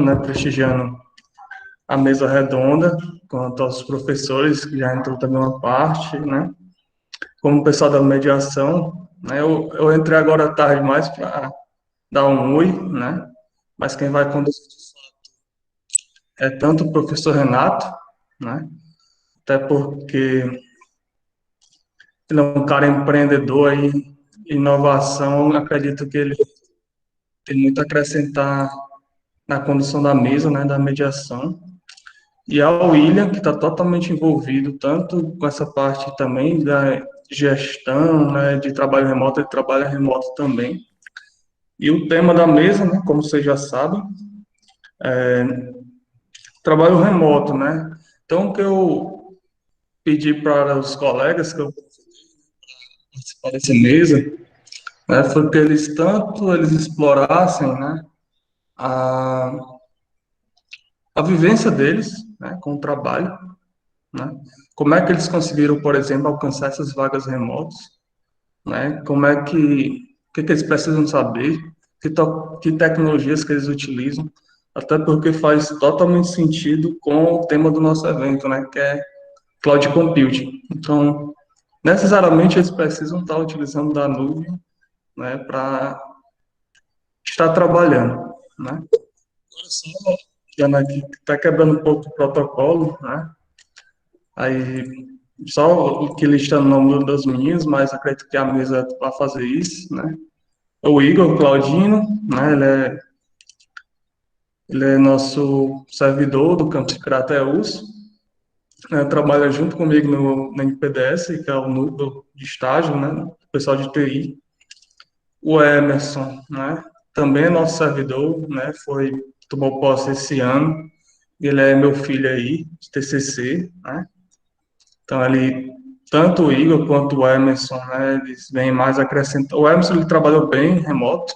né, prestigiando a mesa redonda, com todos os professores, que já entrou também uma parte, né, como o pessoal da mediação, né, eu entrei agora à tarde mais para dar um oi, né, mas quem vai conduzir é tanto o professor Renato, né, até porque ele é um cara empreendedor aí, inovação, acredito que ele tem muito a acrescentar na condução da mesa, né, da mediação. E ao William, que está totalmente envolvido tanto com essa parte também da gestão, né, de trabalho remoto, ele trabalha remoto também. E o tema da mesa, né, como vocês já sabem, trabalho remoto, né? Então, o que eu pedi para os colegas que eu participar dessa mesa, né, foi que eles explorassem, né, a, a vivência deles, né, com o trabalho, né? Como é que eles conseguiram, por exemplo, alcançar essas vagas remotas, né? Como é que eles precisam saber, que tecnologias que eles utilizam, até porque faz totalmente sentido com o tema do nosso evento, né? Que é Cloud Computing. Então, necessariamente eles precisam estar utilizando da nuvem, né? Para estar trabalhando, né? Agora só, Jana, aqui está quebrando um pouco o protocolo, né? Aí, só que listando o nome dos meninos, mas acredito que a mesa para fazer isso, né? O Igor Claudino, né? Ele é nosso servidor do campus de Crateús, né? Trabalha junto comigo na NPDS, que é o núcleo de estágio, né? O pessoal de TI. O Emerson, né? Também é nosso servidor, né? Tomou posse esse ano. Ele é meu filho aí, de TCC, né? Então, tanto o Igor quanto o Emerson, né, eles vêm mais acrescentar. O Emerson, ele trabalhou bem remoto,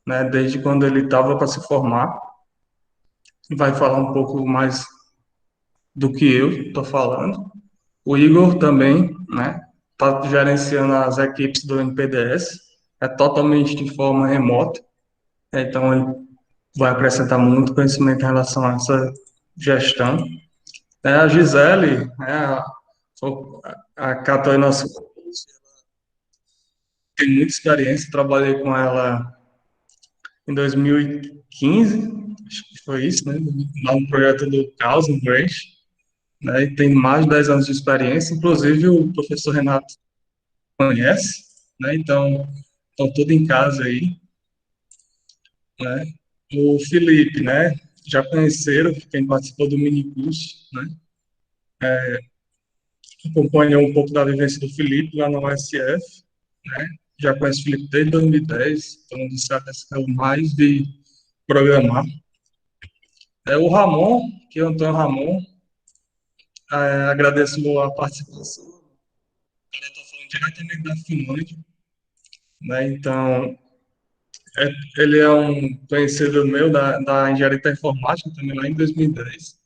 né, desde quando ele estava para se formar. Vai falar um pouco mais do que eu estou falando. O Igor também, né, está gerenciando as equipes do NPDS, é totalmente de forma remota, então ele vai acrescentar muito conhecimento em relação a essa gestão. A Gisele, né, a Cato é nossa, tem muita experiência, trabalhei com ela em 2015, acho que foi isso, né? Lá no projeto do Caos, no Branch, né? E tem mais de 10 anos de experiência, inclusive o professor Renato conhece, né? Então, estão tudo em casa aí, né? O Felipe, né? Já conheceram, quem participou do mini curso, né? Acompanhou um pouco da vivência do Felipe lá no USF, né? Já conheço o Felipe desde 2010, então um dos caras que eu mais de programar. O Ramon, que é o Antônio Ramon, agradeço a participação. Ele está falando diretamente da Finlândia, né? Então, ele é um conhecido meu da engenharia da informática, também lá em 2010.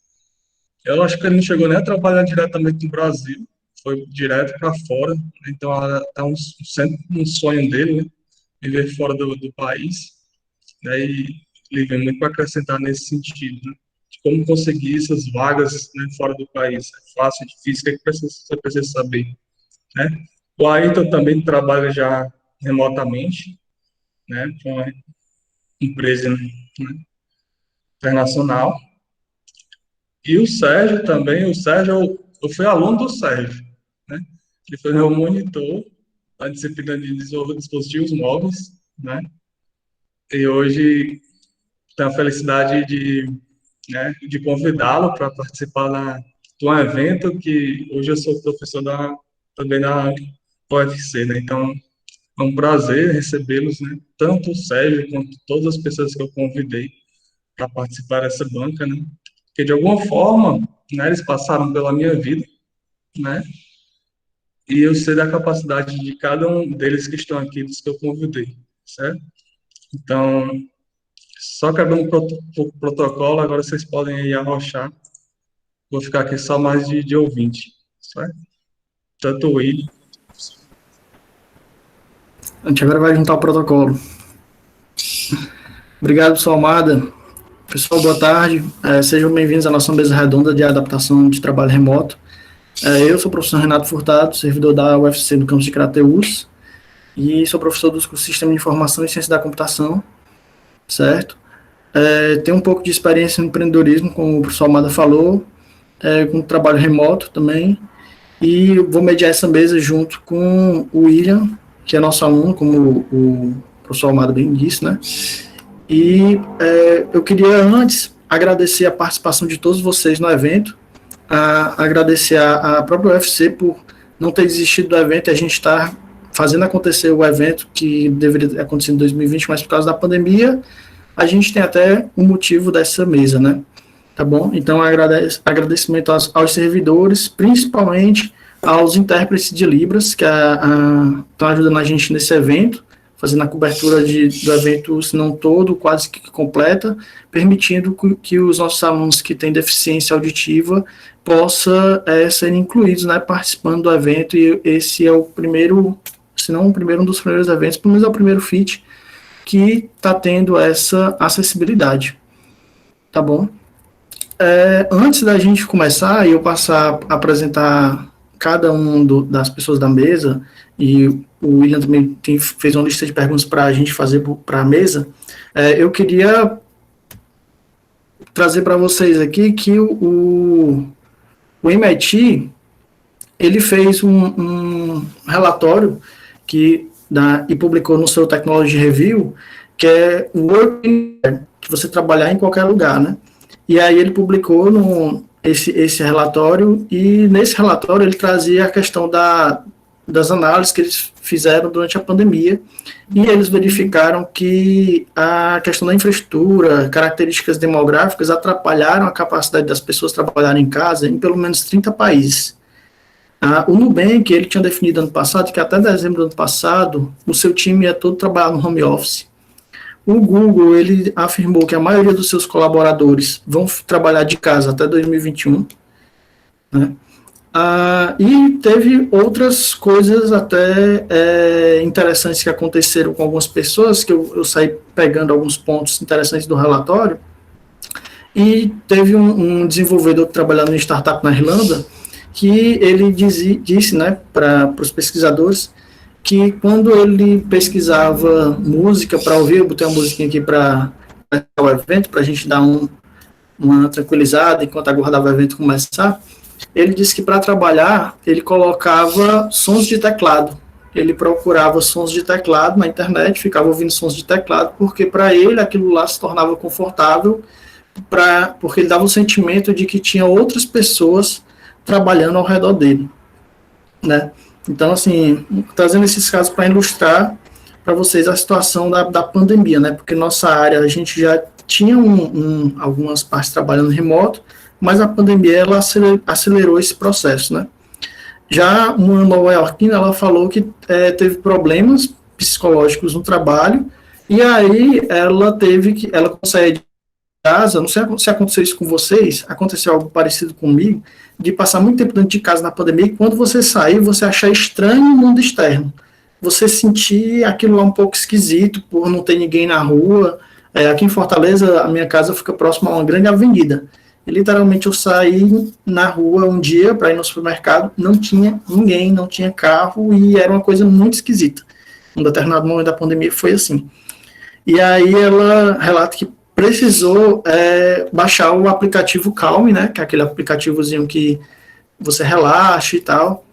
Eu acho que ele não chegou nem a trabalhar diretamente no Brasil, foi direto para fora. Então, está sempre um sonho dele, né? Viver fora do país. Né? E ele vem muito para acrescentar nesse sentido, né? De como conseguir essas vagas, né, fora do país. É fácil, é difícil, o que é que você precisa saber, né? O Ayrton também trabalha já remotamente, né, com uma empresa, né, internacional. E o Sérgio também, eu fui aluno do Sérgio, né? Ele foi meu monitor na disciplina de desenvolvimento de dispositivos móveis, né? E hoje tenho a felicidade de convidá-lo para participar de um evento que hoje eu sou professor também da UFC, né? Então, é um prazer recebê-los, né? Tanto o Sérgio quanto todas as pessoas que eu convidei para participar dessa banca, né? Porque de alguma forma, né, eles passaram pela minha vida, né? E eu sei da capacidade de cada um deles que estão aqui, dos que eu convidei, certo? Então, só quebrando o protocolo, agora vocês podem aí arrochar. Vou ficar aqui só mais de ouvinte, certo? Tanto o William. A gente agora vai juntar o protocolo. Obrigado, pessoal amada. Pessoal, boa tarde. Sejam bem-vindos à nossa mesa redonda de adaptação de trabalho remoto. Eu sou o professor Renato Furtado, servidor da UFC do campus de Crateús, e sou professor dos cursos de Sistema de Informação e Ciência da Computação, certo? Tenho um pouco de experiência no empreendedorismo, como o professor Almada falou, com trabalho remoto também, e vou mediar essa mesa junto com o William, que é nosso aluno, como o professor Almada bem disse, né? E eu queria antes agradecer a participação de todos vocês no evento, agradecer a própria UFC por não ter desistido do evento e a gente estar fazendo acontecer o evento que deveria ter acontecido em 2020, mas por causa da pandemia, a gente tem até um motivo dessa mesa, né? Tá bom? Então, agradecimento aos servidores, principalmente aos intérpretes de Libras, que estão ajudando a gente nesse evento, fazendo a cobertura do evento, se não todo, quase que completa, permitindo que os nossos alunos que têm deficiência auditiva possam ser incluídos, né, participando do evento, e esse é o primeiro, se não o primeiro, um dos primeiros eventos, pelo menos é o primeiro FIT, que está tendo essa acessibilidade, tá bom? Antes da gente começar e eu passar a apresentar cada das pessoas da mesa, e o William também fez uma lista de perguntas para a gente fazer para a mesa, eu queria trazer para vocês aqui que o MIT, ele fez um relatório e publicou no seu Technology Review, que é o Work Anywhere, que você trabalhar em qualquer lugar, né? E aí ele publicou esse relatório, e nesse relatório ele trazia a questão das análises que eles fizeram durante a pandemia, e eles verificaram que a questão da infraestrutura, características demográficas atrapalharam a capacidade das pessoas trabalharem em casa em pelo menos 30 países. O Nubank, ele tinha definido ano passado que até dezembro do ano passado, o seu time ia todo trabalhar no home office. O Google, ele afirmou que a maioria dos seus colaboradores vão trabalhar de casa até 2021, né? E teve outras coisas até interessantes que aconteceram com algumas pessoas, que eu saí pegando alguns pontos interessantes do relatório, e teve um desenvolvedor que trabalhava em startup na Irlanda, que ele disse, né, para os pesquisadores, que quando ele pesquisava música para ouvir, eu botei uma musiquinha aqui para o evento, para a gente dar uma tranquilizada enquanto aguardava o evento começar, ele disse que para trabalhar, ele colocava sons de teclado. Ele procurava sons de teclado na internet, ficava ouvindo sons de teclado, porque para ele aquilo lá se tornava confortável, porque ele dava o sentimento de que tinha outras pessoas trabalhando ao redor dele, né? Então, assim, trazendo esses casos para ilustrar para vocês a situação da pandemia, né? Porque nossa área, a gente já tinha algumas partes trabalhando remoto, mas a pandemia, ela acelerou esse processo, né? Já uma nova-iorquina, ela falou que teve problemas psicológicos no trabalho, e aí ela consegue de casa, não sei se aconteceu isso com vocês, aconteceu algo parecido comigo, de passar muito tempo dentro de casa na pandemia, e quando você sair, você achar estranho o mundo externo. Você sentir aquilo lá um pouco esquisito, por não ter ninguém na rua. Aqui em Fortaleza, a minha casa fica próxima a uma grande avenida. E, literalmente, eu saí na rua um dia para ir no supermercado, não tinha ninguém, não tinha carro, e era uma coisa muito esquisita. Um determinado momento da pandemia foi assim. E aí ela relata que precisou baixar o aplicativo Calm, né, que é aquele aplicativozinho que você relaxa e tal,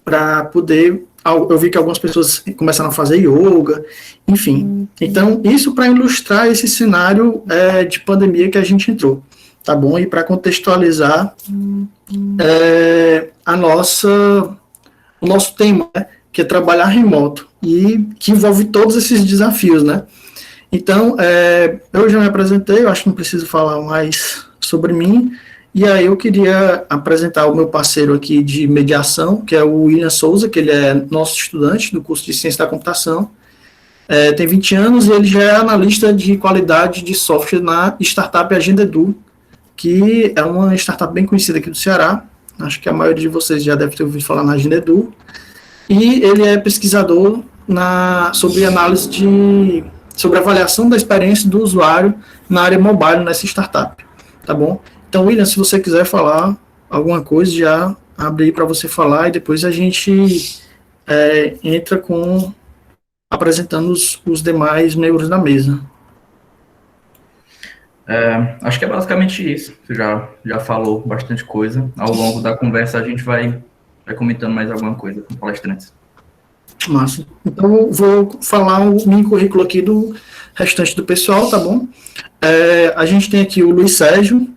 para poder... Eu vi que algumas pessoas começaram a fazer yoga, enfim. Então, isso para ilustrar esse cenário de pandemia que a gente entrou, tá bom? E para contextualizar o nosso tema, né, que é trabalhar remoto, e que envolve todos esses desafios, né? Então, eu já me apresentei, eu acho que não preciso falar mais sobre mim, e aí eu queria apresentar o meu parceiro aqui de mediação, que é o William Souza, que ele é nosso estudante do curso de Ciência da Computação, tem 20 anos, e ele já é analista de qualidade de software na startup Agenda Edu, que é uma startup bem conhecida aqui do Ceará, acho que a maioria de vocês já deve ter ouvido falar na Agenda Edu, e ele é pesquisador sobre análise sobre a avaliação da experiência do usuário na área mobile nessa startup, tá bom? Então, William, se você quiser falar alguma coisa, já abre aí para você falar e depois a gente entra com apresentando os demais membros da mesa. Acho que é basicamente isso. Você já falou bastante coisa. Ao longo da conversa, a gente vai comentando mais alguma coisa com palestrantes. Massa. Então, eu vou falar o mini currículo aqui do restante do pessoal, tá bom? A gente tem aqui o Luiz Sérgio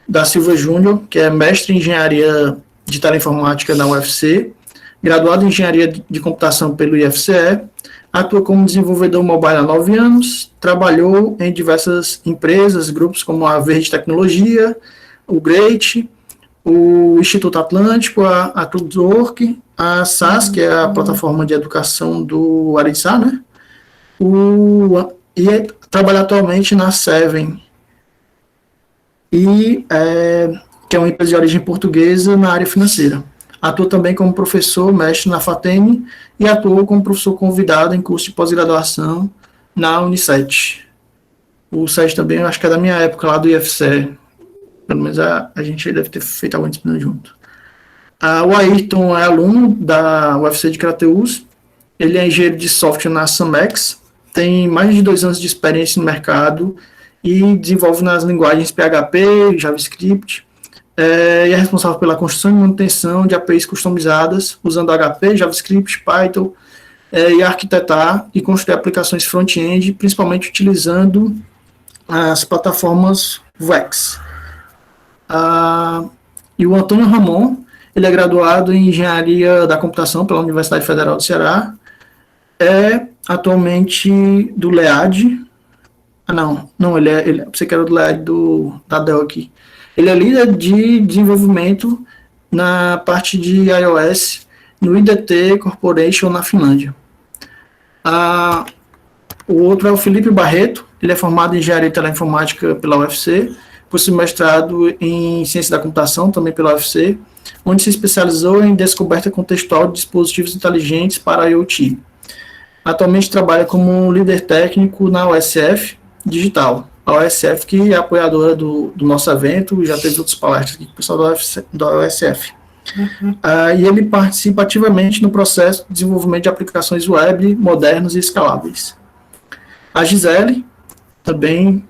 da Silva Júnior, que é mestre em engenharia de teleinformática na UFC, graduado em engenharia de computação pelo IFCE, atua como desenvolvedor mobile há 9 anos, trabalhou em diversas empresas, grupos como a Verde Tecnologia, o Great, o Instituto Atlântico, a Tudzork, a SAS, que é a plataforma de educação do Aritsá, né? E trabalha atualmente na Seven, que é uma empresa de origem portuguesa na área financeira. Atua também como professor, mestre na FATEM e atuou como professor convidado em curso de pós-graduação na Unicet. O Sérgio também, acho que é da minha época lá do IFCE. Pelo menos a gente deve ter feito alguma disciplina junto. O Ayrton é aluno da UFC de Crateús. Ele é engenheiro de software na Samex. Tem mais de 2 anos de experiência no mercado e desenvolve nas linguagens PHP, JavaScript. E é responsável pela construção e manutenção de APIs customizadas usando HP, JavaScript, Python, e arquitetar e construir aplicações front-end, principalmente utilizando as plataformas Wix. E o Antônio Ramon, ele é graduado em Engenharia da Computação pela Universidade Federal do Ceará, é atualmente do LEAD. Ele você que era do LEAD da Dell aqui. Ele é líder de desenvolvimento na parte de iOS no IDT Corporation na Finlândia. O outro é o Felipe Barreto, ele é formado em Engenharia de Teleinformática pela UFC, possui mestrado em Ciência da Computação, também pela UFC, onde se especializou em descoberta contextual de dispositivos inteligentes para IoT. Atualmente trabalha como líder técnico na OSF Digital. A OSF, que é apoiadora do nosso evento, já teve outras palestras aqui com o pessoal da OSF. E ele participa ativamente no processo de desenvolvimento de aplicações web modernas e escaláveis. A Gisele, também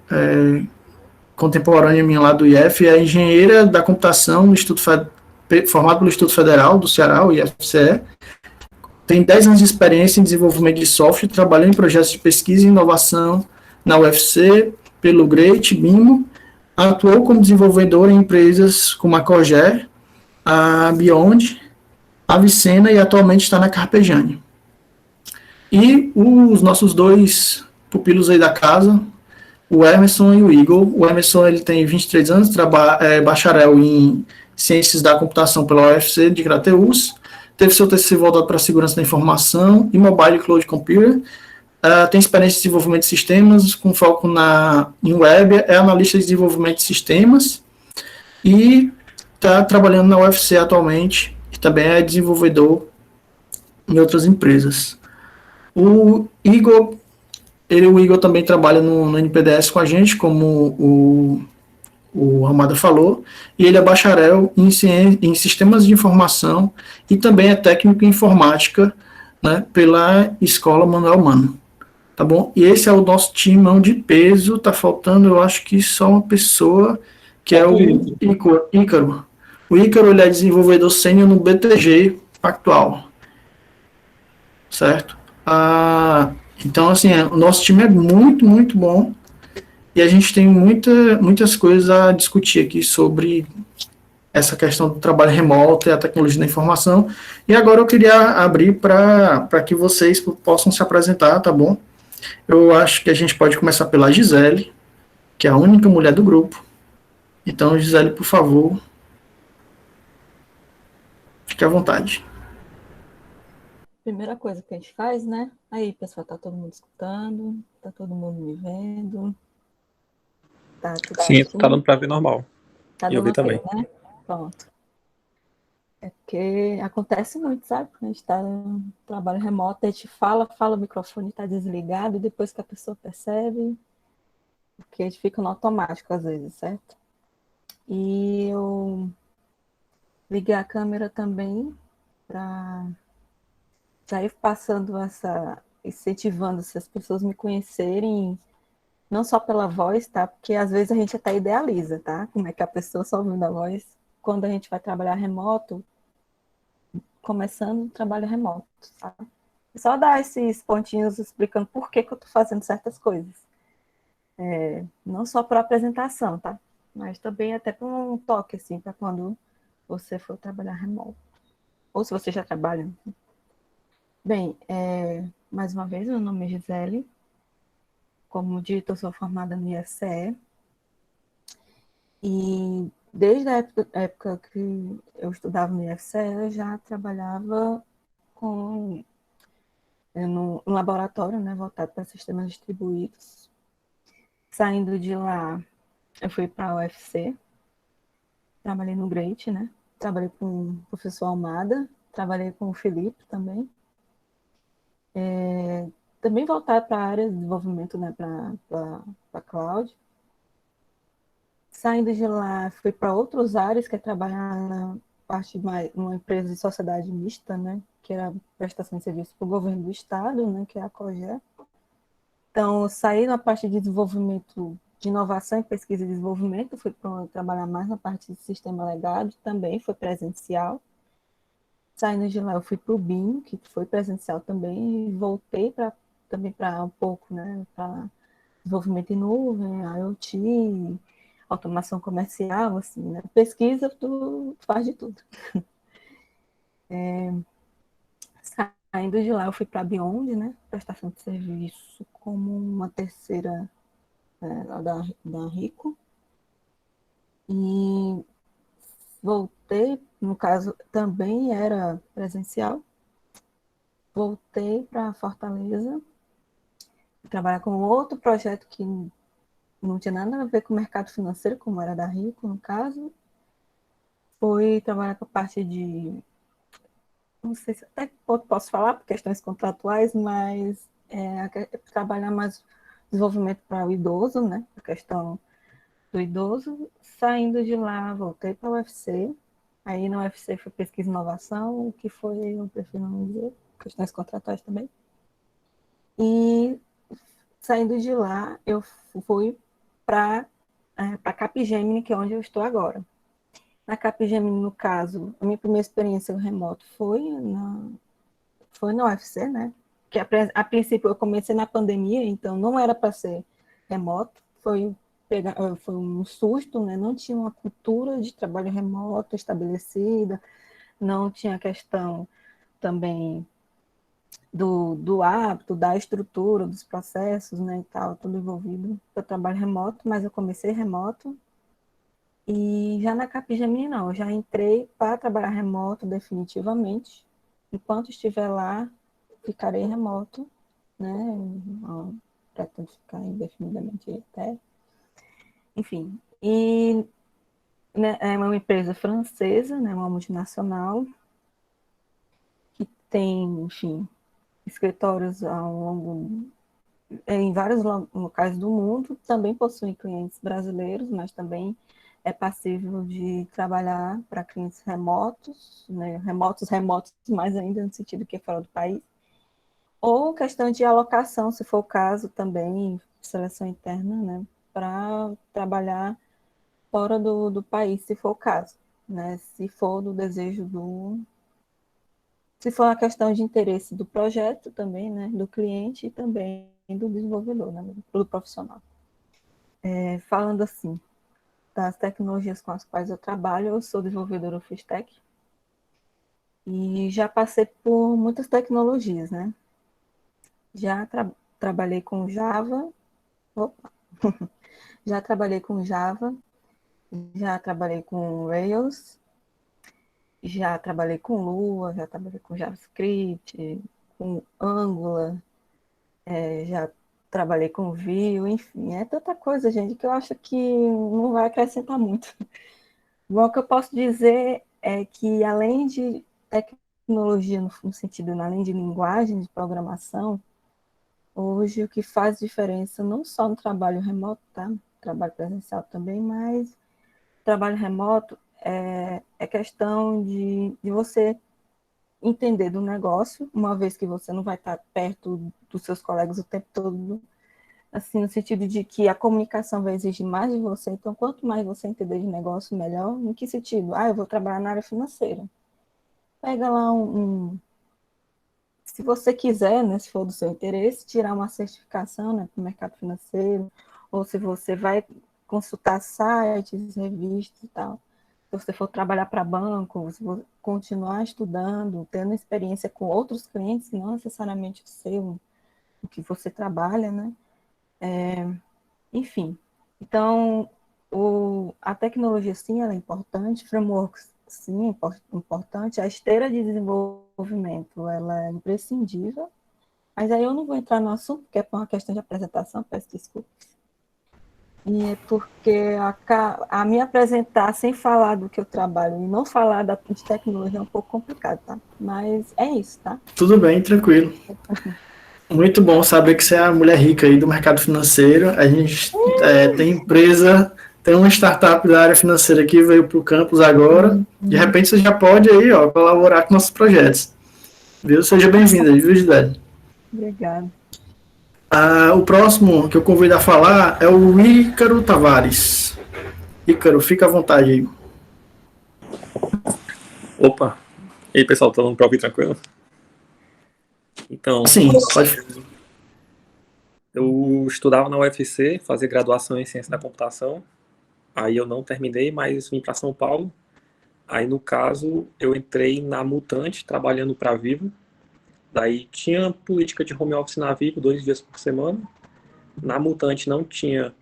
contemporânea minha lá do IF, é engenheira da computação no formada pelo Instituto Federal do Ceará, o IFCE. Tem 10 anos de experiência em desenvolvimento de software, trabalhou em projetos de pesquisa e inovação na UFC, pelo Great, BIMO, atuou como desenvolvedor em empresas como a Cogé, a Beyond, a Vicena e atualmente está na Carpegiani. E os nossos 2 pupilos aí da casa, o Emerson e o Igor. O Emerson ele tem 23 anos, bacharel em Ciências da Computação pela UFC de Crateús, teve seu TCC voltado para a segurança da informação e mobile cloud computer, tem experiência em desenvolvimento de sistemas com foco em web, é analista de desenvolvimento de sistemas e está trabalhando na UFC atualmente e também é desenvolvedor em outras empresas. O Igor também trabalha no NPDS com a gente, como o Ramada falou, e ele é bacharel em sistemas de informação e também é técnico em informática, né, pela Escola Manuel Mano. Tá bom? E esse é o nosso timão de peso. Tá faltando, eu acho que só uma pessoa, que é o Ícaro. O Ícaro ele é desenvolvedor sênior no BTG Pactual. Certo? Então, assim, o nosso time é muito, muito bom. E a gente tem muitas coisas a discutir aqui sobre essa questão do trabalho remoto e a tecnologia da informação. E agora eu queria abrir para que vocês possam se apresentar, tá bom? Eu acho que a gente pode começar pela Gisele, que é a única mulher do grupo. Então, Gisele, por favor, fique à vontade. Primeira coisa que a gente faz, né? Aí, pessoal, tá todo mundo escutando? Tá todo mundo me vendo? Tá tudo Sim, certinho? tá dando pra ver normal. Tá E eu vi dando ok, também. né? Pronto. Porque acontece muito, sabe? A gente está no trabalho remoto, a gente fala, o microfone está desligado, e depois que a pessoa percebe, porque a gente fica no automático às vezes, certo? E eu liguei a câmera também para já ir passando incentivando se as pessoas me conhecerem, não só pela voz, tá? Porque às vezes a gente até idealiza, tá? Como é que a pessoa só ouvindo a voz, quando a gente vai trabalhar remoto, começando o trabalho remoto, sabe? Só dar esses pontinhos explicando por que eu tô fazendo certas coisas. Não só para apresentação, tá? Mas também até para um toque, assim, para quando você for trabalhar remoto. Ou se você já trabalha. Bem, mais uma vez, meu nome é Gisele. Como dito, eu sou formada no IFCE. E desde a época que eu estudava no IFCE, eu já trabalhava com, no laboratório, né, voltado para sistemas distribuídos. Saindo de lá, eu fui para a UFC, trabalhei no Great, né? Trabalhei com o professor Almada, trabalhei com o Felipe também. Também voltar para a área de desenvolvimento, né, para cloud. Saindo de lá, fui para outras áreas, que é trabalhar na parte mais, numa empresa de sociedade mista, né, que era prestação de serviço para o governo do estado, né, que é a COGE. Então, saí na parte de desenvolvimento, de inovação e pesquisa e desenvolvimento, fui para trabalhar mais na parte de sistema legado, também foi presencial. Saindo de lá, eu fui para o BIM, que foi presencial também, e voltei também para um pouco, né, para desenvolvimento em nuvem, IoT, automação comercial, assim, né? Pesquisa, tu faz de tudo. Saindo de lá, eu fui para a Beyond, né, prestação de serviço como uma terceira lá da Rico. E voltei, no caso, também era presencial. Voltei para Fortaleza, trabalhar com outro projeto que não tinha nada a ver com o mercado financeiro, como era da Rico, no caso. Fui trabalhar com a parte de, não sei se até posso falar por questões contratuais, mas trabalhar mais desenvolvimento para o idoso, né? A questão do idoso. Saindo de lá, voltei para o UFC. Aí na UFC foi pesquisa e inovação, o que foi, eu prefiro não dizer, questões contratuais também. E saindo de lá, eu fui para a Capgemini, que é onde eu estou agora. Na Capgemini, no caso, a minha primeira experiência no remoto foi na UFC, né? Que a princípio eu comecei na pandemia, então não era para ser remoto, foi um susto, né? Não tinha uma cultura de trabalho remoto estabelecida, não tinha questão também do hábito, da estrutura, dos processos, né, e tal, tudo envolvido para trabalho remoto, mas eu comecei remoto. E já na Capgemini, não, eu já entrei para trabalhar remoto definitivamente. Enquanto estiver lá, ficarei remoto, né? Não pretendo ficar indefinidamente até. Enfim, e né, é uma empresa francesa, né, uma multinacional, que tem, enfim, escritórios em vários locais do mundo, também possui clientes brasileiros, mas também é passível de trabalhar para clientes remotos, né, remotos mais ainda, no sentido que é fora do país, ou questão de alocação, se for o caso também, seleção interna, né, para trabalhar fora do país, se for o caso, né, se for do desejo se for a questão de interesse do projeto também, né, do cliente e também do desenvolvedor, né, do profissional. Falando assim, das tecnologias com as quais eu trabalho, eu sou desenvolvedora full stack e já passei por muitas tecnologias, né? Já trabalhei com Java, opa, já trabalhei com Java, já trabalhei com Rails, já trabalhei com Lua, já trabalhei com JavaScript, com Angular, já trabalhei com Vue, enfim, é tanta coisa, gente, que eu acho que não vai acrescentar muito. Bom, o que eu posso dizer é que além de tecnologia no sentido, além de linguagem de programação, hoje o que faz diferença não só no trabalho remoto, tá? Trabalho presencial também, mas trabalho remoto é questão de você entender do negócio, uma vez que você não vai estar perto dos seus colegas o tempo todo, assim, no sentido de que a comunicação vai exigir mais de você, então quanto mais você entender de negócio, melhor. Em que sentido? Eu vou trabalhar na área financeira. Pega lá se você quiser, né, se for do seu interesse, tirar uma certificação, né, para o mercado financeiro, ou se você vai consultar sites, revistas e tal. Se você for trabalhar para banco, se você continuar estudando, tendo experiência com outros clientes, não necessariamente o seu, o que você trabalha, né? Enfim. Então, a tecnologia, sim, ela é importante, frameworks, sim, é importante, a esteira de desenvolvimento, ela é imprescindível, mas aí eu não vou entrar no assunto, porque é por uma questão de apresentação, peço desculpas. E é porque a me apresentar sem falar do que eu trabalho e não falar de tecnologia é um pouco complicado, tá? Mas é isso, tá? Tudo bem, tranquilo. Muito bom saber que você é a mulher rica aí do mercado financeiro. A gente tem empresa, tem uma startup da área financeira que veio para o campus agora. De repente você já pode aí, ó, colaborar com nossos projetos. Viu? Seja bem-vinda, de verdade. Obrigada. O próximo que eu convido a falar é o Ícaro Tavares. Ícaro, fica à vontade aí. Opa! E aí, pessoal, todo mundo para ouvir tranquilo? Então, Sim, pode. eu estudava na UFC, fazia graduação em Ciência da Computação. Aí eu não terminei, mas vim para São Paulo. Aí, no caso, eu entrei na Mutante, trabalhando para a Vivo. Daí tinha política de home office na Vivo, 2 dias por semana. Na Mutante não tinha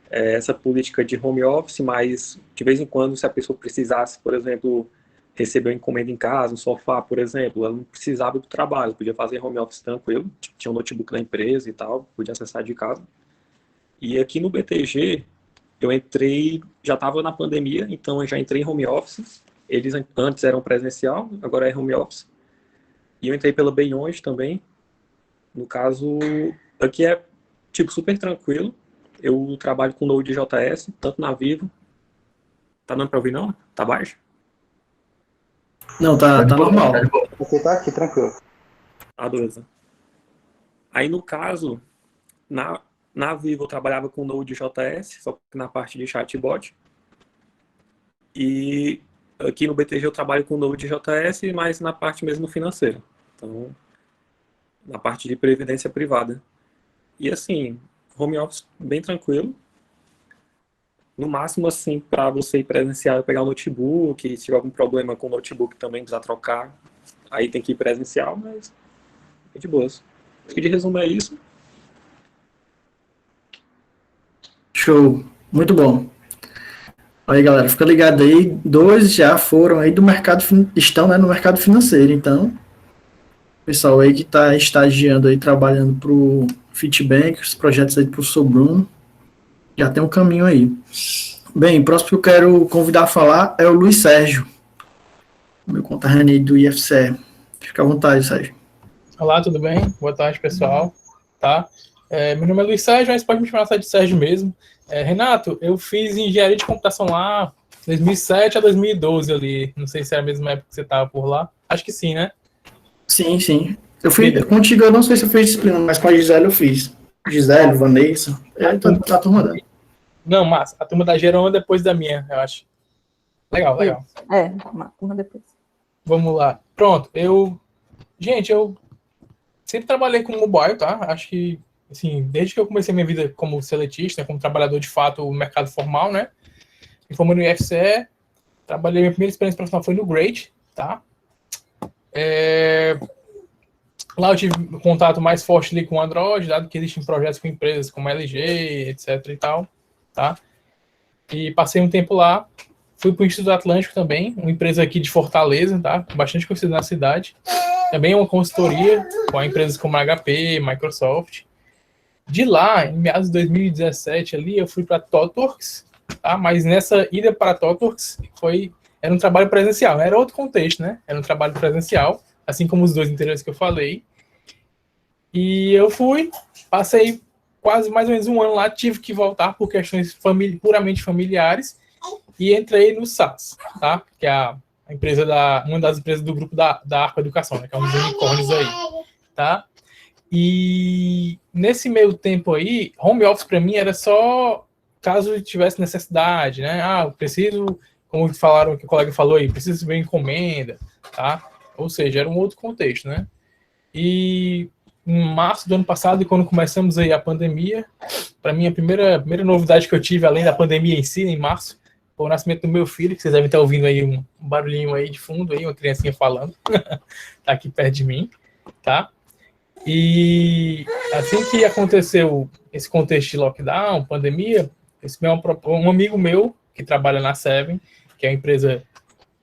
essa política de home office, mas de vez em quando, se a pessoa precisasse, por exemplo, receber uma encomenda em casa, um sofá, por exemplo, ela não precisava do trabalho, podia fazer home office tranquilo, tinha um notebook da empresa e tal, podia acessar de casa. E aqui no BTG, eu entrei, já estava na pandemia, então eu já entrei em home office. Eles antes eram presencial, agora é home office. E eu entrei pela Beyond também. No caso, aqui é tipo super tranquilo. Eu trabalho com Node.js, tanto na Vivo. Tá dando para ouvir não? Tá baixo? Não, tá normal. Você tá aqui, tranquilo. Beleza. Aí, no caso, na Vivo eu trabalhava com Node.js, só que na parte de chatbot. E aqui no BTG eu trabalho com Node.js, mas na parte mesmo financeira. Então, na parte de previdência privada. E assim, home office bem tranquilo. No máximo, assim, para você ir presencial, eu pegar o notebook, se tiver algum problema com o notebook também, precisar trocar, aí tem que ir presencial, mas é de boas. Acho que de resumo é isso. Show. Muito bom. Aí, galera, fica ligado aí. 2 já foram aí do mercado, estão, né, no mercado financeiro. Então, pessoal aí que está estagiando aí, trabalhando para o Fitbank, os projetos aí para o Sobruno, já tem um caminho aí. Bem, o próximo que eu quero convidar a falar é o Luiz Sérgio, meu conterrâneo aí do IFCE. Fica à vontade, Sérgio. Olá, tudo bem? Boa tarde, pessoal. Tá? Meu nome é Luiz Sérgio, mas pode me chamar só de Sérgio mesmo. Renato, eu fiz engenharia de computação lá 2007 a 2012 ali. Não sei se é a mesma época que você estava por lá. Acho que sim, né? Sim. Eu fui contigo, eu não sei se eu fiz disciplina, mas com a Gisele eu fiz. Gisele, Vanessa. Tá turma dela. Não, mas a turma da Gerona depois da minha, eu acho. Legal. Uma depois. Vamos lá. Pronto, Gente, eu sempre trabalhei com mobile, tá? Acho que, assim, desde que eu comecei minha vida como seletista, como trabalhador de fato, no mercado formal, né? Me formei no IFCE, minha primeira experiência profissional foi no Great, tá? Lá eu tive um contato mais forte ali com o Android, dado que existem projetos com empresas como LG, etc e tal, tá? E passei um tempo lá, fui para o Instituto Atlântico também, uma empresa aqui de Fortaleza, tá? Bastante conhecida na cidade. Também uma consultoria com empresas como HP, Microsoft. De lá, em meados de 2017, ali, eu fui para a ThoughtWorks, tá? Mas nessa ida para a ThoughtWorks foi era um trabalho presencial, era outro contexto, né? Era um trabalho presencial, assim como os dois anteriores que eu falei. E eu fui, passei quase mais ou menos um ano lá, tive que voltar por questões puramente familiares e entrei no SAS, tá? Que é a empresa uma das empresas do grupo da Arco Educação, né? Que é um dos unicórnios aí, tá? E nesse meio tempo aí, home office para mim era só caso tivesse necessidade, né? Ah, eu preciso, como falaram, que o colega falou aí, preciso ver encomenda, tá? Ou seja, era um outro contexto, né? E em março do ano passado, quando começamos aí a pandemia, para mim a primeira novidade que eu tive, além da pandemia em si, em março, foi o nascimento do meu filho, que vocês devem estar ouvindo aí um barulhinho aí de fundo, aí, uma criancinha falando, tá aqui perto de mim, tá? E assim que aconteceu esse contexto de lockdown, pandemia, um amigo meu que trabalha na Seven, que é uma empresa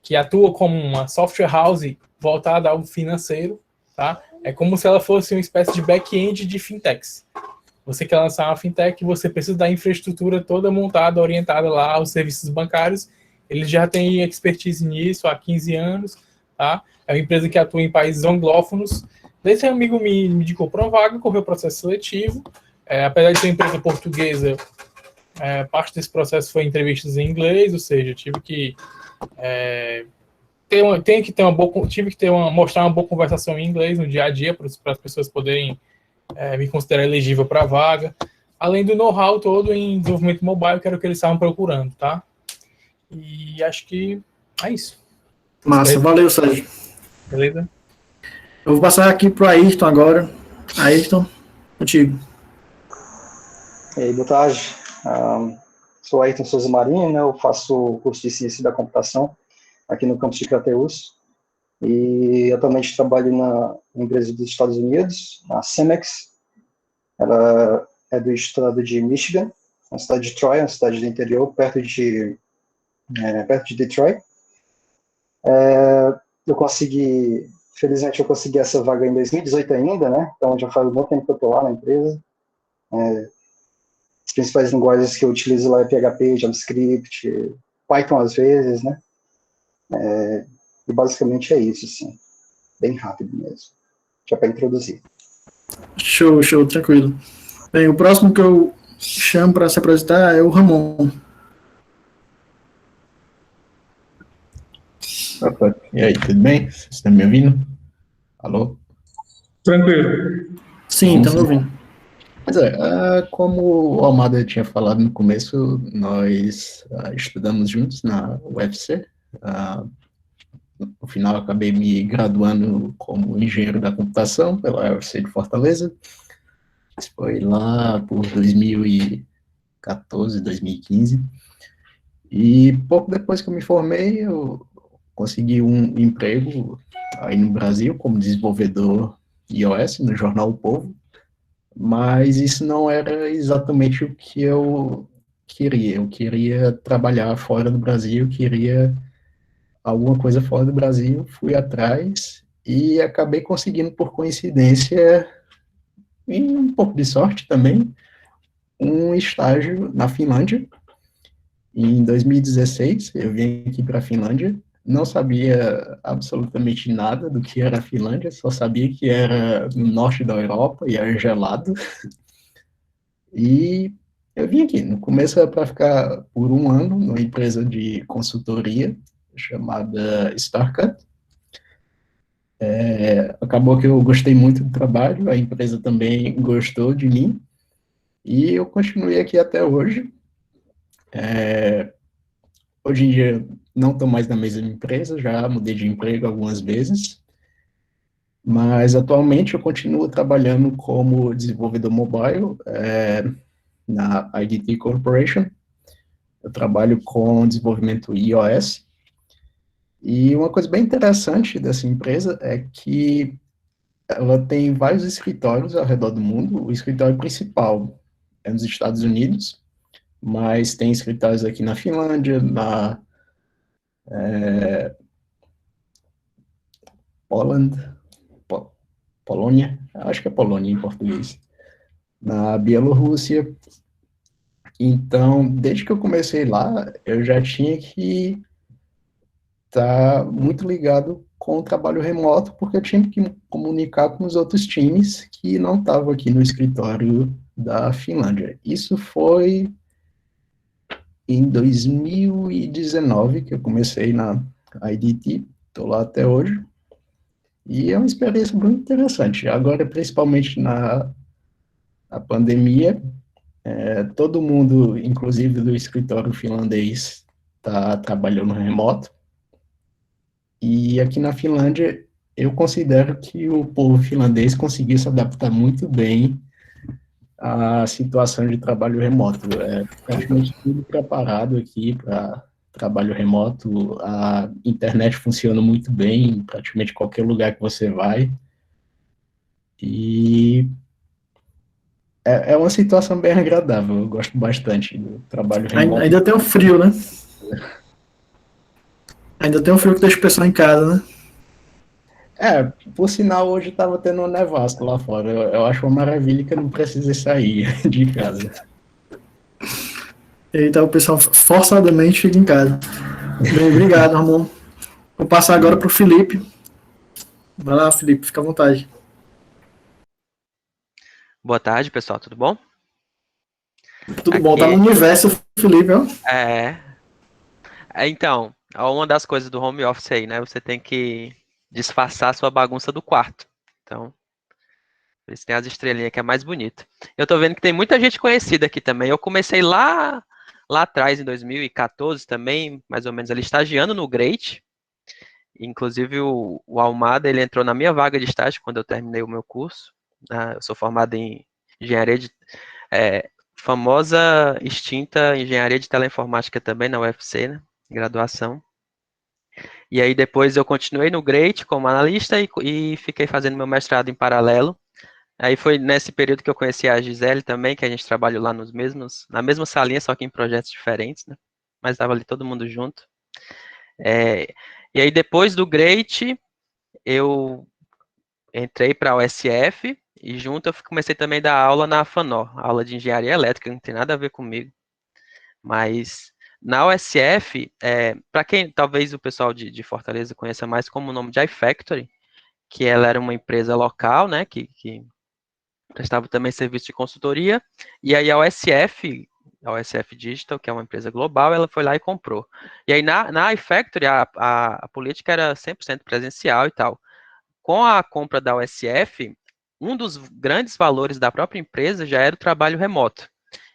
que atua como uma software house voltada ao financeiro, tá? É como se ela fosse uma espécie de back-end de fintechs. Você quer lançar uma fintech, você precisa da infraestrutura toda montada, orientada lá aos serviços bancários. Eles já têm expertise nisso há 15 anos, tá? É uma empresa que atua em países anglófonos. Esse amigo me indicou para uma vaga, correu o processo seletivo. Apesar de ser uma empresa portuguesa, parte desse processo foi entrevistas em inglês, ou seja, tive que mostrar uma boa conversação em inglês no dia a dia para as pessoas poderem me considerar elegível para a vaga, além do know-how todo em desenvolvimento mobile, que era o que eles estavam procurando, tá? E acho que é isso. Massa, valeu, Sérgio. Beleza? Eu vou passar aqui para o Ayrton agora. Ayrton, contigo. E aí, boa tarde. Sou Ayrton Souza Marinho, né? Eu faço o curso de Ciência da Computação aqui no campus de Crateús. E atualmente trabalho na empresa dos Estados Unidos, a Cemex. Ela é do estado de Michigan, na cidade de Troy, uma cidade do interior, perto de Detroit. Felizmente eu consegui essa vaga em 2018 ainda, né? Então já faz um bom tempo que eu estou lá na empresa. As principais linguagens que eu utilizo lá é PHP, JavaScript, Python às vezes, né? E basicamente é isso, assim. Bem rápido mesmo. Já para introduzir. Show, tranquilo. Bem, o próximo que eu chamo para se apresentar é o Ramon. Opa, e aí, tudo bem? Vocês estão me ouvindo? Alô? Tranquilo. Sim, estamos ouvindo. Pois é, como o Almada tinha falado no começo, nós estudamos juntos na UFC. No final, acabei me graduando como engenheiro da computação pela UFC de Fortaleza. Isso foi lá por 2014, 2015. E pouco depois que eu me formei, eu consegui um emprego aí no Brasil como desenvolvedor iOS no jornal O Povo, mas isso não era exatamente o que eu queria. Eu queria trabalhar fora do Brasil, queria alguma coisa fora do Brasil, fui atrás e acabei conseguindo, por coincidência, e um pouco de sorte também, um estágio na Finlândia. Em 2016, eu vim aqui para a Finlândia, não sabia absolutamente nada do que era a Finlândia, só sabia que era no norte da Europa e era gelado. E eu vim aqui, no começo era para ficar por um ano numa empresa de consultoria chamada Starcut. Acabou que eu gostei muito do trabalho, a empresa também gostou de mim, e eu continuei aqui até hoje. Hoje em dia não estou mais na mesma empresa, já mudei de emprego algumas vezes, mas atualmente eu continuo trabalhando como desenvolvedor mobile na IDT Corporation. Eu trabalho com desenvolvimento iOS, e uma coisa bem interessante dessa empresa é que ela tem vários escritórios ao redor do mundo. O escritório principal é nos Estados Unidos, mas tem escritórios aqui na Finlândia, na Polônia, acho que é Polônia em português, na Bielorrússia. Então, desde que eu comecei lá, eu já tinha que está muito ligado com o trabalho remoto, porque eu tinha que me comunicar com os outros times que não estavam aqui no escritório da Finlândia. Isso foi em 2019 que eu comecei na IDT, estou lá até hoje, e é uma experiência muito interessante. Agora, principalmente na pandemia, todo mundo, inclusive do escritório finlandês, está trabalhando remoto, e aqui na Finlândia, eu considero que o povo finlandês conseguiu se adaptar muito bem à situação de trabalho remoto. É praticamente tudo preparado aqui para trabalho remoto, a internet funciona muito bem em praticamente qualquer lugar que você vai, e é uma situação bem agradável, eu gosto bastante do trabalho remoto. Ainda tem um frio, né? Ainda tem um frio que deixa o pessoal em casa, né? Por sinal, hoje estava tendo um nevasco lá fora. Eu acho uma maravilha que eu não precise sair de casa. Então o pessoal forçadamente fica em casa. Bem, obrigado, Ramon. Vou passar agora para o Felipe. Vai lá, Felipe, fica à vontade. Boa tarde, pessoal, tudo bom? Tudo bom, tá no universo, Felipe, ó. Então, uma das coisas do home office aí, né? Você tem que disfarçar a sua bagunça do quarto. Então, por isso tem as estrelinhas que é mais bonito. Eu tô vendo que tem muita gente conhecida aqui também. Eu comecei lá atrás, em 2014 também, mais ou menos ali, estagiando no Great. Inclusive, o Almada, ele entrou na minha vaga de estágio quando eu terminei o meu curso. Eu sou formado em engenharia de... famosa, extinta engenharia de teleinformática também na UFC, né? Graduação. E aí depois eu continuei no Great como analista e fiquei fazendo meu mestrado em paralelo. Aí foi nesse período que eu conheci a Gisele também, que a gente trabalhou lá na mesma salinha, só que em projetos diferentes, né? Mas estava ali todo mundo junto. E aí depois do Great, eu entrei para a USF e junto eu comecei também a dar aula na FANOR, aula de engenharia elétrica, não tem nada a ver comigo. Mas na USF, para quem talvez o pessoal de Fortaleza conheça mais como o nome de iFactory, que ela era uma empresa local, né, que prestava também serviço de consultoria, e aí a USF Digital, que é uma empresa global, ela foi lá e comprou. E aí na iFactory a política era 100% presencial e tal. Com a compra da USF, um dos grandes valores da própria empresa já era o trabalho remoto.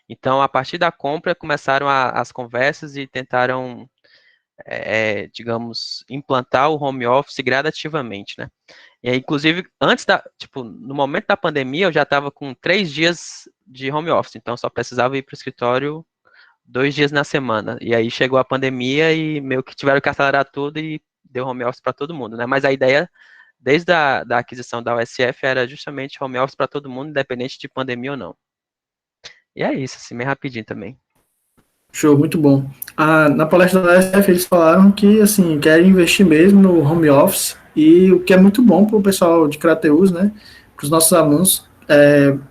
Então, a partir da compra, começaram as conversas e tentaram, digamos, implantar o home office gradativamente, né? E aí, inclusive, no momento da pandemia, eu já estava com 3 dias de home office, então só precisava ir para o escritório 2 dias na semana. E aí chegou a pandemia e meio que tiveram que acelerar tudo e deu home office para todo mundo, né? Mas a ideia, desde da aquisição da USF, era justamente home office para todo mundo, independente de pandemia ou não. E é isso, assim, meio rapidinho também. Show, muito bom. Na palestra da USF, eles falaram que, assim, querem investir mesmo no home office, e o que é muito bom para o pessoal de Crateus, né, para os nossos alunos,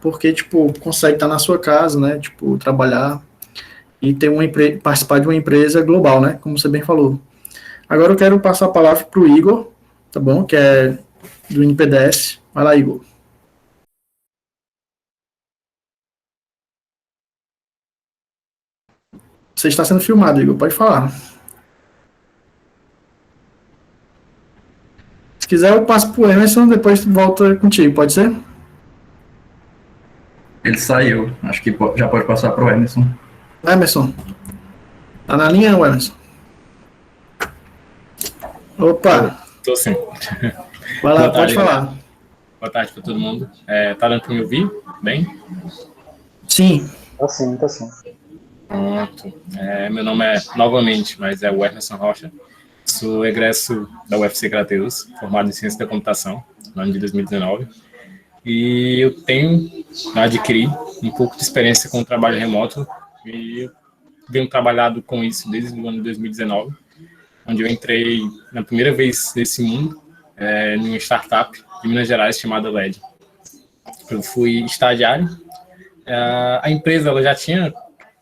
porque, tipo, consegue estar na sua casa, né, tipo, trabalhar e ter participar de uma empresa global, né, como você bem falou. Agora eu quero passar a palavra para o Igor, tá bom, que é do NPDS. Vai lá, Igor. Você está sendo filmado, Igor, pode falar. Se quiser, eu passo pro Emerson, depois volta contigo, pode ser? Ele saiu. Acho que já pode passar pro Emerson. Emerson. Tá na linha, Emerson? Opa! Tô sim. Vai lá, pode falar. Boa tarde para todo mundo. Tá dando para me ouvir bem? Sim. Tá sim, tá sim. Pronto. Meu nome novamente, mas é o Emerson Rocha. Sou egresso da UFC Crateus, formado em Ciência da Computação, no ano de 2019. E eu adquiri um pouco de experiência com o trabalho remoto e venho trabalhado com isso desde o ano de 2019, onde eu entrei na primeira vez nesse mundo, numa startup de Minas Gerais chamada LED. Eu fui estagiário. A empresa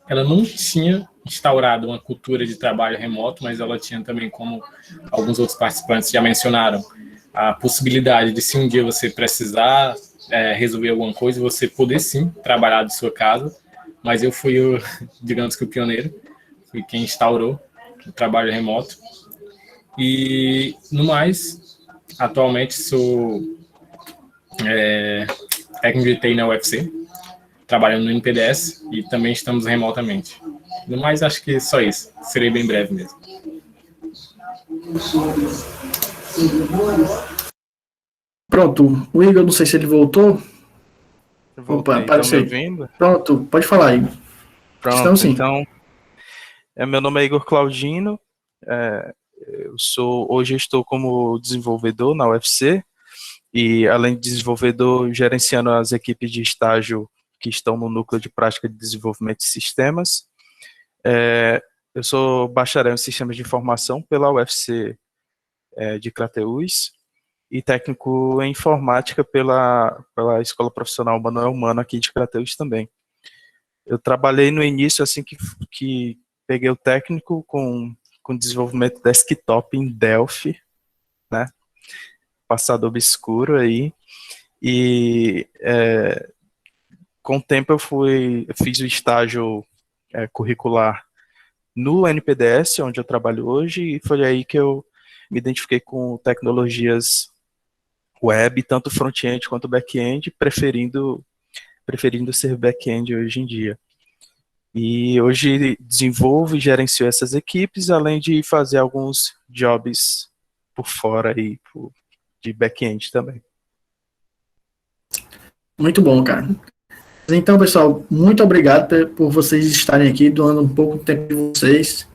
ela não tinha instaurado uma cultura de trabalho remoto, mas ela tinha também, como alguns outros participantes já mencionaram, a possibilidade de, se um dia você precisar resolver alguma coisa, você poder sim trabalhar de sua casa. Mas eu fui, digamos que o pioneiro, fui quem instaurou o trabalho remoto. E, no mais, atualmente sou técnico de TI na UFC, trabalhando no NPDS, e também estamos remotamente. No mais, acho que só isso. Serei bem breve mesmo. Pronto, o Igor, não sei se ele voltou. Voltei, Opa, estão me apareceu. ouvindo? Pronto, pode falar, Igor. Estamos Pronto, sim. então, meu nome é Igor Claudino, hoje eu estou como desenvolvedor na UFC, e além de desenvolvedor, gerenciando as equipes de estágio que estão no núcleo de prática de desenvolvimento de sistemas. Eu sou bacharel em sistemas de informação pela UFC de Crateús, e técnico em informática pela Escola Profissional Manuel Mano aqui de Crateús também. Eu trabalhei no início, assim que peguei o técnico, com desenvolvimento desktop em Delphi, né? Passado obscuro aí. E com o tempo eu fiz o estágio curricular no NPDS, onde eu trabalho hoje, e foi aí que eu me identifiquei com tecnologias web, tanto front-end quanto back-end, preferindo ser back-end hoje em dia. E hoje desenvolvo e gerencio essas equipes, além de fazer alguns jobs por fora aí, de back-end também. Muito bom, cara. Então, pessoal, muito obrigado por vocês estarem aqui, doando um pouco do tempo de vocês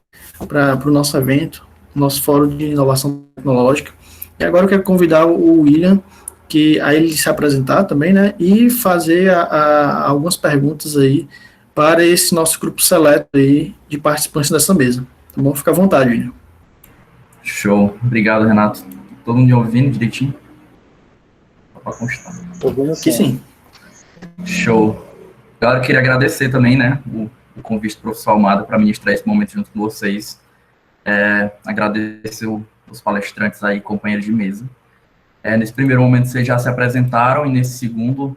para o nosso evento, nosso fórum de inovação tecnológica. E agora eu quero convidar o William, que a ele se apresentar também, né, e fazer algumas perguntas aí para esse nosso grupo seleto aí de participantes dessa mesa. Tá bom? Fica à vontade, William. Show. Obrigado, Renato. Todo mundo me ouvindo direitinho? Só para constar. Ouvindo Aqui sim. Show. Galera, eu queria agradecer também, né, o convite do professor Almada para ministrar esse momento junto com vocês. Agradecer os palestrantes aí, companheiros de mesa. Nesse primeiro momento, vocês já se apresentaram, e nesse segundo,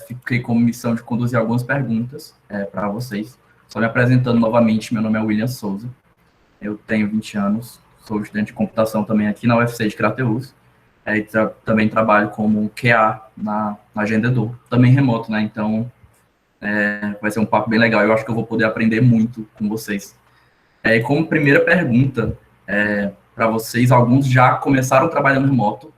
fiquei com missão de conduzir algumas perguntas para vocês. Só me apresentando novamente, meu nome é William Souza, eu tenho 20 anos, sou estudante de computação também aqui na UFC de Crateús, e também trabalho como QA na Agendador, também remoto, né? Então, vai ser um papo bem legal, eu acho que eu vou poder aprender muito com vocês. Como primeira pergunta, para vocês, alguns já começaram trabalhando remoto,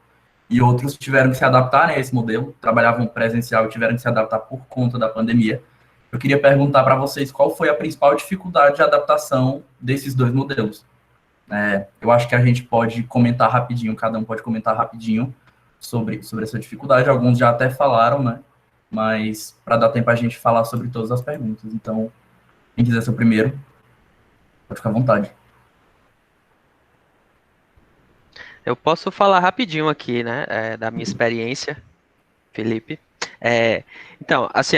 e outros tiveram que se adaptar a esse modelo, trabalhavam presencial e tiveram que se adaptar por conta da pandemia. Eu queria perguntar para vocês qual foi a principal dificuldade de adaptação desses dois modelos. Eu acho que a gente pode comentar rapidinho, cada um pode comentar rapidinho sobre essa dificuldade. Alguns já até falaram, né? Mas para dar tempo a gente falar sobre todas as perguntas. Então, quem quiser ser o primeiro, pode ficar à vontade. Eu posso falar rapidinho aqui, né, da minha experiência, Felipe. Então, assim,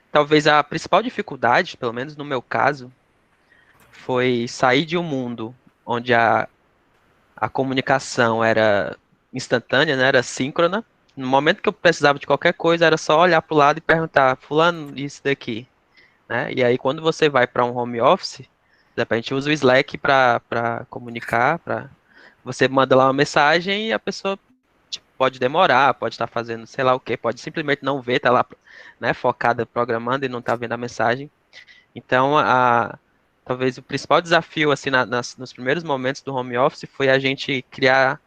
talvez a principal dificuldade, pelo menos no meu caso, foi sair de um mundo onde a comunicação era instantânea, né, era síncrona. No momento que eu precisava de qualquer coisa, era só olhar para o lado e perguntar, fulano, isso daqui, né? E aí, quando você vai para um home office, a gente usa o Slack para comunicar, você manda lá uma mensagem e a pessoa pode demorar, pode estar fazendo sei lá o que, pode simplesmente não ver, tá lá, né, focada programando e não tá vendo a mensagem. Então, talvez o principal desafio, assim, nos primeiros momentos do home office foi a gente criar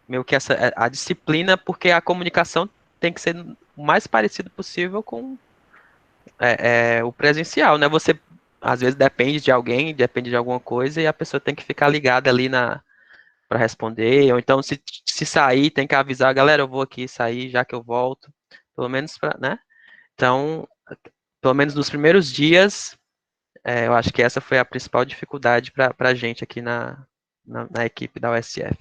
meio que a disciplina, porque a comunicação tem que ser o mais parecido possível com o presencial, né? Você, às vezes, depende de alguém, depende de alguma coisa, e a pessoa tem que ficar ligada ali para responder, ou então se sair, tem que avisar, galera, eu vou aqui sair, já que eu volto, pelo menos né? Então, pelo menos nos primeiros dias, eu acho que essa foi a principal dificuldade para a gente aqui na equipe da USF.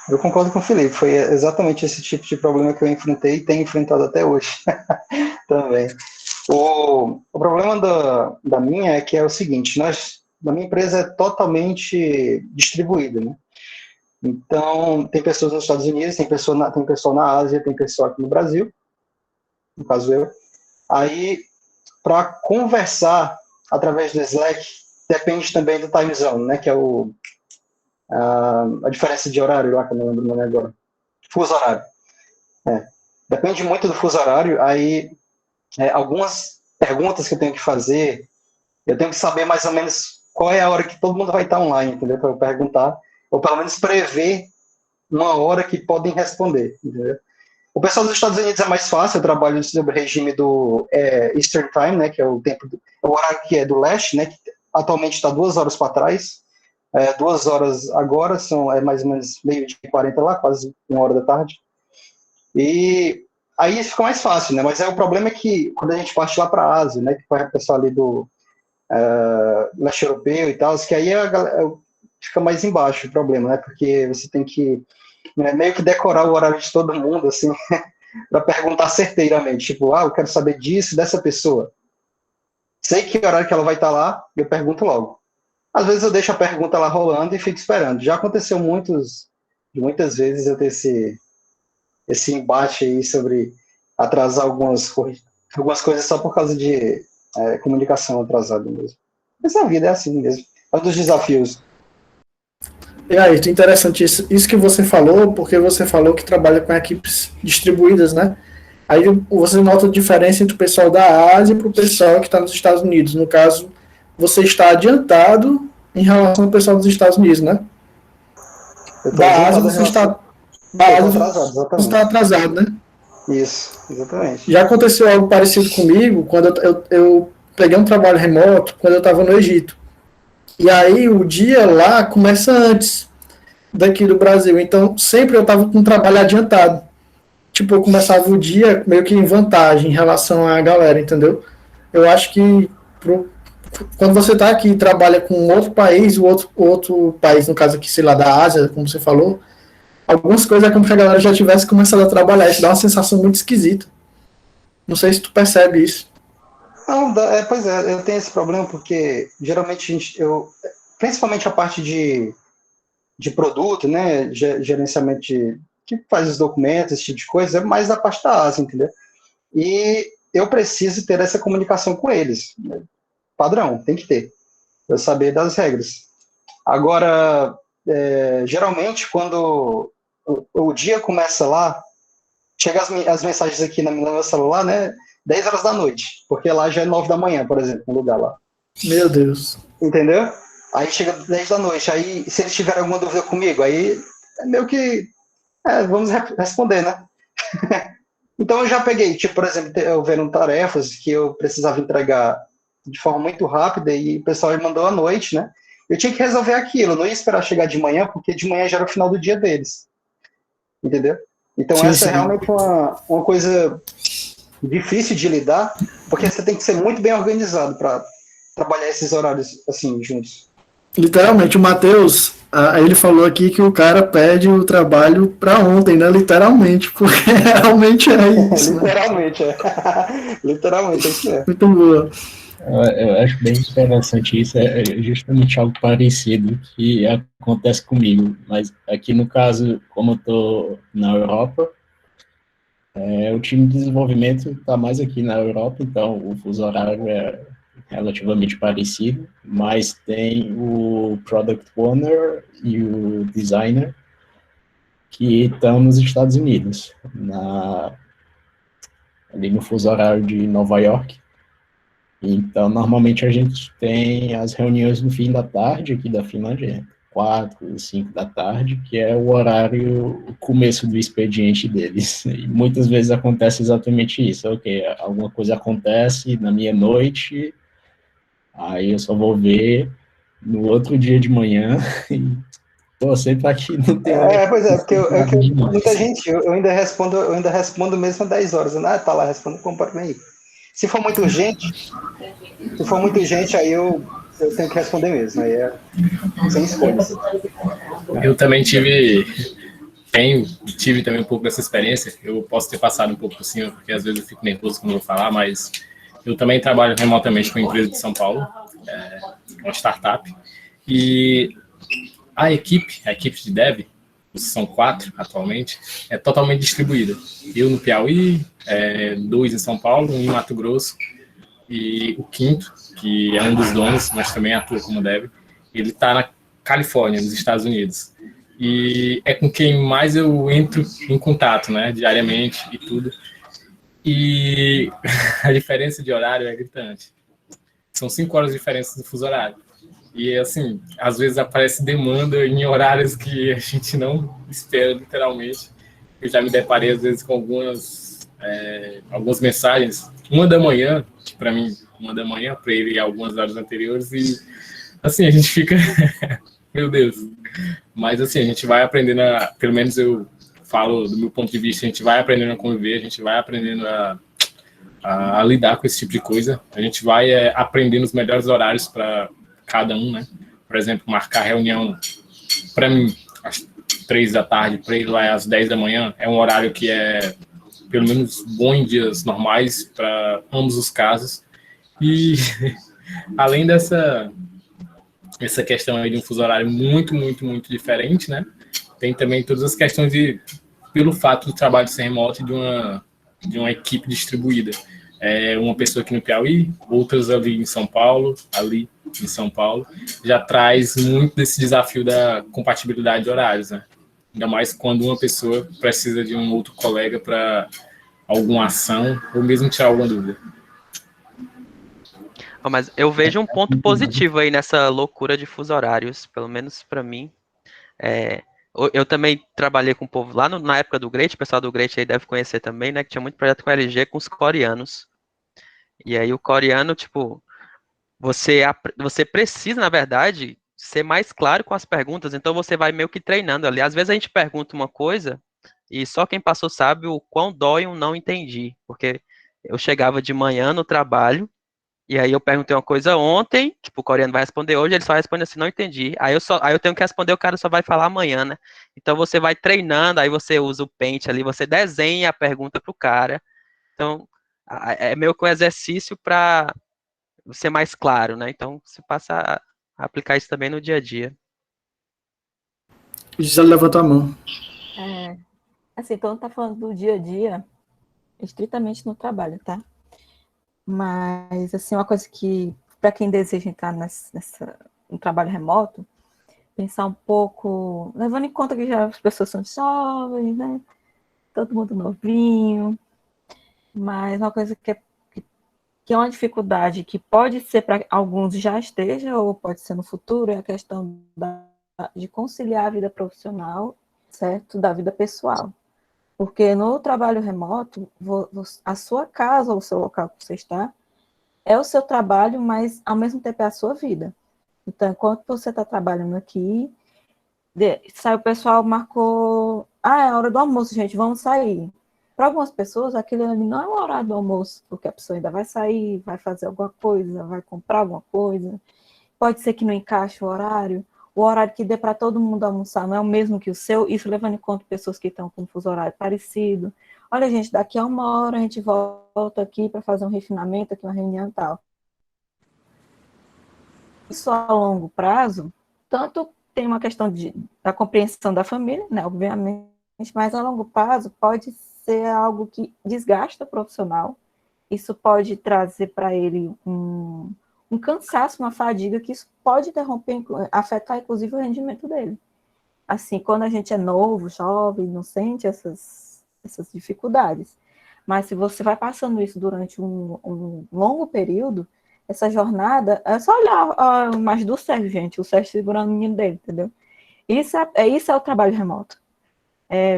Eu concordo com o Felipe, foi exatamente esse tipo de problema que eu enfrentei e tenho enfrentado até hoje também. O problema da minha é que é o seguinte, a minha empresa é totalmente distribuída, né? Então, tem pessoas nos Estados Unidos, tem pessoa na Ásia, tem pessoa aqui no Brasil, no caso eu. Aí, para conversar através do Slack, depende também do time zone, né? Que é a diferença de horário lá, que eu não lembro o nome agora. Fuso horário. Depende muito do fuso horário. Aí, algumas perguntas que eu tenho que fazer, eu tenho que saber mais ou menos qual é a hora que todo mundo vai estar online, entendeu? Para eu perguntar, ou pelo menos prever uma hora que podem responder, entendeu? O pessoal dos Estados Unidos é mais fácil, eu trabalho sob o regime do Eastern Time, né, que é o horário que é do leste, né, que atualmente está 2 horas para trás, 2 horas agora, é mais ou menos meio-dia e 40 lá, quase 1 hora da tarde. E aí fica mais fácil, né, mas o problema é que quando a gente parte lá para a Ásia, né, que foi o pessoal ali do leste europeu e tal, que aí fica mais embaixo o problema, né, porque você tem que meio que decorar o horário de todo mundo, assim, para perguntar certeiramente, tipo, eu quero saber disso, dessa pessoa. Sei que horário que ela vai estar lá, eu pergunto logo. Às vezes eu deixo a pergunta lá rolando e fico esperando. Já aconteceu muitas vezes eu ter esse embate aí sobre atrasar algumas coisas só por causa de comunicação atrasada mesmo. Mas a vida é assim mesmo. É um dos desafios. E aí, interessante isso que você falou, porque você falou que trabalha com equipes distribuídas, né? Aí você nota a diferença entre o pessoal da Ásia e o pessoal que está nos Estados Unidos. No caso, você está adiantado em relação ao pessoal dos Estados Unidos, né? Da Ásia você está atrasado, né? Isso, exatamente. Já aconteceu algo parecido comigo quando eu peguei um trabalho remoto quando eu estava no Egito. E aí o dia lá começa antes daqui do Brasil. Então sempre eu estava com um trabalho adiantado. Tipo, eu começava o dia meio que em vantagem em relação à galera, entendeu? Eu acho que quando você está aqui e trabalha com outro país, o outro país, no caso aqui, sei lá, da Ásia, como você falou, algumas coisas é como se a galera já tivesse começado a trabalhar. Isso dá uma sensação muito esquisita. Não sei se tu percebe isso. Não, pois é, eu tenho esse problema porque geralmente principalmente a parte de produto, né, gerenciamento que faz os documentos, esse tipo de coisa, é mais da parte da Ásia, entendeu? E eu preciso ter essa comunicação com eles, né? Padrão, tem que ter, eu saber das regras. Agora, geralmente quando o dia começa lá, chega as mensagens aqui no meu celular, né, 10 horas da noite, porque lá já é 9 da manhã, por exemplo, no lugar lá. Meu Deus. Entendeu? Aí chega 10 da noite, aí se eles tiverem alguma dúvida comigo, aí é meio que vamos responder, né? Então eu já peguei, tipo, por exemplo, houveram tarefas que eu precisava entregar de forma muito rápida e o pessoal me mandou à noite, né? Eu tinha que resolver aquilo, eu não ia esperar chegar de manhã, porque de manhã já era o final do dia deles. Entendeu? Então essa é realmente uma coisa difícil de lidar, porque você tem que ser muito bem organizado para trabalhar esses horários assim juntos. Literalmente, o Matheus, ele falou aqui que o cara pede o trabalho para ontem, né? Literalmente, porque realmente é isso. Literalmente, né? Literalmente, é isso. Muito boa. Eu acho bem interessante isso, é justamente algo parecido que acontece comigo, mas aqui no caso, como eu estou na Europa, o time de desenvolvimento está mais aqui na Europa, então o fuso horário é relativamente parecido, mas tem o Product Owner e o Designer que estão nos Estados Unidos, ali no fuso horário de Nova York. Então, normalmente a gente tem as reuniões no fim da tarde aqui da Finlândia, 4, 5 da tarde, que é o horário, o começo do expediente deles. E muitas vezes acontece exatamente isso. Ok, alguma coisa acontece na minha noite, aí eu só vou ver no outro dia de manhã e torcer para que não tenha... Pois é, porque muita gente, eu ainda respondo mesmo às 10 horas. Tá lá, respondo conforme aí. Se for muito urgente, aí eu tenho que responder mesmo, aí é sem escolhas. Eu também tive também um pouco dessa experiência. Eu posso ter passado um pouco por cima, porque às vezes eu fico nervoso quando eu vou falar, mas Eu também trabalho remotamente com uma empresa de São Paulo, uma startup, e a equipe de dev, são 4 atualmente, é totalmente distribuída. Eu no Piauí, 2 em São Paulo, 1 em Mato Grosso, e o quinto, que é um dos donos, mas também atua como dev, ele está na Califórnia, nos Estados Unidos. E é com quem mais eu entro em contato, né, diariamente e tudo. E a diferença de horário é gritante. São 5 horas de diferença do fuso horário. E, assim, às vezes aparece demanda em horários que a gente não espera, literalmente. Eu já me deparei, às vezes, com algumas mensagens. 1 da manhã, que para mim, 1 da manhã, para ele algumas horas anteriores, e, assim, a gente fica... Meu Deus. Mas, assim, a gente vai aprendendo pelo menos eu falo do meu ponto de vista, a gente vai aprendendo a conviver, a gente vai aprendendo a lidar com esse tipo de coisa. A gente vai aprendendo os melhores horários para cada um, né? Por exemplo, marcar reunião para mim às 3 da tarde, para ele lá às 10 da manhã, é um horário que é pelo menos bom em dias normais para ambos os casos. E além essa questão aí de um fuso horário muito, muito, muito diferente, né? Tem também todas as questões pelo fato do trabalho ser remoto e de uma equipe distribuída. Uma pessoa aqui no Piauí, outras ali em São Paulo, já traz muito desse desafio da compatibilidade de horários, né? Ainda mais quando uma pessoa precisa de um outro colega para alguma ação ou mesmo tirar alguma dúvida. Mas eu vejo um ponto positivo aí nessa loucura de fuso horários, pelo menos para mim. Eu também trabalhei com o povo lá na época do Great, o pessoal do Great aí deve conhecer também, né? Que tinha muito projeto com LG com os coreanos. E aí o coreano, tipo, você precisa, na verdade, ser mais claro com as perguntas, então você vai meio que treinando ali. Às vezes a gente pergunta uma coisa e só quem passou sabe o quão dói um não entendi, porque eu chegava de manhã no trabalho, e aí eu perguntei uma coisa ontem, tipo, o coreano vai responder hoje, ele só responde assim, não entendi. Aí eu tenho que responder, o cara só vai falar amanhã, né? Então você vai treinando, aí você usa o Paint ali, você desenha a pergunta pro cara. Então, é meio que um exercício para ser mais claro, né? Então, você passa a aplicar isso também no dia a dia. Gisele levantou a mão. Assim, então tá falando do dia a dia, estritamente no trabalho, tá? Mas, assim, uma coisa que, para quem deseja entrar no trabalho remoto, pensar um pouco, levando em conta que já as pessoas são jovens, né? Todo mundo novinho, mas uma coisa que é uma dificuldade que pode ser para alguns já esteja, ou pode ser no futuro, é a questão de conciliar a vida profissional, certo? Da vida pessoal. Porque no trabalho remoto, a sua casa, ou o seu local que você está, é o seu trabalho, mas ao mesmo tempo é a sua vida. Então, enquanto você está trabalhando aqui, sai o pessoal marcou, é hora do almoço, gente, vamos sair. Para algumas pessoas, aquilo ali não é o horário do almoço, porque a pessoa ainda vai sair, vai fazer alguma coisa, vai comprar alguma coisa. Pode ser que não encaixe o horário que dê para todo mundo almoçar não é o mesmo que o seu, isso levando em conta pessoas que estão com um fuso horário parecido. Olha, gente, daqui a 1 hora a gente volta aqui para fazer um refinamento, aqui uma reunião e tal. Isso a longo prazo, tanto tem uma questão da compreensão da família, né, obviamente, mas a longo prazo pode ser algo que desgasta o profissional. Isso pode trazer para ele um cansaço, uma fadiga, que isso pode interromper, afetar, inclusive, o rendimento dele. Assim, quando a gente é novo, jovem, não sente essas dificuldades. Mas se você vai passando isso durante um longo período, essa jornada, é só olhar a imagem do Sérgio, gente, o Sérgio segurando o menino dele, entendeu? Isso é o trabalho remoto.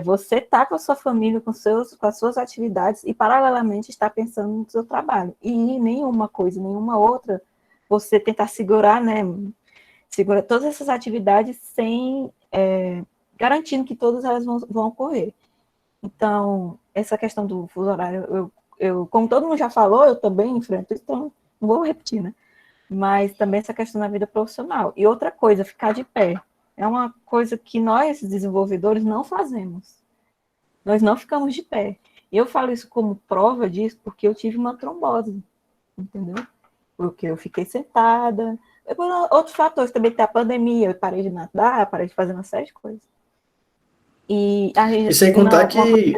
Você está com a sua família, com as suas atividades, e paralelamente está pensando no seu trabalho. E nenhuma coisa, nenhuma outra, você tentar segurar, né? Segura todas essas atividades garantindo que todas elas vão ocorrer. Então, essa questão do fuso horário, eu, como todo mundo já falou, eu também enfrento isso, então não vou repetir, né? Mas também essa questão da vida profissional. E outra coisa, ficar de pé. É uma coisa que nós, desenvolvedores, não fazemos. Nós não ficamos de pé. Eu falo isso como prova disso porque eu tive uma trombose. entendeu? Porque eu fiquei sentada. Depois, outros fatores também, tem a pandemia, eu parei de nadar, parei de fazer uma série de coisas. E sem contar que...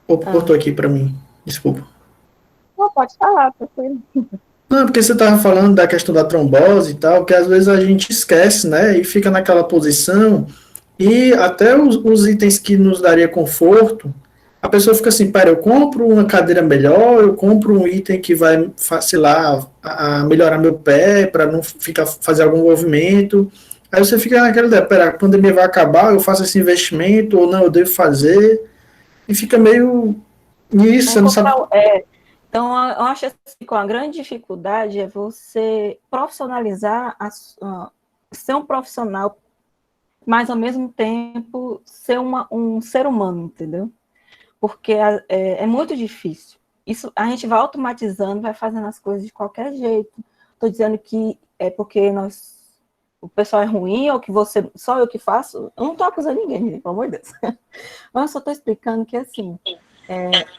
cortou aqui para mim, desculpa. Não, pode falar, tranquilo. Não, porque você estava falando da questão da trombose e tal, que às vezes a gente esquece, né, e fica naquela posição, e até os itens que nos daria conforto, a pessoa fica assim, pera, eu compro uma cadeira melhor, eu compro um item que vai, sei lá, a melhorar meu pé, para não fazer algum movimento, aí você fica naquela ideia, pera, a pandemia vai acabar, eu faço esse investimento, ou não, eu devo fazer, e fica meio nisso, você não sabe... Então, eu acho assim, que a grande dificuldade é você profissionalizar, ser um profissional, mas ao mesmo tempo ser um ser humano, entendeu? Porque é muito difícil. Isso a gente vai automatizando, vai fazendo as coisas de qualquer jeito. Estou dizendo que é porque o pessoal é ruim ou que só eu que faço. Eu não estou acusando ninguém, pelo amor de Deus. Mas eu só estou explicando que assim.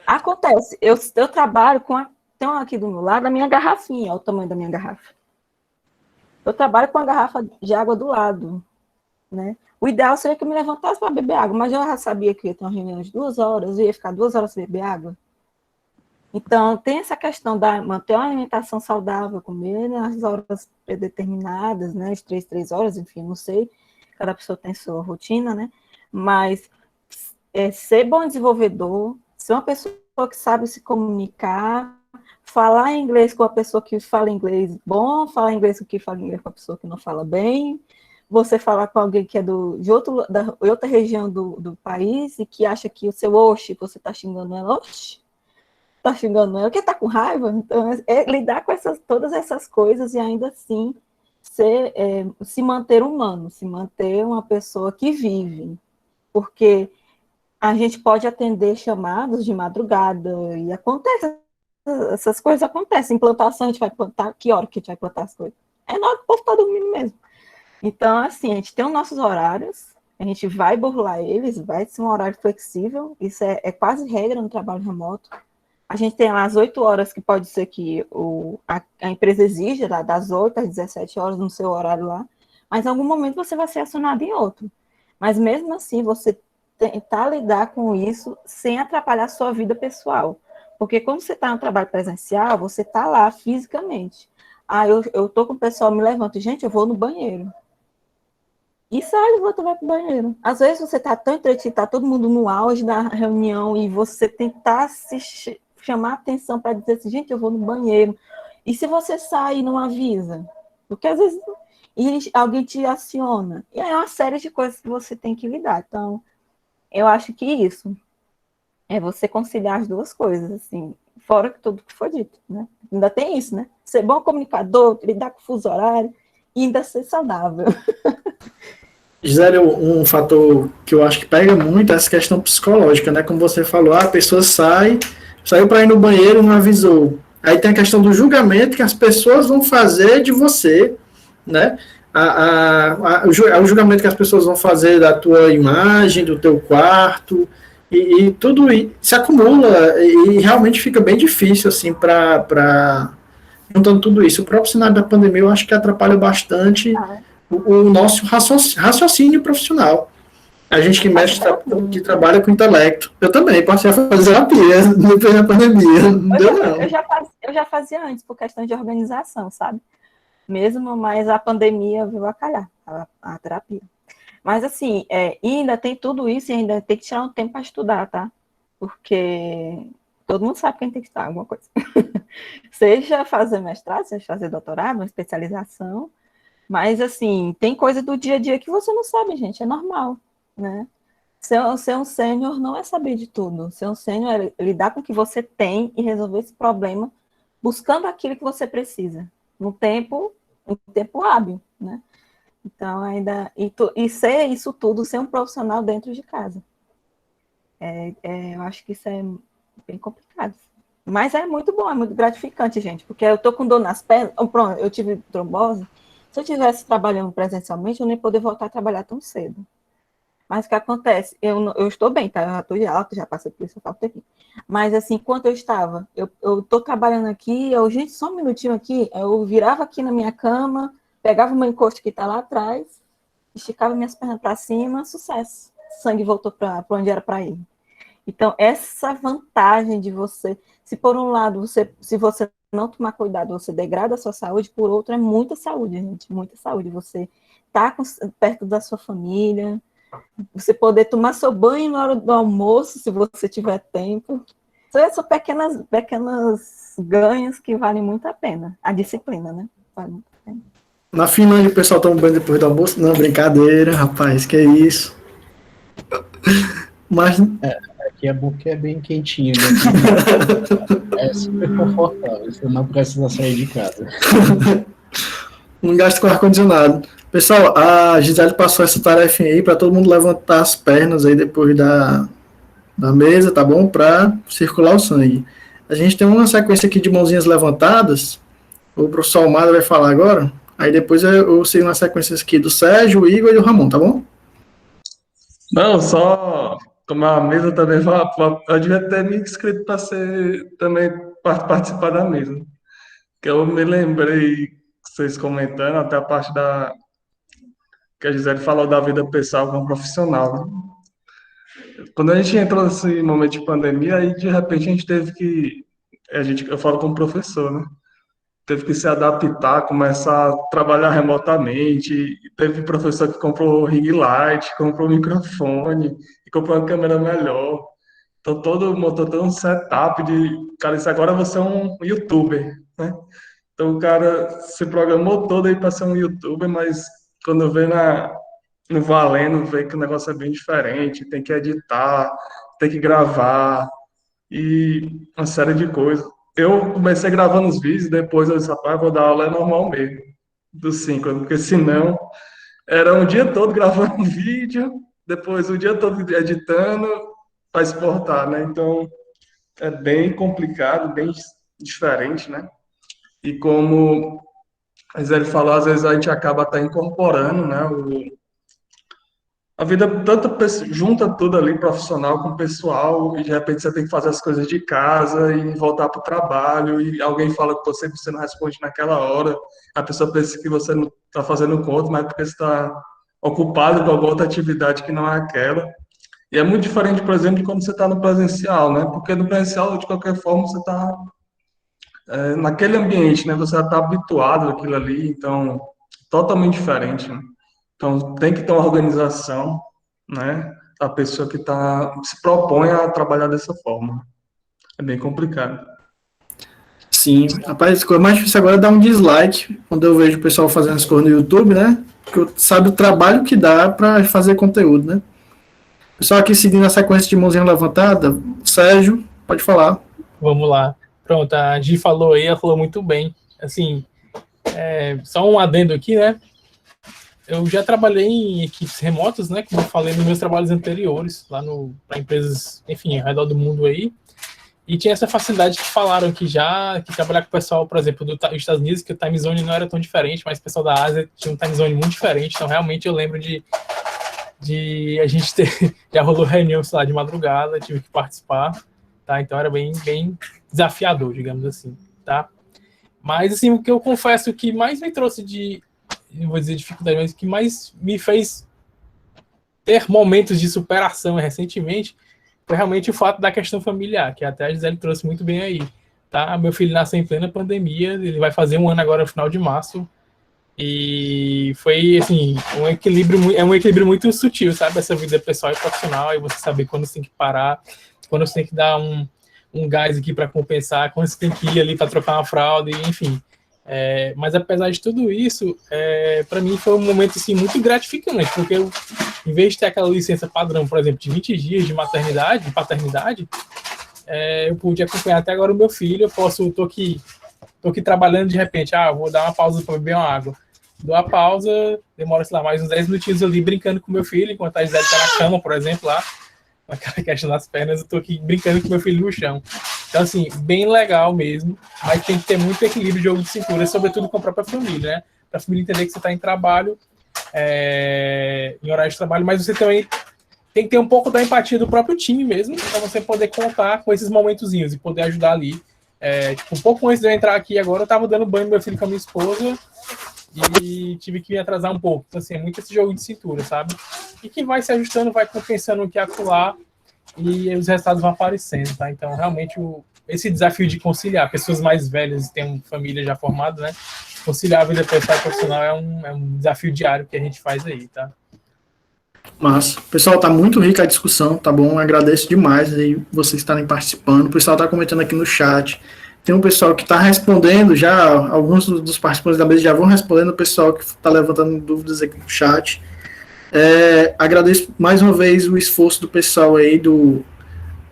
Acontece, eu trabalho tem aqui do meu lado a minha garrafinha, olha o tamanho da minha garrafa. Eu trabalho com a garrafa de água do lado, né? O ideal seria que eu me levantasse para beber água, mas eu já sabia que ia ter uma reunião de 2 horas, eu ia ficar 2 horas sem beber água. Então, tem essa questão da manter uma alimentação saudável, comer nas horas predeterminadas, né? De 3 horas, enfim, não sei, cada pessoa tem sua rotina, né? Mas ser bom desenvolvedor, ser uma pessoa que sabe se comunicar, falar inglês com a pessoa que fala inglês bom, falar inglês com quem fala inglês com a pessoa que não fala bem, você falar com alguém que é de outra região do país e que acha que o seu oxe, você está xingando ela, oxe, está xingando ela, porque está com raiva. Então, lidar com todas essas coisas e ainda assim se manter humano, se manter uma pessoa que vive, porque a gente pode atender chamados de madrugada, e essas coisas acontecem. Implantação, a gente vai plantar, que hora que a gente vai plantar as coisas? É na hora que o povo está dormindo mesmo. Então, assim, a gente tem os nossos horários, a gente vai burlar eles, vai ser um horário flexível, isso é quase regra no trabalho remoto. A gente tem lá as 8 horas, que pode ser que a empresa exija, das 8 às 17 horas no seu horário lá, mas em algum momento você vai ser acionado em outro. Mas mesmo assim, você tentar lidar com isso sem atrapalhar a sua vida pessoal. Porque quando você está no trabalho presencial, você está lá fisicamente. Eu estou com o pessoal, me levanto, gente, eu vou no banheiro. E sai, levanta, vai para o banheiro. Às vezes você está tão entretido, está todo mundo no auge da reunião, e você tentar chamar a atenção para dizer assim, gente, eu vou no banheiro. E se você sai e não avisa? Porque às vezes alguém te aciona. E é uma série de coisas que você tem que lidar. Então, eu acho que isso é você conciliar as duas coisas, assim, fora que tudo que foi dito, né? Ainda tem isso, né? Ser bom comunicador, lidar com o fuso horário e ainda ser saudável. Gisele, um fator que eu acho que pega muito é essa questão psicológica, né? Como você falou, a pessoa saiu para ir no banheiro e não avisou. Aí tem a questão do julgamento que as pessoas vão fazer de você, né? O julgamento que as pessoas vão fazer da tua imagem, do teu quarto, e tudo se acumula e realmente fica bem difícil, assim, juntando tudo isso. O próprio cenário da pandemia eu acho que atrapalha bastante o nosso raciocínio profissional. A gente que mexe, que trabalha com intelecto. Eu também passei a fazer terapia depois da pandemia. Não deu, não. Eu já fazia antes, por questão de organização, sabe? Mesmo, mas a pandemia veio a calhar, a terapia. Mas, assim, ainda tem tudo isso e ainda tem que tirar um tempo para estudar, tá? Porque todo mundo sabe que a gente tem que estudar alguma coisa. Seja fazer mestrado, seja fazer doutorado, uma especialização. Mas, assim, tem coisa do dia a dia que você não sabe, gente, é normal, né? Ser um sênior não é saber de tudo. Ser um sênior é lidar com o que você tem e resolver esse problema buscando aquilo que você precisa, no tempo hábil, né? Então, e ser isso tudo, ser um profissional dentro de casa. Eu acho que isso é bem complicado. Mas é muito bom, é muito gratificante, gente, porque eu tô com dor nas pernas, pronto, eu tive trombose. Se eu estivesse trabalhando presencialmente, eu nem poderia voltar a trabalhar tão cedo. Mas o que acontece? Eu estou bem, tá? Eu já estou de alta, já passei por isso, falta aqui. Mas, assim, enquanto eu estava, eu estou trabalhando aqui, gente, só um minutinho aqui, eu virava aqui na minha cama, pegava o meu encosto que está lá atrás, esticava minhas pernas para cima, sucesso. O sangue voltou para onde era para ir. Então, essa vantagem de você, se por um lado, se você não tomar cuidado, você degrada a sua saúde, por outro, é muita saúde, gente, muita saúde. Você tá perto da sua família, você poder tomar seu banho na hora do almoço, se você tiver tempo. São pequenas ganhos que valem muito a pena. A disciplina, né? Vale muito a pena. Na Finlândia o pessoal toma banho depois do almoço? Não, brincadeira, rapaz, que é isso. Mas Aqui é bom que é bem quentinho, né? É super confortável, você não precisa sair de casa. não gasta com ar-condicionado. Pessoal, a Gisele passou essa tarefa aí para todo mundo levantar as pernas aí depois da mesa, tá bom? Para circular o sangue. A gente tem uma sequência aqui de mãozinhas levantadas. O professor Almada vai falar agora. Aí depois eu sigo uma sequência aqui do Sérgio, o Igor e do Ramon, tá bom? Não, só como a mesa também, eu devia ter me inscrito para ser também participar da mesa. Que eu me lembrei, vocês comentando, até a parte que a Gisele falou da vida pessoal como profissional, né? Quando a gente entrou nesse momento de pandemia, aí de repente a gente teve que, eu falo como professor, né? Teve que se adaptar, começar a trabalhar remotamente. E teve professor que comprou ring light, comprou microfone, e comprou uma câmera melhor. Então montou todo um setup de, cara, isso agora você é um youtuber, né? Então o cara se programou todo aí para ser um youtuber, mas quando vê no valendo, vê que o negócio é bem diferente, tem que editar, tem que gravar e uma série de coisas. Eu comecei gravando os vídeos, depois eu disse, rapaz, vou dar aula é normal mesmo, do síncrono, porque senão era um dia todo gravando um vídeo, depois o dia todo editando para exportar, né? Então é bem complicado, bem diferente, né? E como a Gisele falou, às vezes a gente acaba até incorporando, né? A vida junta tudo ali, profissional com pessoal, e de repente você tem que fazer as coisas de casa e voltar para o trabalho, e alguém fala com você não responde naquela hora, a pessoa pensa que você não está fazendo conta, mas é porque você está ocupado com alguma outra atividade que não é aquela. E é muito diferente, por exemplo, de quando você está no presencial, né? Porque no presencial, de qualquer forma, você está naquele ambiente, né? Você já está habituado àquilo ali, então, totalmente diferente, né? Então, tem que ter uma organização, né? A pessoa que se propõe a trabalhar dessa forma. É bem complicado. Sim, rapaz, a coisa mais difícil agora é dar um dislike quando eu vejo o pessoal fazendo as coisas no YouTube, né? Porque sabe o trabalho que dá para fazer conteúdo, né? Pessoal aqui seguindo a sequência de mãozinha levantada, Sérgio, pode falar. Vamos lá. Pronto, a Gi falou aí, ela falou muito bem. Assim, só um adendo aqui, né? Eu já trabalhei em equipes remotas, né? Como eu falei nos meus trabalhos anteriores, lá para empresas, enfim, ao redor do mundo aí. E tinha essa facilidade que falaram que trabalhar com o pessoal, por exemplo, dos Estados Unidos, que o time zone não era tão diferente, mas o pessoal da Ásia tinha um time zone muito diferente. Então, realmente, eu lembro de a gente ter... Já rolou reunião, sei lá, de madrugada, tive que participar, tá? Então, era bem, bem desafiador, digamos assim, tá? Mas, assim, o que eu confesso que mais me trouxe não vou dizer dificuldade, mas o que mais me fez ter momentos de superação recentemente foi realmente o fato da questão familiar, que até a Gisele trouxe muito bem aí, tá? Meu filho nasceu em plena pandemia, ele vai fazer 1 ano agora no final de março, e foi, assim, um equilíbrio muito sutil, sabe? Essa vida pessoal e profissional, e você saber quando você tem que parar, quando você tem que dar um gás aqui para compensar, quando você tem que ir ali para trocar uma fralda, enfim. Mas apesar de tudo isso, para mim foi um momento assim, muito gratificante, porque eu, em vez de ter aquela licença padrão, por exemplo, de 20 dias de maternidade, de paternidade, eu pude acompanhar até agora o meu filho, tô aqui trabalhando, de repente, vou dar uma pausa para beber uma água. Dou a pausa, demora, sei lá, mais uns 10 minutinhos ali brincando com meu filho, enquanto a Gisele está na cama, por exemplo, lá, naquela questão das pernas, eu tô aqui brincando com meu filho no chão. Então, assim, bem legal mesmo, mas tem que ter muito equilíbrio de jogo de cintura, sobretudo com a própria família, né? Para a família entender que você está em trabalho, em horário de trabalho, mas você também tem que ter um pouco da empatia do próprio time mesmo, para você poder contar com esses momentozinhos e poder ajudar ali. Tipo, um pouco antes de eu entrar aqui agora, eu tava dando banho no meu filho com a minha esposa e tive que me atrasar um pouco. Então, assim, é muito esse jogo de cintura, sabe? E que vai se ajustando, vai compensando o que acolá e os resultados vão aparecendo, tá? Então, realmente, esse desafio de conciliar pessoas mais velhas e ter uma família já formada, né? Conciliar a vida pessoal e profissional é um desafio diário que a gente faz aí, tá? Massa. Pessoal, tá muito rica a discussão, tá bom? Agradeço demais aí vocês estarem participando. O pessoal tá comentando aqui no chat. Tem um pessoal que tá respondendo já, alguns dos participantes da mesa já vão respondendo, o pessoal que tá levantando dúvidas aqui no chat. Agradeço mais uma vez o esforço do pessoal aí, do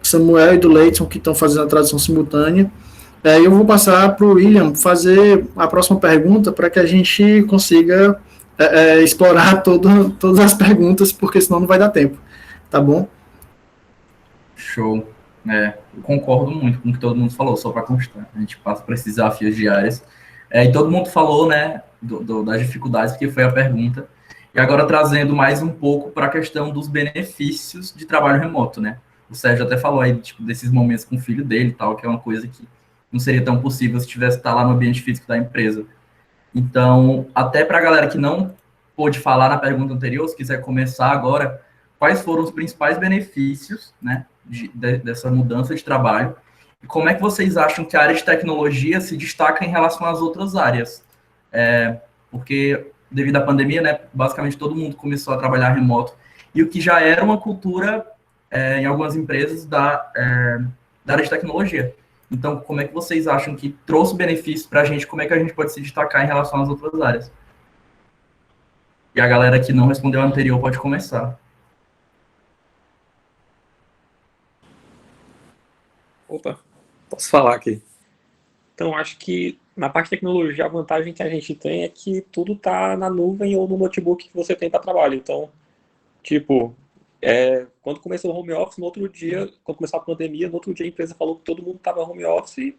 Samuel e do Leidson, que estão fazendo a tradução simultânea. Eu vou passar para o William fazer a próxima pergunta para que a gente consiga explorar todas as perguntas, porque senão não vai dar tempo, tá bom? Show. Eu concordo muito com o que todo mundo falou, só para constar. A gente passa por esses desafios diários. E todo mundo falou, né, das dificuldades, porque foi a pergunta. E agora trazendo mais um pouco para a questão dos benefícios de trabalho remoto, né? O Sérgio até falou aí, tipo, desses momentos com o filho dele e tal, que é uma coisa que não seria tão possível se tivesse que estar lá no ambiente físico da empresa. Então, até para a galera que não pôde falar na pergunta anterior, se quiser começar agora, quais foram os principais benefícios, né, dessa mudança de trabalho, e como é que vocês acham que a área de tecnologia se destaca em relação às outras áreas? Porque, devido à pandemia, né, basicamente todo mundo começou a trabalhar remoto, e o que já era uma cultura em algumas empresas da área de tecnologia. Então, como é que vocês acham que trouxe benefícios para a gente? Como é que a gente pode se destacar em relação às outras áreas? E a galera que não respondeu a anterior pode começar. Opa, posso falar aqui. Então, acho que na parte de tecnologia, a vantagem que a gente tem é que tudo está na nuvem ou no notebook que você tem para trabalho. Então, tipo, quando começou o home office, no outro dia, quando começou a pandemia, no outro dia a empresa falou que todo mundo estava home office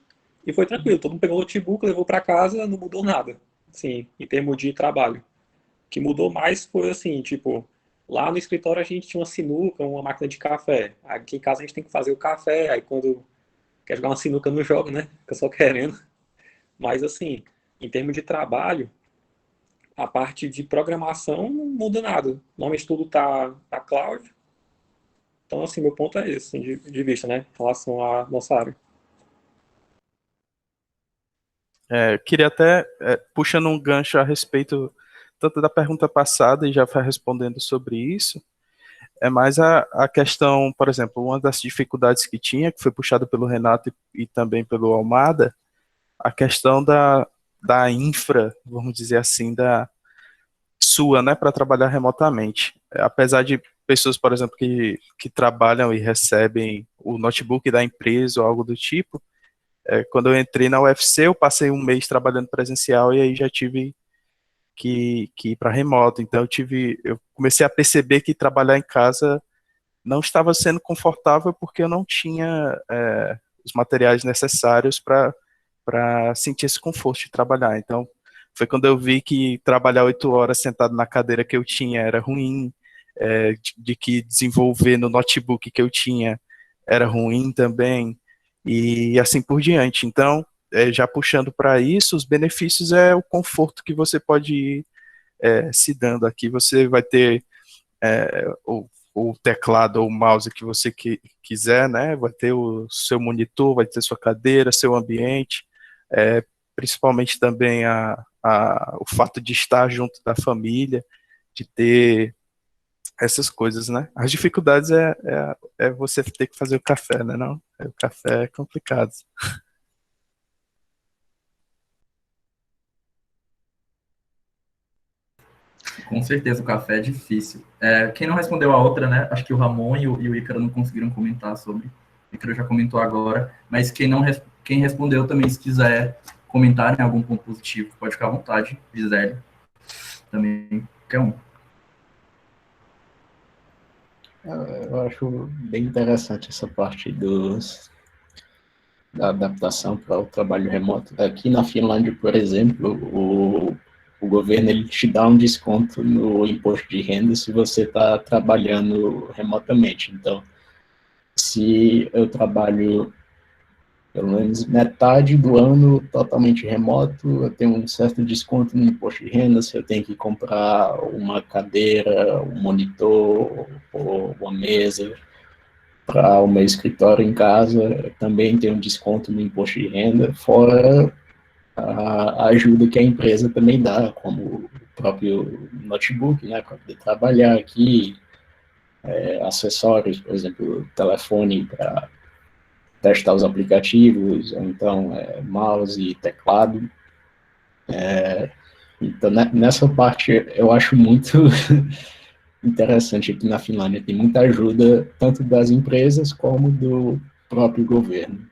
e foi tranquilo. Todo mundo pegou o notebook, levou para casa, não mudou nada, assim, em termos de trabalho. O que mudou mais foi assim, tipo, lá no escritório a gente tinha uma sinuca, uma máquina de café. Aqui em casa a gente tem que fazer o café, aí quando quer jogar uma sinuca não joga, né? Fica só querendo. Mas assim, em termos de trabalho, a parte de programação não muda nada. Normalmente tudo tá cloud. Então, assim, meu ponto é esse, assim, de vista, né? Em relação à nossa área. Queria até, puxando um gancho a respeito tanto da pergunta passada e já vai respondendo sobre isso, mais a questão, por exemplo, uma das dificuldades que tinha, que foi puxada pelo Renato e também pelo Almada, a questão da infra, vamos dizer assim, da sua, né, para trabalhar remotamente. Apesar de pessoas, por exemplo, que trabalham e recebem o notebook da empresa ou algo do tipo, quando eu entrei na UFC, eu passei um mês trabalhando presencial e aí já tive que ir para remoto. Então eu comecei a perceber que trabalhar em casa não estava sendo confortável porque eu não tinha os materiais necessários para sentir esse conforto de trabalhar. Então foi quando eu vi que trabalhar 8 horas sentado na cadeira que eu tinha era ruim, de que desenvolver no notebook que eu tinha era ruim também, e assim por diante. Então, já puxando para isso, os benefícios é o conforto que você pode ir se dando aqui. Você vai ter o teclado ou o mouse que você quiser, né? Vai ter o seu monitor, vai ter sua cadeira, seu ambiente, principalmente também o fato de estar junto da família, de ter essas coisas, né? As dificuldades é você ter que fazer o café, né? Não? O café é complicado. Com certeza, o café é difícil. Quem não respondeu a outra, né? Acho que o Ramon e o Ícaro não conseguiram comentar sobre. O Ícaro já comentou agora, mas quem respondeu também, se quiser comentar em algum ponto positivo, pode ficar à vontade, Gisele. Também, qualquer um. Eu acho bem interessante essa parte da adaptação para o trabalho remoto. Aqui na Finlândia, por exemplo, o governo ele te dá um desconto no imposto de renda se você está trabalhando remotamente. Então, se eu trabalho pelo menos metade do ano totalmente remoto, eu tenho um certo desconto no imposto de renda. Se eu tenho que comprar uma cadeira, um monitor ou uma mesa para o meu escritório em casa, eu também tenho um desconto no imposto de renda, fora a ajuda que a empresa também dá, como o próprio notebook, né, para poder trabalhar aqui, acessórios, por exemplo, telefone para testar os aplicativos, ou então mouse e teclado. Então, nessa parte, eu acho muito interessante aqui na Finlândia. Tem muita ajuda, tanto das empresas como do próprio governo.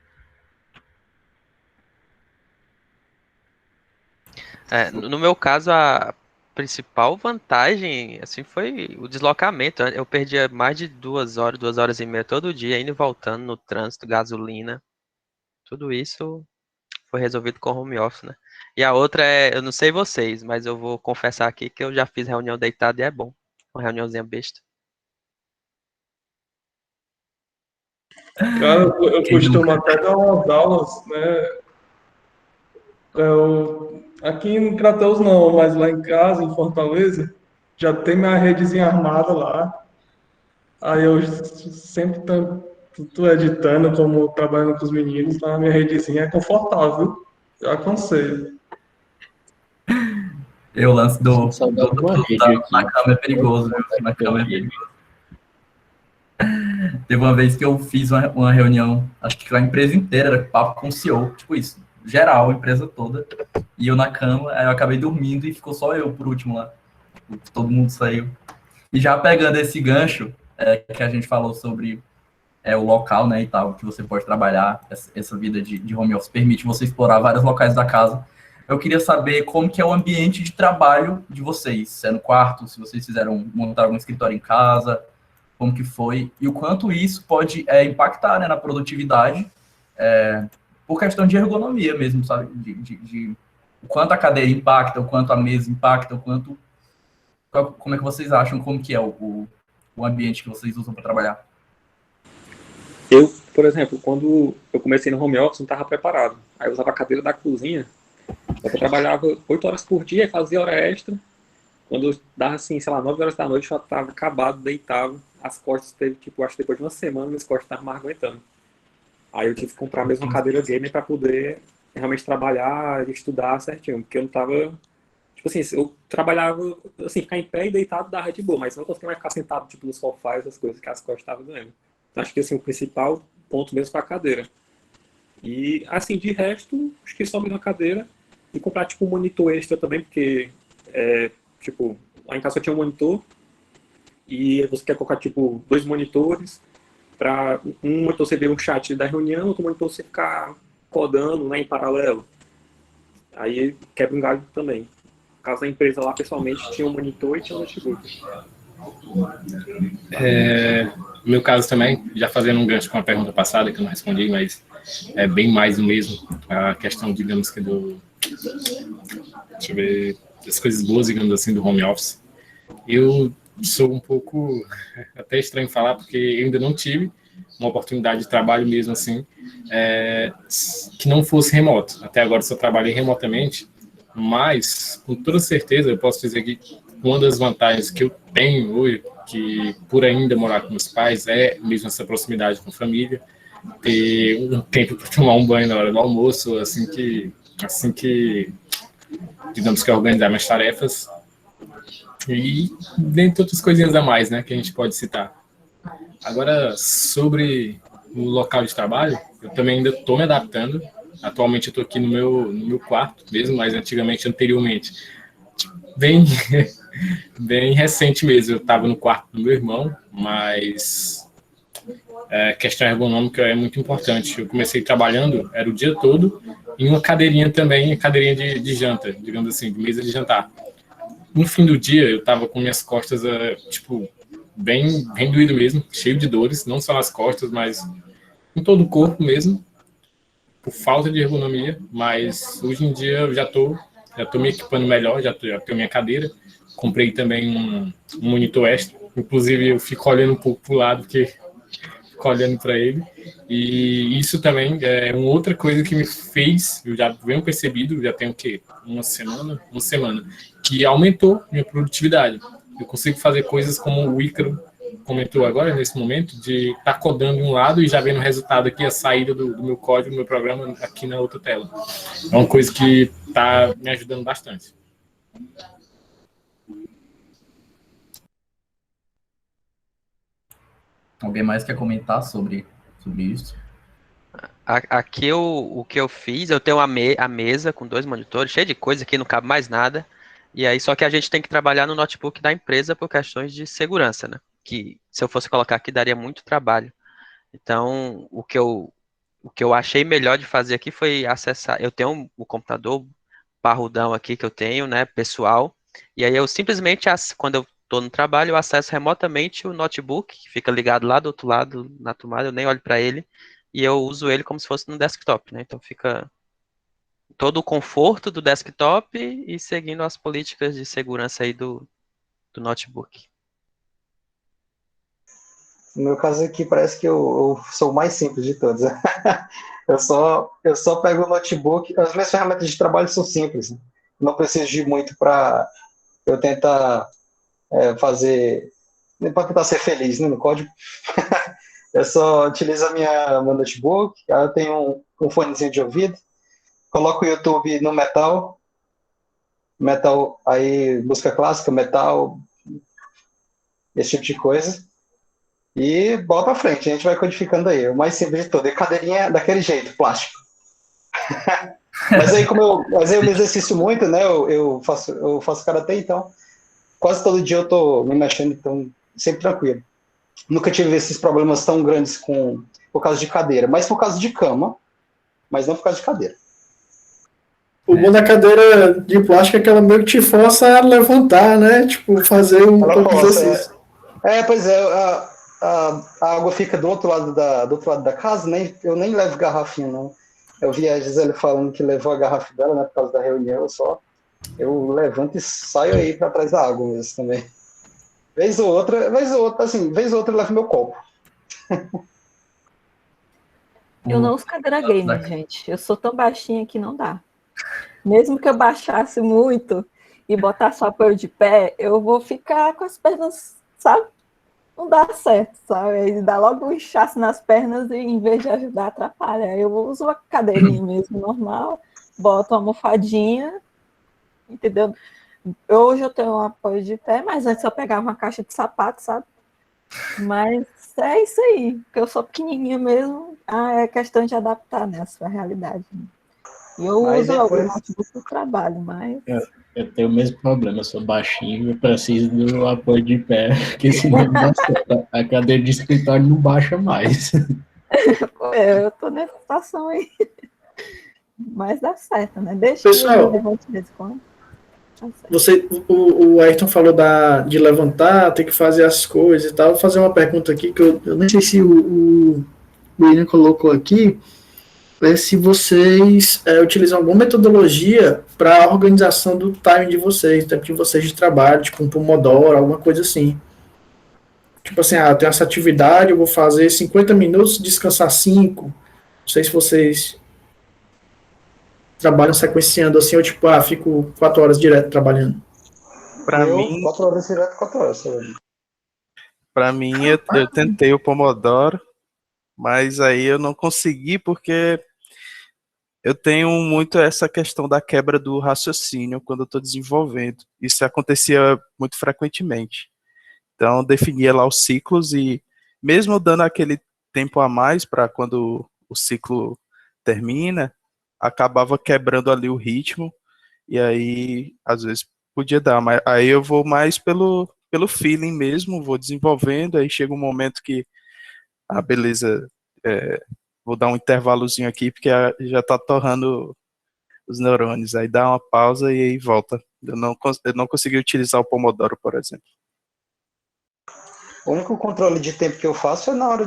No meu caso, a principal vantagem, assim, foi o deslocamento. Eu perdia mais de 2 horas e meia todo dia, indo e voltando no trânsito, gasolina. Tudo isso foi resolvido com home office, né? E a outra eu não sei vocês, mas eu vou confessar aqui que eu já fiz reunião deitado e é bom. Uma reuniãozinha besta. Cara, eu costumo até dar umas aulas, né? Aqui em Crateus não, mas lá em casa, em Fortaleza, já tem minha redezinha armada lá. Aí eu sempre tô editando, como trabalhando com os meninos, tá? A minha redezinha é confortável. Eu aconselho. O lance Saudade de uma rede aqui. na cama é perigoso, viu? Na cama é perigoso. Teve uma vez que eu fiz uma reunião, acho que a empresa inteira, era papo com o CEO, tipo isso, geral, a empresa toda, e eu na cama, aí eu acabei dormindo e ficou só eu por último lá. Todo mundo saiu. E já pegando esse gancho, que a gente falou sobre o local, né, e tal, que você pode trabalhar, essa vida de home office permite você explorar vários locais da casa. Eu queria saber como que é o ambiente de trabalho de vocês, se é no quarto, se vocês montaram um escritório em casa, como que foi, e o quanto isso pode impactar, né, na produtividade, por questão de ergonomia mesmo, sabe, o quanto a cadeira impacta, o quanto a mesa impacta, como é que vocês acham, como que é o ambiente que vocês usam para trabalhar? Eu, por exemplo, quando eu comecei no home office, não estava preparado. Aí eu usava a cadeira da cozinha, só que eu trabalhava 8 horas por dia, fazia hora extra. Quando eu dava, assim, sei lá, 9 horas da noite, eu já estava acabado, deitado. As costas teve, tipo, acho que depois de uma semana, minhas costas estavam mais aguentando. Aí eu tive que comprar mesmo uma cadeira gamer para poder realmente trabalhar e estudar certinho, porque eu não tava... Tipo assim, eu trabalhava, assim, ficar em pé e deitado dava de boa, mas não conseguia mais ficar sentado, tipo, no sofá, essas coisas que as costas estavam doendo. Então, acho que, assim, o principal ponto mesmo foi a cadeira. E, assim, de resto, acho que só mesmo a cadeira e comprar, tipo, um monitor extra também, porque, tipo, lá em casa só tinha um monitor e você quer colocar, tipo, 2 monitores para um monitor você ver um chat da reunião, outro monitor você ficar codando, né, em paralelo. Aí quebra um galho também. No caso da empresa lá, pessoalmente, tinha um monitor e tinha um notebook. No meu caso também, já fazendo um gancho com a pergunta passada, que eu não respondi, mas é bem mais o mesmo. A questão, digamos que deixa eu ver, das coisas boas, digamos assim, do home office. Eu sou um pouco, até estranho falar, porque eu ainda não tive uma oportunidade de trabalho mesmo assim, que não fosse remoto. Até agora só trabalhei remotamente, mas com toda certeza eu posso dizer que uma das vantagens que eu tenho hoje, que por ainda morar com meus pais, é mesmo essa proximidade com a família, ter um tempo para tomar um banho na hora do almoço, assim que digamos que organizar minhas tarefas, e dentre outras coisinhas a mais, né, que a gente pode citar. Agora, sobre o local de trabalho, eu também ainda estou me adaptando. Atualmente eu estou aqui no meu quarto mesmo, mas anteriormente, bem, bem recente mesmo, eu estava no quarto do meu irmão, mas questão ergonômica é muito importante. Eu comecei trabalhando, era o dia todo, em uma cadeirinha também, cadeirinha de janta, digamos assim, de mesa de jantar. No fim do dia, eu estava com minhas costas, tipo, bem doído mesmo, cheio de dores, não só nas costas, mas em todo o corpo mesmo, por falta de ergonomia, mas hoje em dia eu já estou Já estou me equipando melhor, já tenho minha cadeira. Comprei também um monitor extra. Inclusive, eu fico olhando um pouco para o lado, porque fico olhando para ele. E isso também é uma outra coisa que me fez, eu já venho percebido, já tenho o quê? Uma semana, que aumentou minha produtividade. Eu consigo fazer coisas como o Ícaro comentou agora, nesse momento, de estar codando de um lado e já vendo o resultado aqui, a saída do meu código, do meu programa, aqui na outra tela. É uma coisa que está me ajudando bastante. Alguém mais quer comentar sobre isso? Aqui o que eu fiz, eu tenho a mesa com 2 monitores, cheio de coisa, aqui não cabe mais nada. E aí, só que a gente tem que trabalhar no notebook da empresa por questões de segurança, né? Que se eu fosse colocar aqui, daria muito trabalho. Então, o que eu achei melhor de fazer aqui foi acessar. Eu tenho o computador parrudão aqui que eu tenho, né, pessoal. E aí eu simplesmente, quando eu estou no trabalho, eu acesso remotamente o notebook, que fica ligado lá do outro lado na tomada, eu nem olho para ele, e eu uso ele como se fosse no desktop, né? Então fica todo o conforto do desktop e seguindo as políticas de segurança aí do notebook. No meu caso aqui, parece que eu sou o mais simples de todos. Eu só pego o notebook. As minhas ferramentas de trabalho são simples, né? Não preciso de muito para eu tentar fazer, para tentar ser feliz, né, no código. Eu só utilizo meu notebook, aí eu tenho um fonezinho de ouvido, coloco o YouTube no Metal, aí música clássica, metal, esse tipo de coisa. E bola pra frente, a gente vai codificando aí. O mais simples de tudo. E cadeirinha daquele jeito, plástico. Mas aí eu me exercito muito, né? Eu faço karatê, então quase todo dia eu tô me mexendo, então sempre tranquilo. Nunca tive esses problemas tão grandes por causa de cadeira, mas por causa de cama, mas não por causa de cadeira. O bom da cadeira de plástico é que ela meio que te força a levantar, né? Tipo, fazer um pouco de exercício. Pois é, a água fica do outro lado da casa, eu nem levo garrafinha, não. Eu vi a Gisele falando que levou a garrafa dela, né, por causa da reunião, eu levanto e saio aí para trás da água mesmo também. Vez ou outra eu levo meu copo. Eu não uso cadeira gamer, gente. Eu sou tão baixinha que não dá. Mesmo que eu baixasse muito e botasse o apoio de pé, eu vou ficar com as pernas, sabe? Não dá certo, sabe? Aí dá logo um inchaço nas pernas e em vez de ajudar, atrapalha. Eu uso uma cadeirinha mesmo, normal, boto uma almofadinha, entendeu? Hoje eu tenho um apoio de pé, mas antes eu pegava uma caixa de sapato, sabe? Mas é isso aí, porque eu sou pequenininha mesmo, é questão de adaptar, né, a sua realidade. E eu uso o notebook do trabalho, mas... Eu tenho o mesmo problema, eu sou baixinho, eu preciso do apoio de pé, porque senão não dá certo. A cadeira de escritório não baixa mais. É, eu tô nessa situação aí. Mas dá certo, né? Deixa Pessoal, eu levantar de vez em quando. O Ayrton falou de levantar, ter que fazer as coisas e tal. Vou fazer uma pergunta aqui que eu nem sei se o William colocou aqui. Se vocês utilizam alguma metodologia para a organização do time de vocês, tempo de vocês de trabalho, tipo um Pomodoro, alguma coisa assim. Tipo assim, eu tenho essa atividade, eu vou fazer 50 minutos, descansar 5. Não sei se vocês trabalham sequenciando assim, ou tipo, fico 4 horas direto trabalhando. Para mim, 4 horas direto, 4 horas. Para mim, eu tentei o Pomodoro, mas aí eu não consegui porque eu tenho muito essa questão da quebra do raciocínio quando eu estou desenvolvendo. Isso acontecia muito frequentemente. Então, eu definia lá os ciclos e mesmo dando aquele tempo a mais para quando o ciclo termina, acabava quebrando ali o ritmo e aí, às vezes, podia dar. Mas aí eu vou mais pelo feeling mesmo, vou desenvolvendo, aí chega um momento que, beleza, vou dar um intervalozinho aqui, porque já está torrando os neurônios, aí dá uma pausa e aí volta. Eu não consegui utilizar o Pomodoro, por exemplo. O único controle de tempo que eu faço é na hora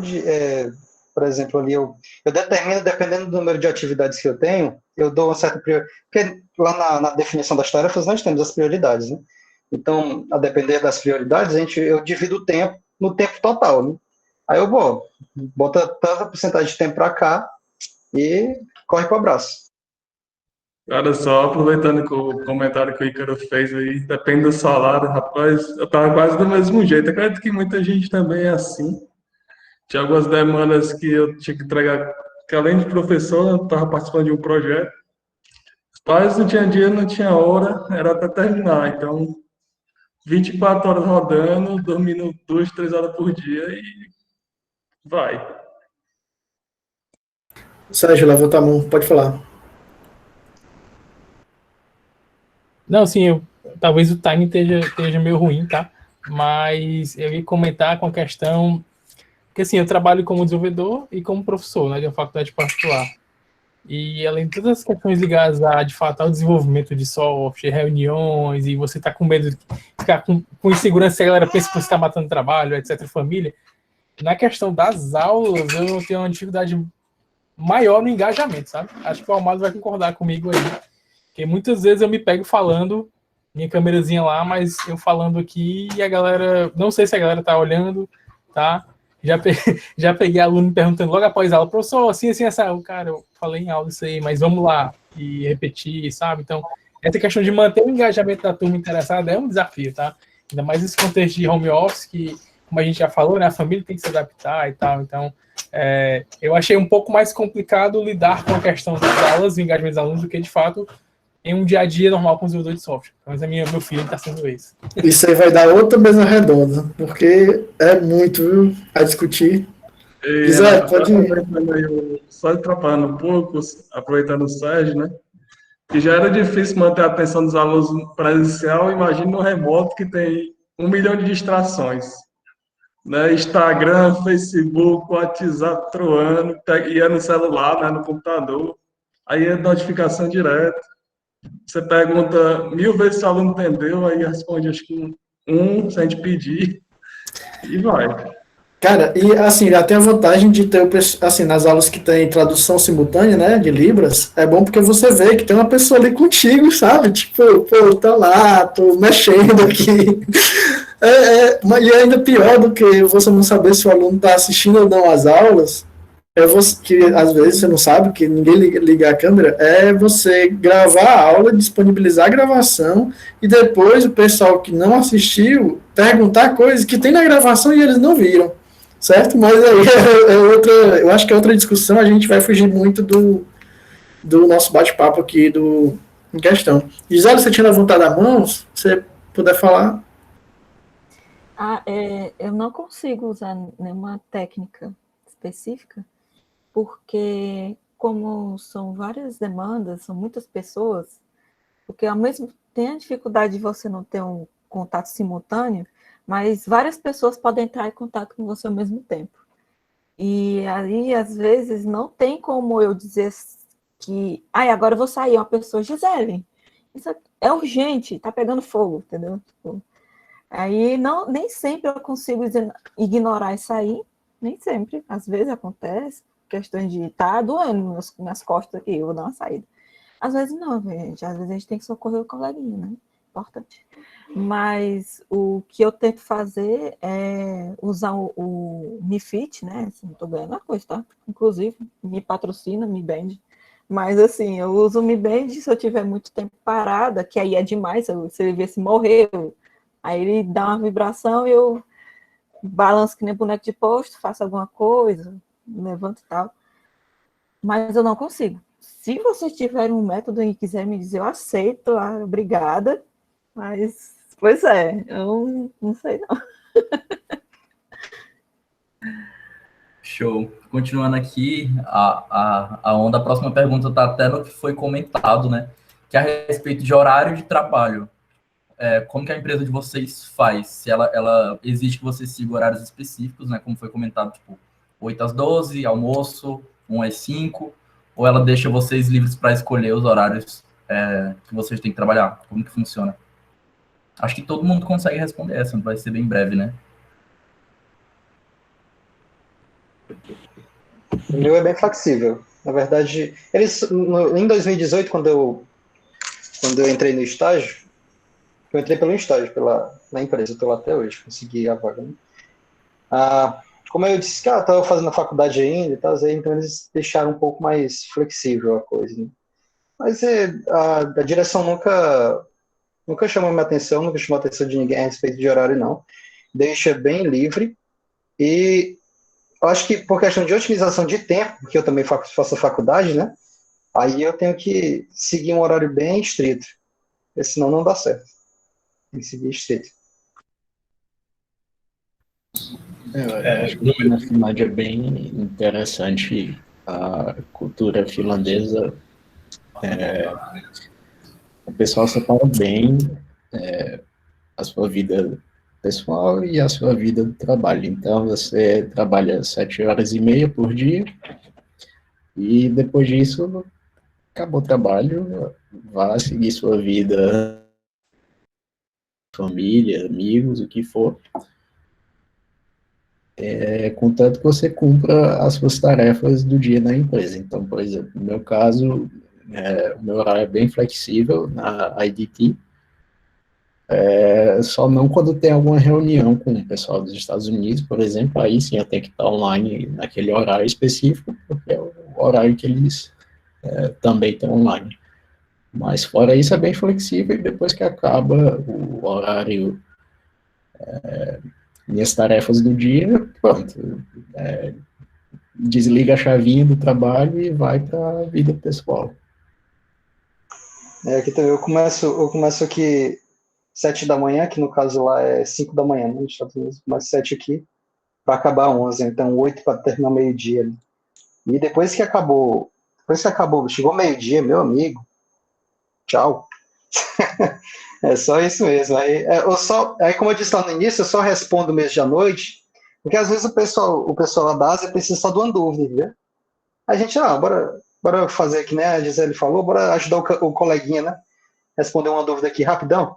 por exemplo, ali eu determino, dependendo do número de atividades que eu tenho, eu dou uma certa prioridade, porque lá na definição das tarefas nós temos as prioridades, né? Então, a depender das prioridades, eu divido o tempo no tempo total, né? Aí eu boto tanta porcentagem de tempo para cá e corre para o abraço. Cara, só aproveitando que o comentário que o Ícaro fez aí, depende do salário, rapaz, eu tava quase do mesmo jeito. Acredito que muita gente também é assim. Tinha algumas demandas que eu tinha que entregar, que além de professor, eu estava participando de um projeto. Mas não tinha dia, não tinha hora, era até terminar. Então, 24 horas rodando, dormindo 2, 3 horas por dia e vai. Sérgio, levanta a mão, pode falar. Não, sim, talvez o timing esteja meio ruim, tá? Mas eu ia comentar com a questão que, assim, eu trabalho como desenvolvedor e como professor, né, de uma faculdade particular. E além de todas as questões ligadas a, de fato, ao desenvolvimento de software, reuniões, e você tá com medo de ficar com insegurança se a galera pensa que você está matando trabalho, etc., família, na questão das aulas, eu tenho uma dificuldade maior no engajamento, sabe? Acho que o Almado vai concordar comigo aí. Porque muitas vezes eu me pego falando, minha câmerazinha lá, mas eu falando aqui e a galera, não sei se a galera tá olhando, tá? Já peguei aluno perguntando logo após a aula, professor, assim, essa. Cara, eu falei em aula isso aí, mas vamos lá e repetir, sabe? Então, essa questão de manter o engajamento da turma interessada é um desafio, tá? Ainda mais nesse contexto de home office, que, como a gente já falou, né, a família tem que se adaptar e tal. Então, eu achei um pouco mais complicado lidar com a questão das aulas e engajamento dos alunos do que, de fato, em um dia a dia normal com o desenvolvedor de software. Mas meu filho está sendo isso. Isso aí vai dar outra mesa redonda, porque é muito, viu, a discutir. Zé, pode ir. Só atrapalhando um pouco, aproveitando o Sérgio, né? Que já era difícil manter a atenção dos alunos presencial, imagina no remoto que tem 1 milhão de distrações. Né? Instagram, Facebook, WhatsApp troando, ia no celular, né? No computador, aí é notificação direta. Você pergunta 1000 vezes se o aluno entendeu, aí responde acho que se a gente pedir, e vai. Cara, e assim, já tem a vantagem de ter, assim, nas aulas que tem tradução simultânea, né, de Libras, é bom porque você vê que tem uma pessoa ali contigo, sabe? Tipo, pô, tá lá, tô mexendo aqui. E ainda pior do que você não saber se o aluno tá assistindo ou não às aulas, que às vezes você não sabe, que ninguém liga a câmera, é você gravar a aula, disponibilizar a gravação, e depois o pessoal que não assistiu perguntar coisas que tem na gravação e eles não viram. Certo? Mas aí eu acho que é outra discussão, a gente vai fugir muito do nosso bate-papo aqui em questão. Gisele, você tinha levantado a mão, se você puder falar. Eu não consigo usar nenhuma técnica específica, porque como são várias demandas, são muitas pessoas, porque ao mesmo tem a dificuldade de você não ter um contato simultâneo, mas várias pessoas podem entrar em contato com você ao mesmo tempo. E aí, às vezes, não tem como eu dizer que, agora eu vou sair, uma pessoa, Gisele, isso é urgente, tá pegando fogo, entendeu? Aí, nem sempre eu consigo ignorar e sair, nem sempre, às vezes acontece, questões de tá doendo minhas costas aqui, eu vou dar uma saída. Às vezes não, gente, às vezes a gente tem que socorrer o coleguinha, né? Importante. Mas o que eu tento fazer é usar o MiFit, né? Assim, não tô ganhando a coisa, tá? Inclusive, me patrocina, Me Band. Mas assim, eu uso o Me Band se eu tiver muito tempo parada, que aí é demais, se ele ver se morreu. Aí ele dá uma vibração e eu balanço que nem boneco de posto, faço alguma coisa, levanto e tal. Mas eu não consigo. Se vocês tiverem um método e quiser me dizer, eu aceito, obrigada. Mas, pois eu não sei não. Show. Continuando aqui, a próxima pergunta está até no que foi comentado, né? Que é a respeito de horário de trabalho. Como que a empresa de vocês faz? Se ela exige que vocês sigam horários específicos, né? Como foi comentado, tipo, 8 às 12, almoço, 1 às 5, ou ela deixa vocês livres para escolher os horários que vocês têm que trabalhar? Como que funciona? Acho que todo mundo consegue responder essa, vai ser bem breve, né? O meu é bem flexível. Na verdade, em 2018, quando eu entrei no estágio, eu entrei pelo estágio na empresa, estou lá até hoje, consegui a vaga. Né? Como eu disse que estava fazendo a faculdade ainda, e tal, então eles deixaram um pouco mais flexível a coisa. Né? Mas a direção nunca chamou minha atenção, nunca chamou a atenção de ninguém a respeito de horário, não. Deixa bem livre. E eu acho que por questão de otimização de tempo, porque eu também faço a faculdade, né? Aí eu tenho que seguir um horário bem estrito, porque senão não dá certo. Tem que seguir estrito. Eu acho que na Finlândia é bem interessante a cultura finlandesa. O pessoal separa bem a sua vida pessoal e a sua vida do trabalho. Então, você trabalha 7h30 por dia e depois disso, acabou o trabalho, vá seguir sua vida, família, amigos, o que for. Contanto que você cumpra as suas tarefas do dia na empresa. Então, por exemplo, no meu caso, o meu horário é bem flexível na IDT, só não quando tem alguma reunião com o pessoal dos Estados Unidos, por exemplo, aí sim eu tenho que estar online naquele horário específico, porque é o horário que eles também estão online. Mas fora isso é bem flexível e depois que acaba o horário, minhas tarefas do dia, pronto, desliga a chavinha do trabalho e vai para a vida pessoal. Aqui também eu começo aqui 7 da manhã, que no caso lá é 5 da manhã, né, nos Estados Unidos, mas 7 aqui, para acabar 11, então 8 para terminar meio-dia. Né? E depois que acabou, chegou meio-dia, meu amigo, tchau. É só isso mesmo. Aí, como eu disse lá no início, eu só respondo mesmo de à noite, porque às vezes o pessoal lá da Ásia precisa só de uma dúvida, viu? A gente, bora fazer aqui, né? A Gisele falou, bora ajudar o coleguinha, né? Responder uma dúvida aqui rapidão.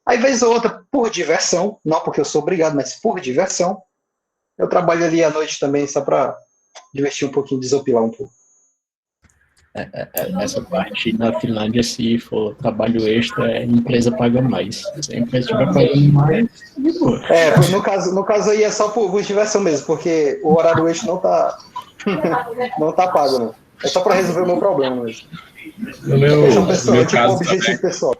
Aí, vez ou outra, por diversão, não porque eu sou obrigado, mas por diversão, eu trabalho ali à noite também, só para divertir um pouquinho, desopilar um pouco. Essa parte na Finlândia, se for trabalho extra, a empresa paga mais. Se a empresa estiver pagando mais, de boa. No caso aí é só por diversão mesmo, porque o horário extra não tá pago, né? É só para resolver o meu problema mesmo. No meu caso, objetivo pessoal.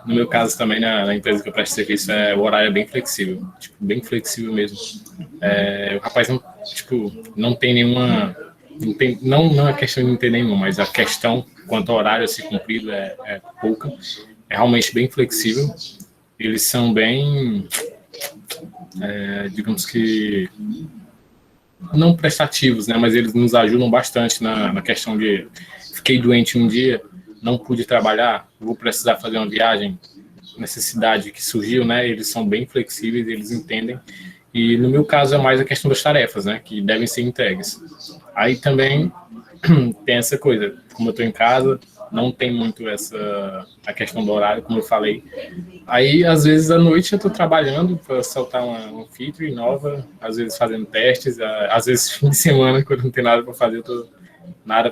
No meu caso também, na empresa que eu presto serviço, o horário é bem flexível. Tipo, bem flexível mesmo. O rapaz não tem nenhuma... Não é questão de não ter nenhuma, mas a questão quanto ao horário a ser cumprido é pouca. É realmente bem flexível. Eles são bem, digamos que, não prestativos, né? Mas eles nos ajudam bastante na questão de fiquei doente um dia, não pude trabalhar, vou precisar fazer uma viagem, necessidade que surgiu, né? Eles são bem flexíveis, eles entendem. E no meu caso é mais a questão das tarefas, né? Que devem ser entregues. Aí também tem essa coisa, como eu estou em casa, não tem muito a questão do horário, como eu falei. Aí, às vezes, à noite eu estou trabalhando para soltar uma feature nova, às vezes fazendo testes, às vezes fim de semana, quando não tem nada para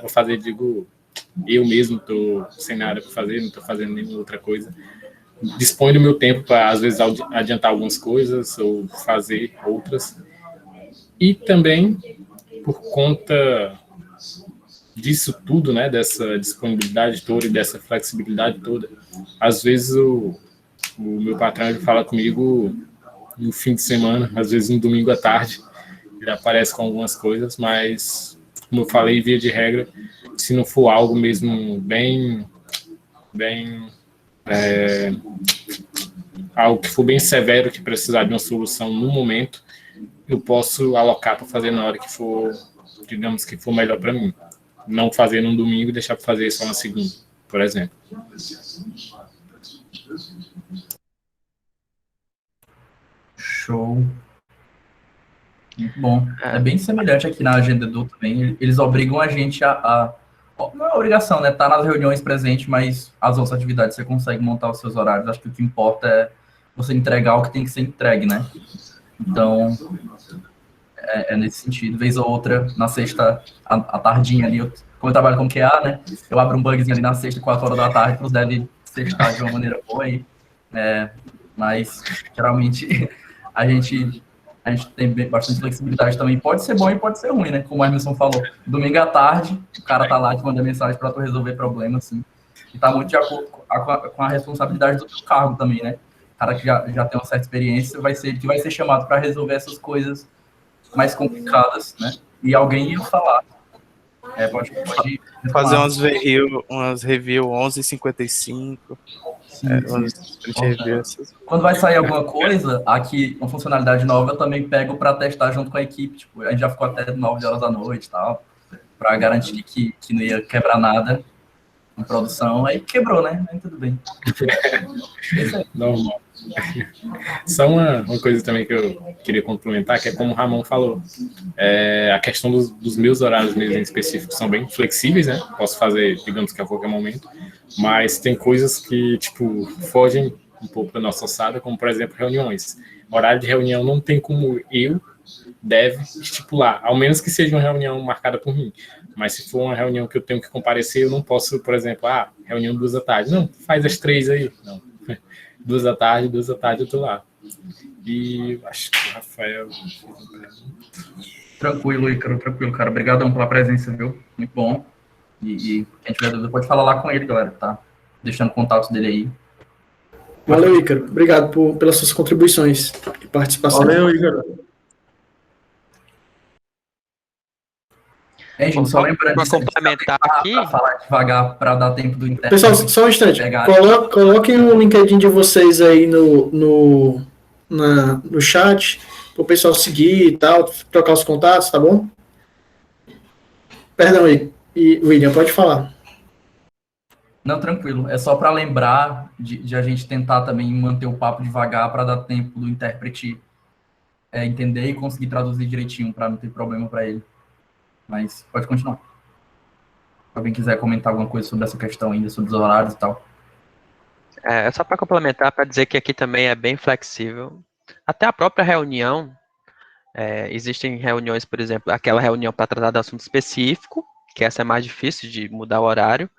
fazer, digo, eu mesmo estou sem nada para fazer, não estou fazendo nenhuma outra coisa. Disponho do meu tempo para, às vezes, adiantar algumas coisas ou fazer outras. E também, por conta disso tudo, né, dessa disponibilidade toda e dessa flexibilidade toda, às vezes o meu patrão ele fala comigo no fim de semana, às vezes no domingo à tarde, ele aparece com algumas coisas, mas, como eu falei, via de regra, se não for algo mesmo bem algo que for bem severo, que precisar de uma solução no momento, eu posso alocar para fazer na hora que for, digamos que for melhor para mim. Não fazer num domingo e deixar para fazer só na segunda, por exemplo. Show. Muito bom. É bem semelhante aqui na agenda do também. Eles obrigam a gente não é obrigação, né? Tá nas reuniões presente, mas as outras atividades você consegue montar os seus horários. Acho que o que importa é você entregar o que tem que ser entregue, né? Então, é nesse sentido. Vez ou outra, na sexta, à tardinha ali, como eu trabalho com QA, né? Eu abro um bugzinho ali na sexta, 4 horas da tarde, para os devs sextar de uma maneira boa aí. Mas, geralmente, a gente tem bastante flexibilidade também. Pode ser bom e pode ser ruim, né? Como o Emerson falou. Domingo à tarde, o cara tá lá te mandando mensagem para tu resolver problema, assim. E tá muito de acordo com a responsabilidade do teu cargo também, né? O cara que já tem uma certa experiência vai ser chamado para resolver essas coisas mais complicadas, né? E alguém ia falar. Pode fazer umas review 11h55. Quando vai sair alguma coisa, aqui, uma funcionalidade nova, eu também pego para testar junto com a equipe. Tipo, a gente já ficou até 9 horas da noite e tal, para garantir que não ia quebrar nada em produção. Aí quebrou, né? Aí tudo bem. Normal. Só uma coisa também que eu queria complementar, que é como o Ramon falou, a questão dos meus horários mesmo em específico são bem flexíveis, né? Posso fazer, digamos que a qualquer momento, mas tem coisas que, tipo, fogem um pouco da nossa alçada, como, por exemplo, reuniões. Horário de reunião não tem como deve estipular, ao menos que seja uma reunião marcada por mim. Mas se for uma reunião que eu tenho que comparecer, eu não posso, por exemplo, reunião 2 da tarde. Não, faz às 3 aí. Não. 2 da tarde eu tô lá. E acho que o Rafael... Tranquilo, Ícaro, tranquilo, cara. Obrigadão pela presença, viu? Muito bom. E quem tiver dúvida pode falar lá com ele, galera, tá? Deixando o contato dele aí. Valeu, Ícaro. Obrigado pelas suas contribuições e participação. Valeu, Ícaro. Gente, só lembrando para complementar aqui, para falar devagar para dar tempo do intérprete. Pessoal, só um instante. Coloquem o LinkedIn de vocês aí no chat para o pessoal seguir e tal, trocar os contatos, tá bom? Perdão aí, William, pode falar. Não, tranquilo. É só para lembrar de a gente tentar também manter o papo devagar para dar tempo do intérprete entender e conseguir traduzir direitinho para não ter problema para ele. Mas pode continuar. Se alguém quiser comentar alguma coisa sobre essa questão ainda, sobre os horários e tal. É só para complementar, para dizer que aqui também é bem flexível. Até a própria reunião, existem reuniões, por exemplo, aquela reunião para tratar de assunto específico, que essa é mais difícil de mudar o horário,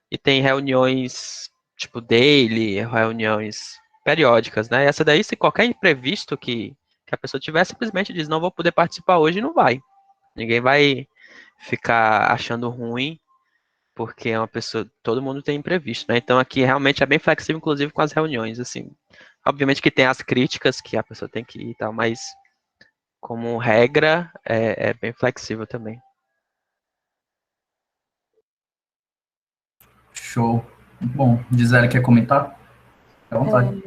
e tem reuniões tipo daily, reuniões periódicas, né? Essa daí, se qualquer imprevisto que a pessoa tiver, simplesmente diz, não vou poder participar hoje e não vai. Ninguém vai ficar achando ruim, porque é uma pessoa, todo mundo tem imprevisto, né? Então aqui realmente é bem flexível, inclusive com as reuniões, assim. Obviamente que tem as críticas que a pessoa tem que ir e tal, mas como regra é bem flexível também. Show. Muito bom. Gisele, quer comentar? Fique à vontade.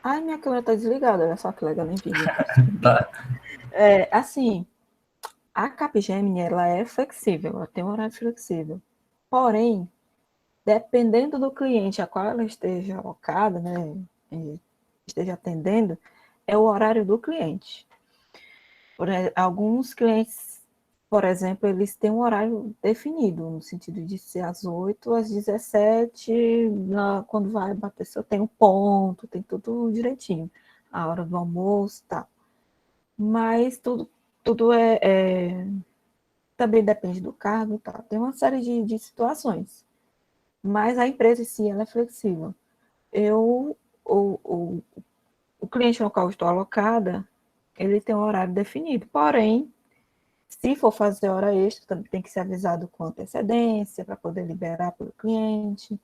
Ai, minha câmera tá desligada, olha só que legal, nem vi. Tá. Assim, a Capgemini, ela é flexível, ela tem um horário flexível. Porém, dependendo do cliente a qual ela esteja alocada, né, esteja atendendo, é o horário do cliente. Alguns clientes, por exemplo, eles têm um horário definido, no sentido de ser às 8, às 17, quando vai bater, tem um ponto, tem tudo direitinho, a hora do almoço e tal. Mas tudo também depende do cargo e tal. Tem uma série de situações. Mas a empresa em si, ela é flexível. O cliente no qual eu estou alocada, ele tem um horário definido. Porém, se for fazer hora extra, também tem que ser avisado com antecedência para poder liberar para o cliente.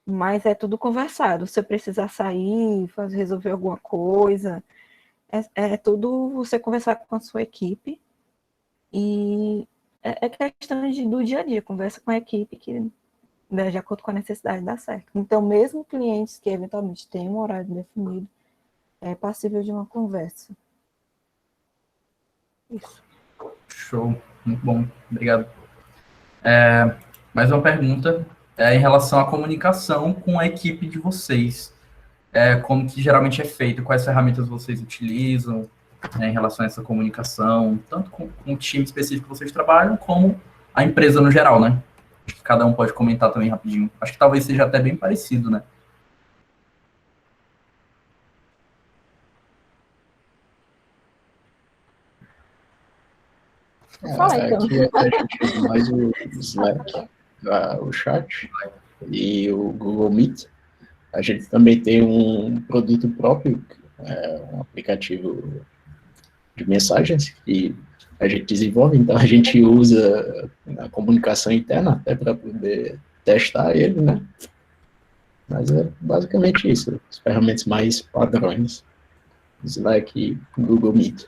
Mas é tudo conversado. Se eu precisar sair, resolver alguma coisa, é tudo você conversar com a sua equipe. E é questão do dia a dia, conversa com a equipe que, de acordo com a necessidade, dá certo. Então, mesmo clientes que eventualmente têm um horário definido, é passível de uma conversa. Isso. Show. Muito bom. Obrigado. Mais uma pergunta em relação à comunicação com a equipe de vocês. Como que geralmente é feito? Quais ferramentas vocês utilizam em relação a essa comunicação? Tanto com o time específico que vocês trabalham, como a empresa no geral, né? Acho que cada um pode comentar também rapidinho. Acho que talvez seja até bem parecido, né? Fala então. Aqui a gente usa mais o Slack, o chat e o Google Meet. A gente também tem um produto próprio, um aplicativo de mensagens que a gente desenvolve, então a gente usa a comunicação interna até para poder testar ele, né? Mas é basicamente isso, as ferramentas mais padrões, Slack e Google Meet.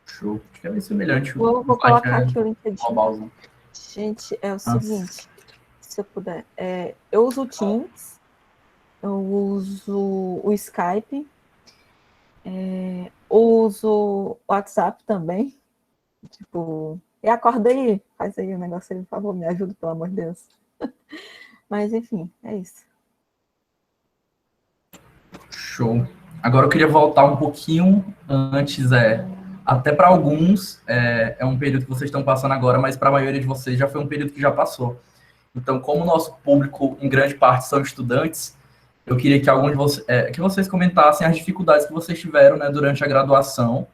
Show. Acho que é bem semelhante. Vou colocar aqui o LinkedIn. Globalzão. Gente, é o seguinte, se eu puder, eu uso o Teams, eu uso o Skype, uso o WhatsApp também, tipo, e acorda aí, faz aí o negócio aí, por favor, me ajuda, pelo amor de Deus. Mas, enfim, é isso. Show. Agora eu queria voltar um pouquinho antes, até para alguns é um período que vocês estão passando agora, mas para a maioria de vocês já foi um período que já passou. Então, como o nosso público, em grande parte, são estudantes, eu queria que alguns de vocês, que vocês comentassem as dificuldades que vocês tiveram, né, durante a graduação,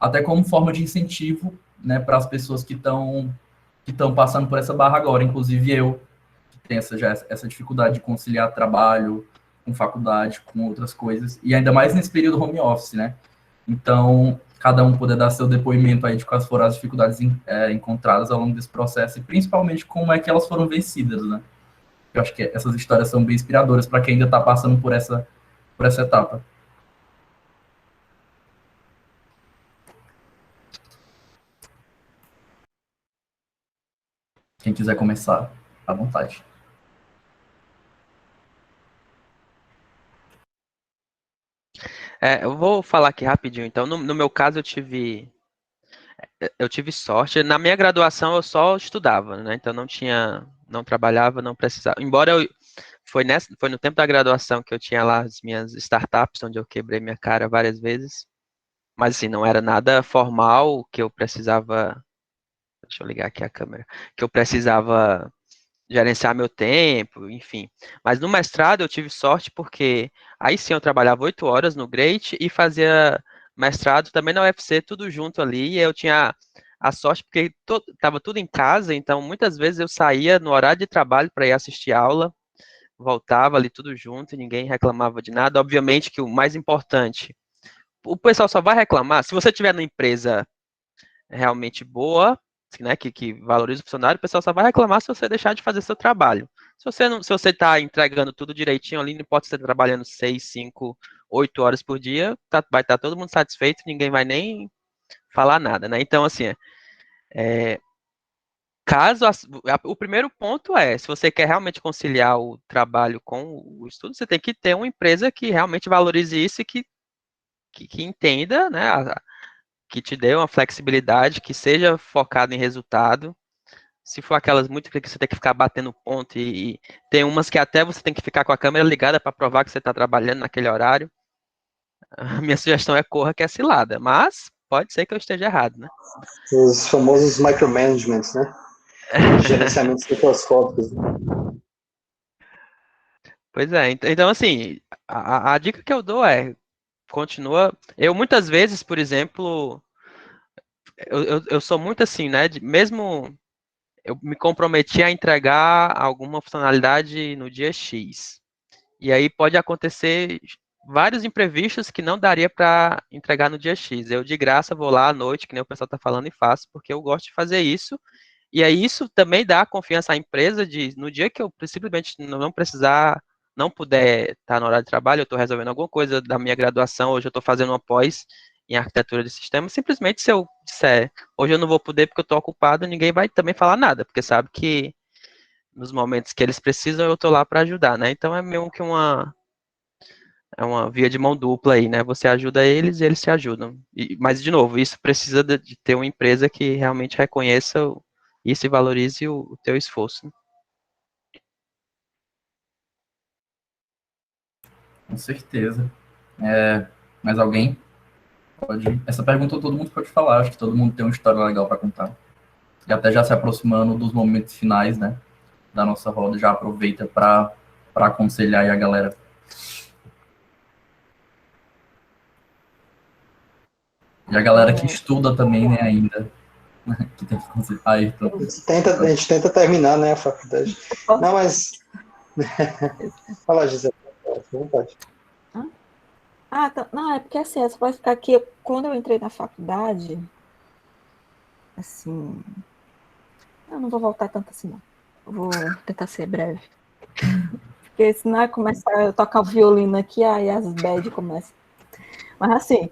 até como forma de incentivo, né, para as pessoas que estão passando por essa barra agora, inclusive eu, que tenho essa dificuldade de conciliar trabalho com faculdade, com outras coisas, e ainda mais nesse período home office, né? Então, cada um poder dar seu depoimento aí de quais foram as dificuldades encontradas ao longo desse processo e principalmente como é que elas foram vencidas, né? Eu acho que essas histórias são bem inspiradoras para quem ainda está passando por essa etapa. Quem quiser começar, à vontade. Eu vou falar aqui rapidinho. Então, no meu caso, eu tive sorte. Na minha graduação, eu só estudava, né? Então, não trabalhava, não precisava. Embora foi no tempo da graduação que eu tinha lá as minhas startups, onde eu quebrei minha cara várias vezes. Mas, assim, não era nada formal que eu precisava. Deixa eu ligar aqui a câmera. Que eu precisava gerenciar meu tempo, enfim. Mas no mestrado eu tive sorte porque aí sim eu trabalhava 8 horas no Great e fazia mestrado também na UFC, tudo junto ali, e eu tinha a sorte porque estava tudo em casa, então muitas vezes eu saía no horário de trabalho para ir assistir aula, voltava ali tudo junto, e ninguém reclamava de nada. Obviamente que o mais importante, o pessoal só vai reclamar se você tiver numa empresa realmente boa, né, que valoriza o funcionário, o pessoal só vai reclamar se você deixar de fazer seu trabalho. Se você está entregando tudo direitinho ali, não importa se você está trabalhando 6, 5, 8 horas por dia, vai estar todo mundo satisfeito, ninguém vai nem falar nada, né? Então, assim, o primeiro ponto se você quer realmente conciliar o trabalho com o estudo, você tem que ter uma empresa que realmente valorize isso e que entenda, né, que te dê uma flexibilidade, que seja focado em resultado. Se for aquelas muito que você tem que ficar batendo ponto e tem umas que até você tem que ficar com a câmera ligada para provar que você está trabalhando naquele horário, a minha sugestão é corra que é cilada, mas pode ser que eu esteja errado, né? Os famosos micromanagements, né? Gerenciamentos microscópicos. Pois é, então assim, a dica que eu dou continua. Eu muitas vezes, por exemplo, eu sou muito assim, né? Mesmo eu me comprometi a entregar alguma funcionalidade no dia X. E aí pode acontecer vários imprevistos que não daria para entregar no dia X. Eu, de graça, vou lá à noite, que nem o pessoal está falando, e faço, porque eu gosto de fazer isso. E aí isso também dá confiança à empresa de, no dia que eu simplesmente não precisar, não puder estar no horário de trabalho, eu estou resolvendo alguma coisa da minha graduação, hoje eu estou fazendo uma pós em arquitetura de sistemas, simplesmente se eu disser, hoje eu não vou poder porque eu estou ocupado, ninguém vai também falar nada, porque sabe que nos momentos que eles precisam eu estou lá para ajudar, né? Então é meio que uma via de mão dupla aí, né? Você ajuda eles e eles te ajudam. Mas, de novo, isso precisa de ter uma empresa que realmente reconheça isso e valorize o teu esforço. Com certeza. Mais alguém? Pode. Essa pergunta todo mundo pode falar. Acho que todo mundo tem uma história legal para contar. E até já se aproximando dos momentos finais, né? Da nossa roda, já aproveita para aconselhar aí a galera. E a galera que estuda também, né, ainda, que tem que considerar. Então. A gente tenta terminar, né, a faculdade. Não, mas... Fala, Gisele, fica à vontade. Não, é porque assim, essa vai ficar aqui, quando eu entrei na faculdade, assim, eu não vou voltar tanto assim, não. Eu vou tentar ser breve. Porque senão vai começar a tocar o violino aqui, aí as bad começam. Mas assim,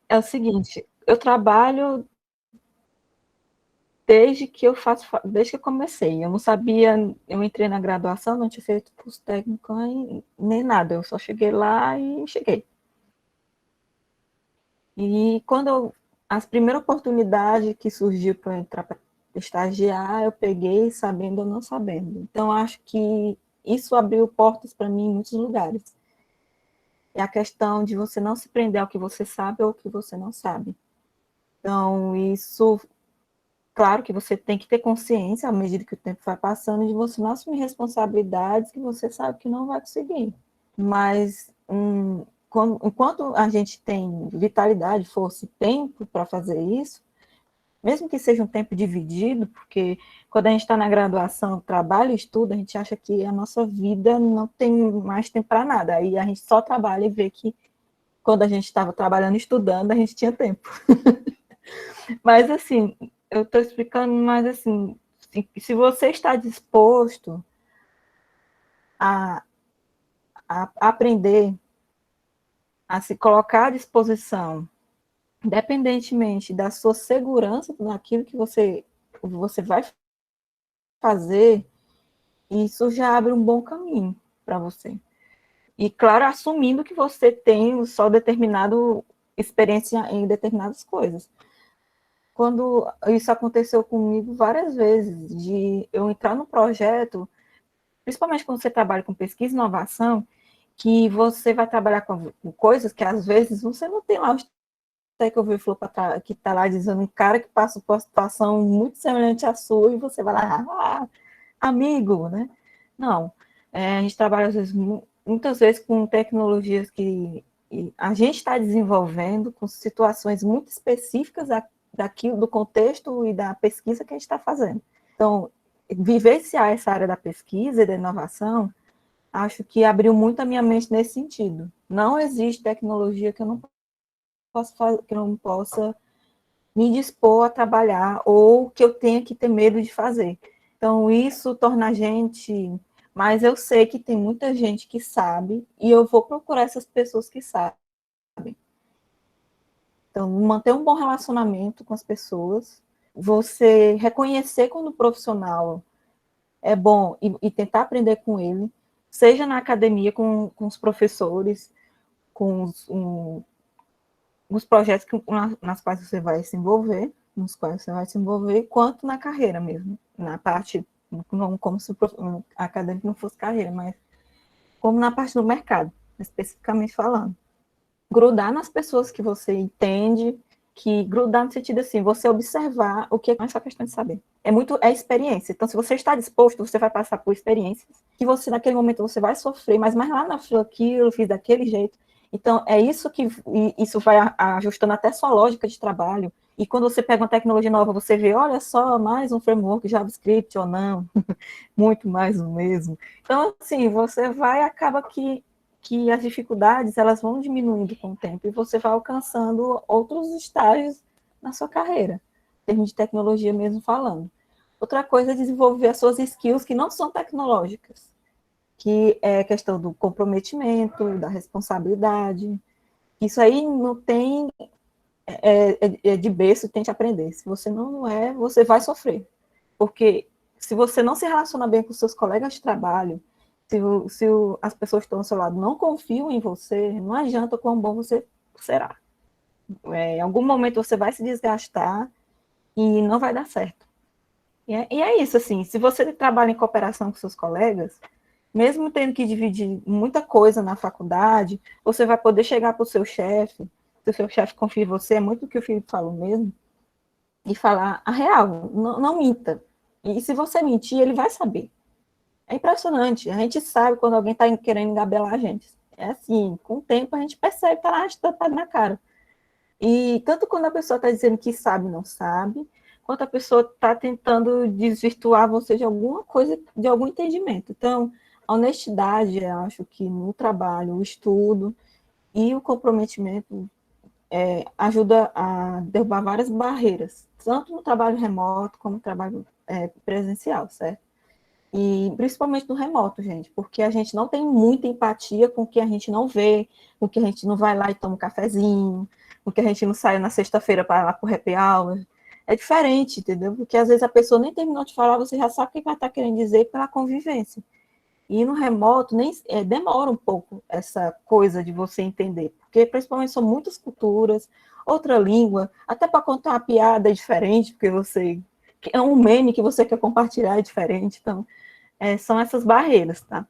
é o seguinte, eu trabalho desde que eu comecei. Eu não sabia, eu entrei na graduação, não tinha feito curso técnico nem nada, eu só cheguei lá e cheguei. E quando as primeiras oportunidades que surgiu para entrar para estagiar, eu peguei sabendo ou não sabendo. Então, acho que isso abriu portas para mim em muitos lugares. É a questão de você não se prender ao que você sabe ou ao que você não sabe. Então, isso, claro que você tem que ter consciência, à medida que o tempo vai passando, de você não assumir responsabilidades que você sabe que não vai conseguir. Mas, enquanto a gente tem vitalidade, força e tempo para fazer isso, mesmo que seja um tempo dividido, porque quando a gente está na graduação, trabalha e estuda, a gente acha que a nossa vida não tem mais tempo para nada. Aí a gente só trabalha e vê que quando a gente estava trabalhando e estudando, a gente tinha tempo. Mas, assim, eu estou explicando, mas, assim, se você está disposto a aprender, a se colocar à disposição, independentemente da sua segurança naquilo que você vai fazer, isso já abre um bom caminho para você. E, claro, assumindo que você tem só determinado experiência em determinadas coisas. Quando isso aconteceu comigo várias vezes, de eu entrar no projeto, principalmente quando você trabalha com pesquisa e inovação, que você vai trabalhar com coisas que, às vezes, você não tem lá o Stack Overflow que está lá dizendo um cara que passa por uma situação muito semelhante à sua e você vai lá, amigo, né? Não. A gente trabalha, às vezes, muitas vezes com tecnologias que a gente está desenvolvendo, com situações muito específicas daquilo, do contexto e da pesquisa que a gente está fazendo. Então, vivenciar essa área da pesquisa e da inovação, acho que abriu muito a minha mente nesse sentido. Não existe tecnologia que eu não possa me dispor a trabalhar ou que eu tenha que ter medo de fazer. Então, isso torna a gente... Mas eu sei que tem muita gente que sabe e eu vou procurar essas pessoas que sabem. Então, manter um bom relacionamento com as pessoas, você reconhecer quando o profissional é bom e tentar aprender com ele, seja na academia, com os professores, com os projetos nas quais você vai se envolver, quanto na carreira mesmo, na parte, não como se o acadêmico não fosse carreira, mas como na parte do mercado, especificamente falando. Grudar nas pessoas que você entende, que grudar no sentido assim, você observar o que é só questão de saber. É experiência. Então, se você está disposto, você vai passar por experiências que você, naquele momento, você vai sofrer, mas mais lá na fila aquilo, fiz daquele jeito. Então, é isso que isso vai ajustando até sua lógica de trabalho. E quando você pega uma tecnologia nova, você vê, olha só, mais um framework JavaScript ou não, muito mais o mesmo. Então, assim, você vai, acaba que as dificuldades, elas vão diminuindo com o tempo, e você vai alcançando outros estágios na sua carreira, em termos de tecnologia mesmo falando. Outra coisa é desenvolver as suas skills que não são tecnológicas, que é a questão do comprometimento, da responsabilidade. Isso aí não tem, de berço, tente aprender. Se você não é, você vai sofrer. Porque se você não se relaciona bem com seus colegas de trabalho, se as pessoas que estão ao seu lado não confiam em você, não adianta quão bom você será. Em algum momento você vai se desgastar e não vai dar certo. E é isso, assim, se você trabalha em cooperação com seus colegas, mesmo tendo que dividir muita coisa na faculdade, você vai poder chegar para o seu chefe, se o seu chefe confia em você, é muito o que o Felipe falou mesmo, e falar a real, não minta. E se você mentir, ele vai saber. É impressionante, a gente sabe quando alguém está querendo engabelar a gente. É assim, com o tempo a gente percebe, tá lá, tá na cara. E tanto quando a pessoa está dizendo que sabe, não sabe, quanto a pessoa está tentando desvirtuar você de alguma coisa, de algum entendimento. Então, a honestidade, eu acho que no trabalho, o estudo e o comprometimento ajuda a derrubar várias barreiras, tanto no trabalho remoto como no trabalho presencial, certo? E principalmente no remoto, gente, porque a gente não tem muita empatia com o que a gente não vê, com o que a gente não vai lá e toma um cafezinho, com o que a gente não sai na sexta-feira para lá pro happy hour. É diferente, entendeu? Porque às vezes a pessoa nem terminou de falar, você já sabe o que ela está querendo dizer pela convivência. E no remoto demora um pouco essa coisa de você entender, porque principalmente são muitas culturas, outra língua, até para contar uma piada é diferente, porque é um meme que você quer compartilhar é diferente, então são essas barreiras, tá?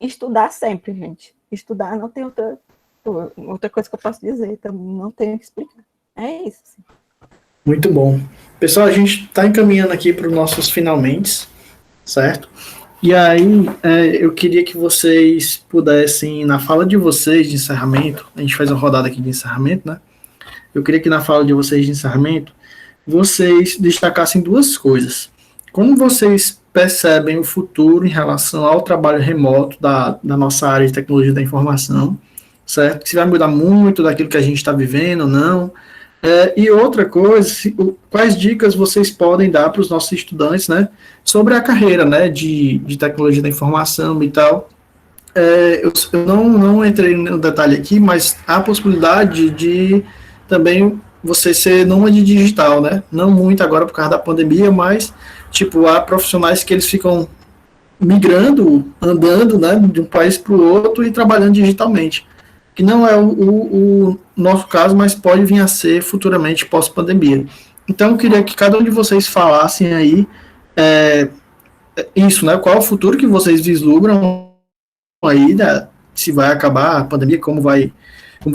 Estudar sempre, gente. Estudar não tem outra coisa que eu posso dizer, então não tenho que explicar. É isso. Sim. Muito bom. Pessoal, a gente está encaminhando aqui para os nossos finalmente, certo? E aí, eu queria que vocês pudessem, na fala de vocês de encerramento, a gente faz uma rodada aqui de encerramento, né? Eu queria que na fala de vocês de encerramento, vocês destacassem duas coisas. Como vocês percebem o futuro em relação ao trabalho remoto da nossa área de tecnologia da informação, certo? Se vai mudar muito daquilo que a gente está vivendo ou não. E outra coisa, quais dicas vocês podem dar para os nossos estudantes, né, sobre a carreira, né, de tecnologia da informação e tal. Eu não entrei no detalhe aqui, mas há a possibilidade de também você ser nômade digital, né, não muito agora por causa da pandemia, mas, tipo, há profissionais que eles ficam migrando, andando, né, de um país para o outro e trabalhando digitalmente, que não é o nosso caso, mas pode vir a ser futuramente pós-pandemia. Então, eu queria que cada um de vocês falassem aí isso, né? Qual é o futuro que vocês vislumbram aí, né? Se vai acabar a pandemia, como vai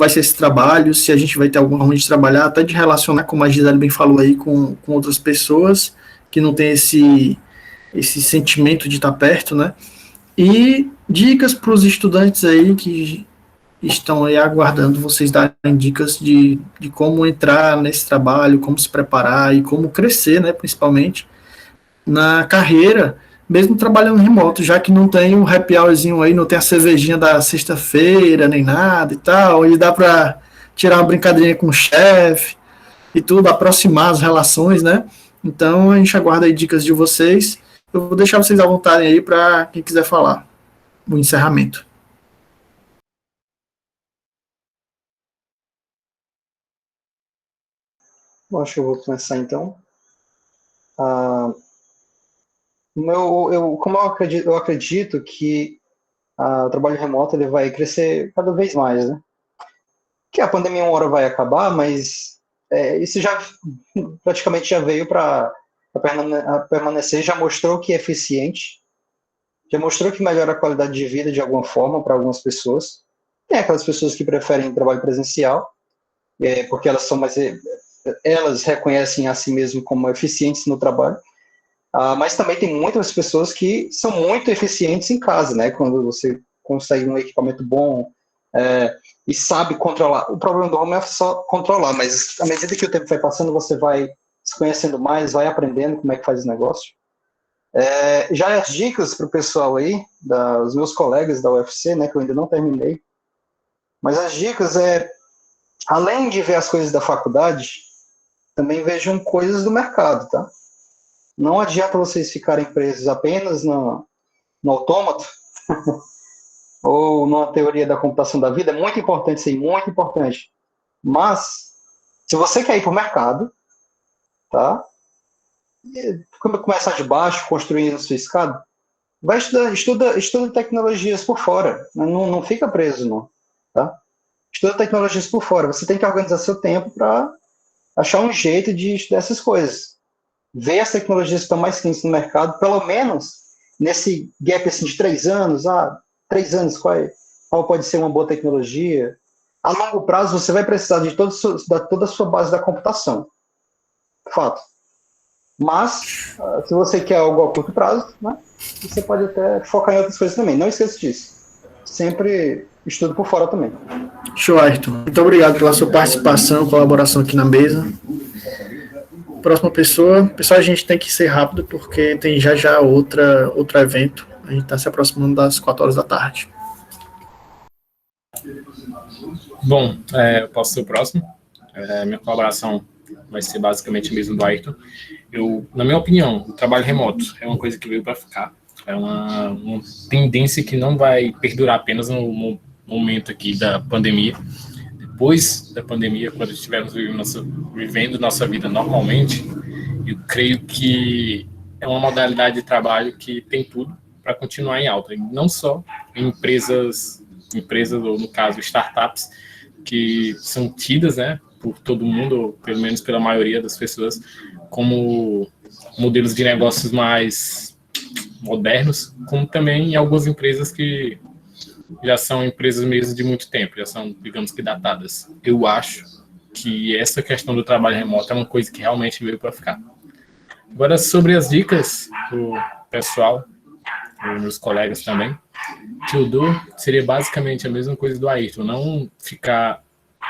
ser esse trabalho, se a gente vai ter alguma forma de trabalhar, até de relacionar, como a Gisele bem falou aí, com outras pessoas que não tem esse sentimento de estar perto, né? E dicas para os estudantes aí que estão aí aguardando vocês darem dicas de como entrar nesse trabalho, como se preparar e como crescer, né, principalmente na carreira, mesmo trabalhando remoto, já que não tem um happy hourzinho aí, não tem a cervejinha da sexta-feira, nem nada e tal, e dá para tirar uma brincadeirinha com o chefe e tudo, aproximar as relações, né? Então, a gente aguarda aí dicas de vocês. Eu vou deixar vocês à vontade aí para quem quiser falar o encerramento. Bom, acho que eu vou começar então. Como eu acredito que o trabalho remoto ele vai crescer cada vez mais, né? Que a pandemia uma hora vai acabar, mas isso já praticamente já veio para permanecer, já mostrou que é eficiente, já mostrou que melhora a qualidade de vida de alguma forma para algumas pessoas. Tem aquelas pessoas que preferem trabalho presencial, porque elas são mais, elas reconhecem a si mesmas como eficientes no trabalho. Mas também tem muitas pessoas que são muito eficientes em casa, né? Quando você consegue um equipamento bom e sabe controlar. O problema do home é só controlar, mas à medida que o tempo vai passando, você vai se conhecendo mais, vai aprendendo como é que faz o negócio. Já as dicas para o pessoal aí, dos meus colegas da UFC, né? Que eu ainda não terminei. Mas as dicas além de ver as coisas da faculdade, também vejam coisas do mercado, tá? Não adianta vocês ficarem presos apenas no autômato ou numa teoria da computação da vida. É muito importante, sim, muito importante. Mas, se você quer ir para o mercado, tá? Começar de baixo, construindo a sua escada, vai estuda tecnologias por fora. Não fica preso, não. Tá? Estuda tecnologias por fora. Você tem que organizar seu tempo para achar um jeito de estudar essas coisas. Ver as tecnologias que estão mais quentes no mercado, pelo menos nesse gap assim, de 3 anos, 3 anos, qual pode ser uma boa tecnologia. A longo prazo, você vai precisar de toda a sua base da computação. Fato. Mas, se você quer algo a curto prazo, né, você pode até focar em outras coisas também. Não esqueça disso. sempre estudo por fora também. Show, Ayrton. Muito obrigado pela sua participação, colaboração aqui na mesa. Próxima pessoa. Pessoal, a gente tem que ser rápido porque tem já outro evento. A gente está se aproximando das 4 horas da tarde. Bom, eu posso ser o próximo. Minha colaboração vai ser basicamente a mesma do Ayrton. Na minha opinião, o trabalho remoto é uma coisa que veio para ficar. É uma tendência que não vai perdurar apenas no momento aqui da pandemia. Depois da pandemia, quando estivermos vivendo nossa vida normalmente, eu creio que é uma modalidade de trabalho que tem tudo para continuar em alta. E não só em empresas, ou no caso, startups, que são tidas, né, por todo mundo, ou pelo menos pela maioria das pessoas, como modelos de negócios mais modernos, como também em algumas empresas que já são empresas mesmo de muito tempo, já são, digamos que, datadas. Eu acho que essa questão do trabalho remoto é uma coisa que realmente veio para ficar. Agora, sobre as dicas do pessoal, dos meus colegas também, que eu dou seria basicamente a mesma coisa do Ayrton, não ficar,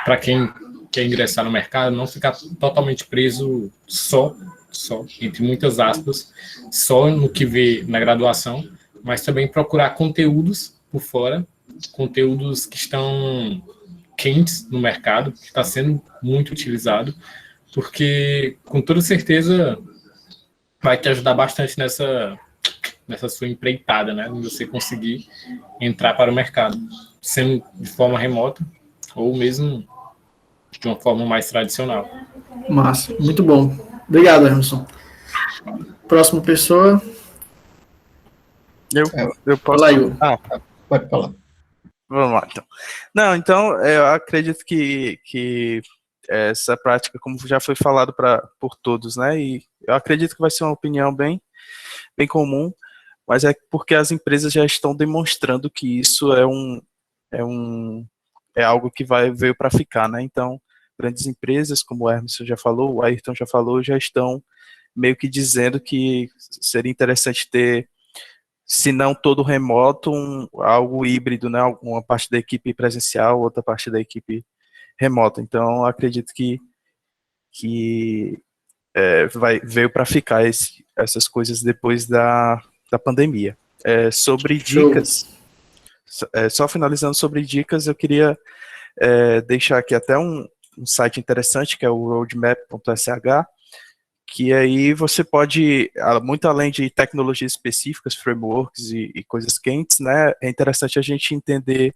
para quem quer ingressar no mercado, não ficar totalmente preso só, entre muitas aspas, só no que vê na graduação, mas também procurar conteúdos por fora, conteúdos que estão quentes no mercado, que está sendo muito utilizado, porque com toda certeza vai te ajudar bastante nessa sua empreitada, né, de você conseguir entrar para o mercado, sendo de forma remota ou mesmo de uma forma mais tradicional. Massa, muito bom. Obrigado, Emerson. Próxima pessoa. Eu posso... Fala aí. Pode falar. Vamos lá, então. Não, então, eu acredito que essa prática, como já foi falado por todos, né, e eu acredito que vai ser uma opinião bem comum, mas é porque as empresas já estão demonstrando que isso é algo que veio para ficar, né, então, grandes empresas, como o Emerson já falou, o Ayrton já falou, já estão meio que dizendo que seria interessante ter, se não todo remoto, algo híbrido, né? Uma parte da equipe presencial, outra parte da equipe remota. Então, acredito que veio para ficar essas coisas depois da pandemia. Sobre dicas, só finalizando sobre dicas, eu queria deixar aqui até um site interessante, que é o roadmap.sh, que aí você pode, muito além de tecnologias específicas, frameworks e coisas quentes, né, é interessante a gente entender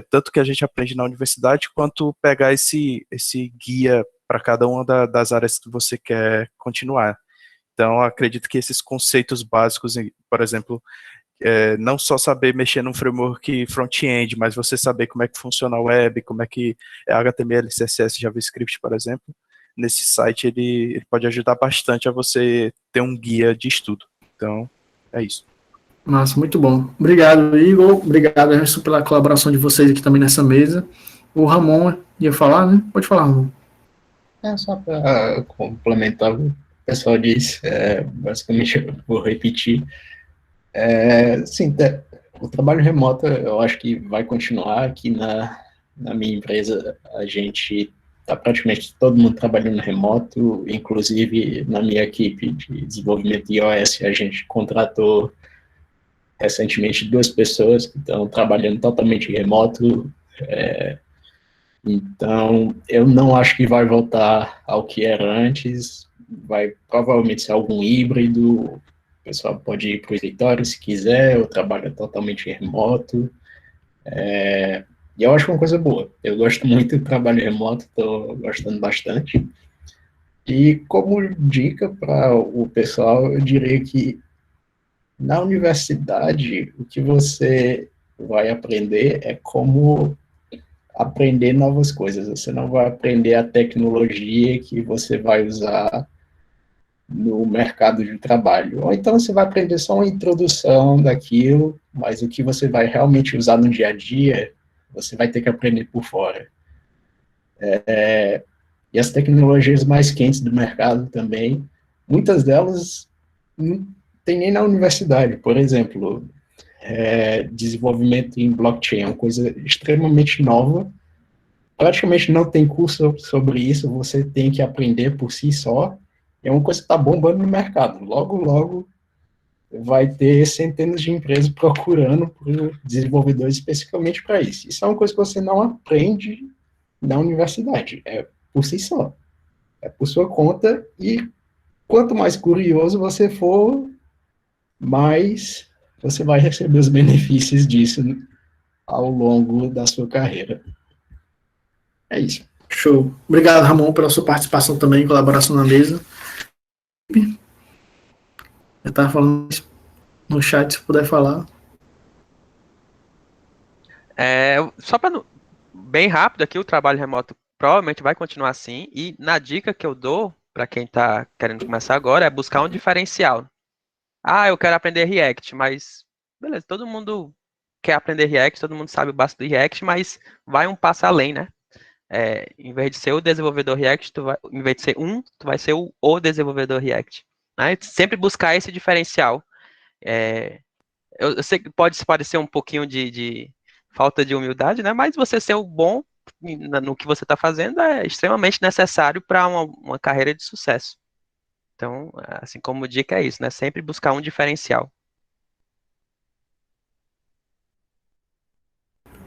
tanto que a gente aprende na universidade, quanto pegar esse guia para cada uma das áreas que você quer continuar. Então, acredito que esses conceitos básicos, por exemplo, não só saber mexer num framework front-end, mas você saber como é que funciona a web, como é que é HTML, CSS, JavaScript, por exemplo, nesse site ele pode ajudar bastante a você ter um guia de estudo. Então, é isso. Massa, muito bom. Obrigado, Igor. Obrigado, Emerson, pela colaboração de vocês aqui também nessa mesa. O Ramon ia falar, né? Pode falar, Ramon. Só para complementar o que o pessoal disse, basicamente eu vou repetir. Sim, o trabalho remoto eu acho que vai continuar aqui na minha empresa. A gente está praticamente todo mundo trabalhando remoto, inclusive na minha equipe de desenvolvimento de iOS, a gente contratou recentemente 2 pessoas que estão trabalhando totalmente remoto, então eu não acho que vai voltar ao que era antes, vai provavelmente ser algum híbrido, o pessoal pode ir para o escritório se quiser, ou trabalha totalmente remoto, e eu acho uma coisa boa. Eu gosto muito do trabalho remoto, estou gostando bastante. E como dica para o pessoal, eu diria que na universidade, o que você vai aprender é como aprender novas coisas. Você não vai aprender a tecnologia que você vai usar no mercado de trabalho. Ou então você vai aprender só uma introdução daquilo, mas o que você vai realmente usar no dia a dia, você vai ter que aprender por fora. E as tecnologias mais quentes do mercado também, muitas delas não tem nem na universidade. Por exemplo, desenvolvimento em blockchain, é uma coisa extremamente nova. Praticamente não tem curso sobre isso, você tem que aprender por si só. É uma coisa que está bombando no mercado. Logo, logo vai ter centenas de empresas procurando por desenvolvedores especificamente para isso. Isso é uma coisa que você não aprende na universidade, é por si só. É por sua conta, e quanto mais curioso você for, mais você vai receber os benefícios disso ao longo da sua carreira. É isso. Show. Obrigado, Ramon, pela sua participação também, colaboração na mesa. Eu estava falando no chat, se puder falar. Só para bem rápido aqui, o trabalho remoto provavelmente vai continuar assim, e na dica que eu dou para quem está querendo começar agora é buscar um diferencial. Eu quero aprender React, mas beleza, todo mundo quer aprender React, todo mundo sabe o básico do React, mas vai um passo além, né? Em vez de ser o desenvolvedor React, em vez de ser tu vai ser o desenvolvedor React. Né? Sempre buscar esse diferencial. Eu sei que pode parecer um pouquinho de falta de humildade, né? Mas você ser o bom no que você está fazendo é extremamente necessário para uma carreira de sucesso. Então, assim como dica é isso, né? Sempre buscar um diferencial.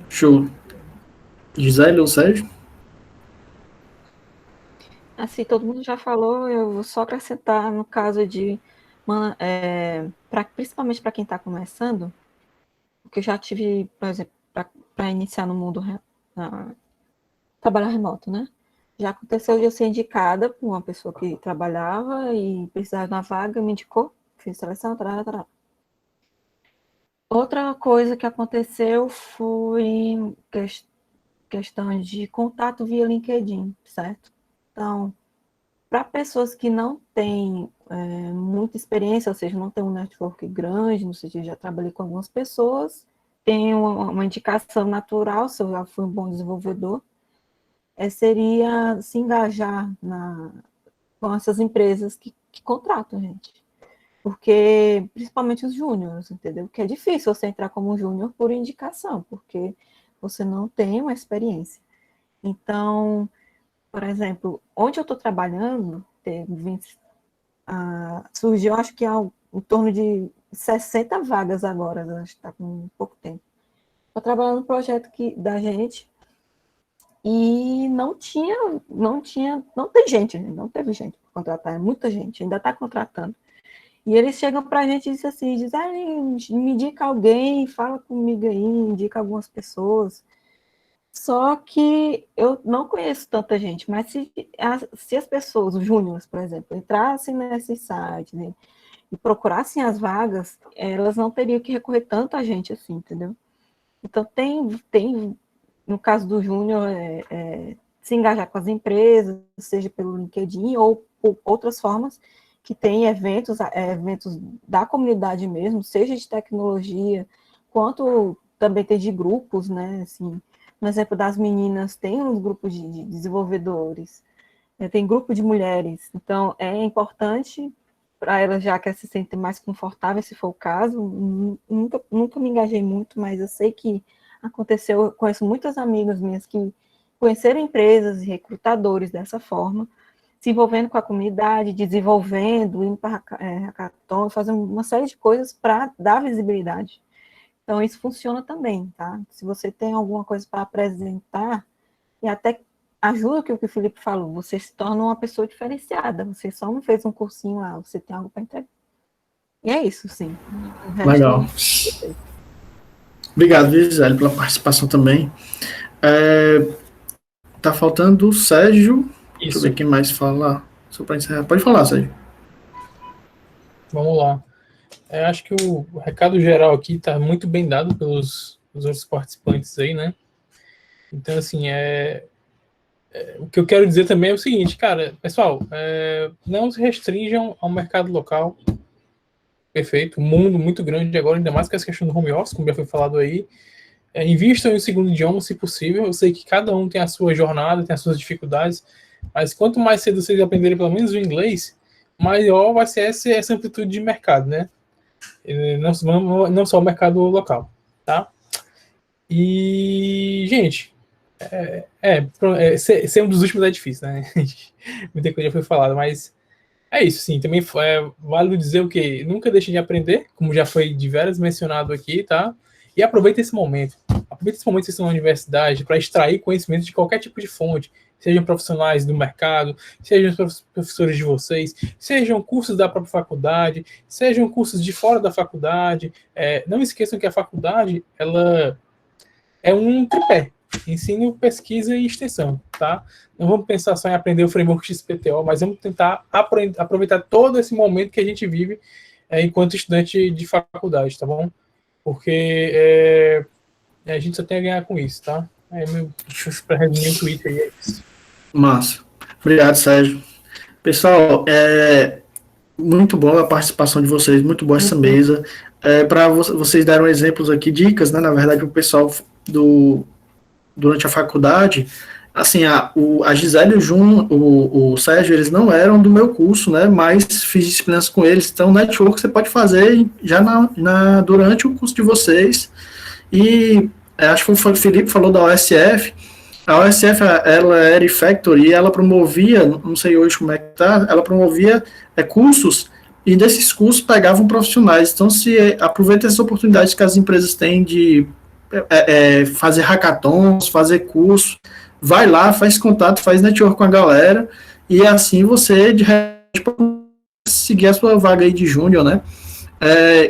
Show. Gisele ou Sérgio? Assim, todo mundo já falou, eu vou só acrescentar no caso de, principalmente para quem está começando, porque eu já tive, por exemplo, para iniciar no mundo trabalhar remoto, né? Já aconteceu de eu ser indicada por uma pessoa que trabalhava e precisava de uma vaga, me indicou, fiz seleção, tarará. Outra coisa que aconteceu foi questão de contato via LinkedIn, certo? Então, para pessoas que não têm muita experiência, ou seja, não tem um network grande, no sentido, já trabalhei com algumas pessoas, tem uma indicação natural, se eu já fui um bom desenvolvedor, seria se engajar com essas empresas que contratam a gente. Porque, principalmente os júniores, entendeu? Que é difícil você entrar como júnior por indicação, porque você não tem uma experiência. Então, por exemplo, onde eu estou trabalhando, surgiu, acho que em torno de 60 vagas agora, acho que está com pouco tempo. Estou trabalhando no projeto da gente e não tem gente, não teve gente para contratar, é muita gente, ainda está contratando. E eles chegam para a gente e dizem assim, me indica alguém, fala comigo aí, indica algumas pessoas. Só que eu não conheço tanta gente, mas se as pessoas, os júniores, por exemplo, entrassem nesses sites, né, e procurassem as vagas, elas não teriam que recorrer tanto a gente assim, entendeu? Então, tem no caso do júnior, se engajar com as empresas, seja pelo LinkedIn ou por outras formas, que tem eventos da comunidade mesmo, seja de tecnologia, quanto também tem de grupos, né, assim, no exemplo das meninas, tem uns grupos de desenvolvedores, tem grupo de mulheres, então é importante para elas, já que elas se sentem mais confortáveis, se for o caso. Nunca me engajei muito, mas eu sei que aconteceu, eu conheço muitas amigas minhas que conheceram empresas e recrutadores dessa forma, se envolvendo com a comunidade, desenvolvendo, indo para hackathon, fazendo uma série de coisas para dar visibilidade. Então, isso funciona também, tá? Se você tem alguma coisa para apresentar, e até ajuda o que o Felipe falou, você se torna uma pessoa diferenciada, você só não fez um cursinho lá, você tem algo para entregar. E é isso, sim. Legal. Obrigado, Gisele, pela participação também. Tá faltando o Sérgio. Deixa eu ver quem mais fala. Só para encerrar. Pode falar, Sérgio. Vamos lá. Acho que o recado geral aqui está muito bem dado pelos outros participantes aí, né? Então, assim, o que eu quero dizer também é o seguinte, cara, pessoal, não se restringam ao mercado local. Perfeito. Um mundo muito grande agora, ainda mais com essa questão do home office, como já foi falado aí. Invistam em um segundo idioma, se possível. Eu sei que cada um tem a sua jornada, tem as suas dificuldades, mas quanto mais cedo vocês aprenderem pelo menos o inglês, maior vai ser essa amplitude de mercado, né? Não só o mercado local, tá? E, gente, ser um dos últimos é difícil, né? Muita coisa já foi falada, mas é isso, sim. Também é válido dizer o quê? Nunca deixe de aprender, como já foi diversas mencionado aqui, tá? E aproveita esse momento. Aproveita esse momento que vocês estão na universidade para extrair conhecimento de qualquer tipo de fonte, sejam profissionais do mercado, sejam os professores de vocês, sejam cursos da própria faculdade, sejam cursos de fora da faculdade. Não esqueçam que a faculdade, ela é um tripé: ensino, pesquisa e extensão, tá? Não vamos pensar só em aprender o framework XPTO, mas vamos tentar aproveitar todo esse momento que a gente vive enquanto estudante de faculdade, tá bom? Porque a gente só tem a ganhar com isso, tá? Para resumir o Twitter, é isso. Massa. Obrigado, Sérgio. Pessoal, muito boa a participação de vocês, muito boa essa mesa. Para vocês deram exemplos aqui, dicas, né? Na verdade, o pessoal durante a faculdade, assim, a Gisele e o Sérgio, eles não eram do meu curso, né? Mas fiz disciplinas com eles. Então, network você pode fazer já durante o curso de vocês. E acho que o Felipe falou da OSF. A OSF, ela era e-factory e ela promovia, não sei hoje como é que tá, ela promovia cursos, e desses cursos pegavam profissionais. Então, aproveita essas oportunidades que as empresas têm de fazer hackathons, fazer curso, vai lá, faz contato, faz network com a galera, e assim você, de repente, pode seguir a sua vaga aí de júnior, né?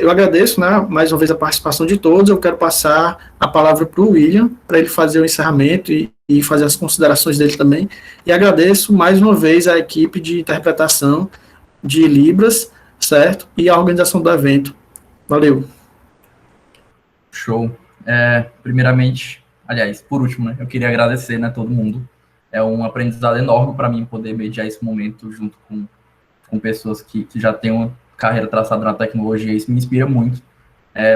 Eu agradeço, né, mais uma vez a participação de todos. Eu quero passar a palavra para o William, para ele fazer o encerramento e fazer as considerações dele também. E agradeço mais uma vez a equipe de interpretação de Libras, certo? E a organização do evento. Valeu. Show. Primeiramente, aliás, por último, né, eu queria agradecer, né, todo mundo. É um aprendizado enorme para mim poder mediar esse momento junto com pessoas que já têm uma carreira traçada na tecnologia. Isso me inspira muito,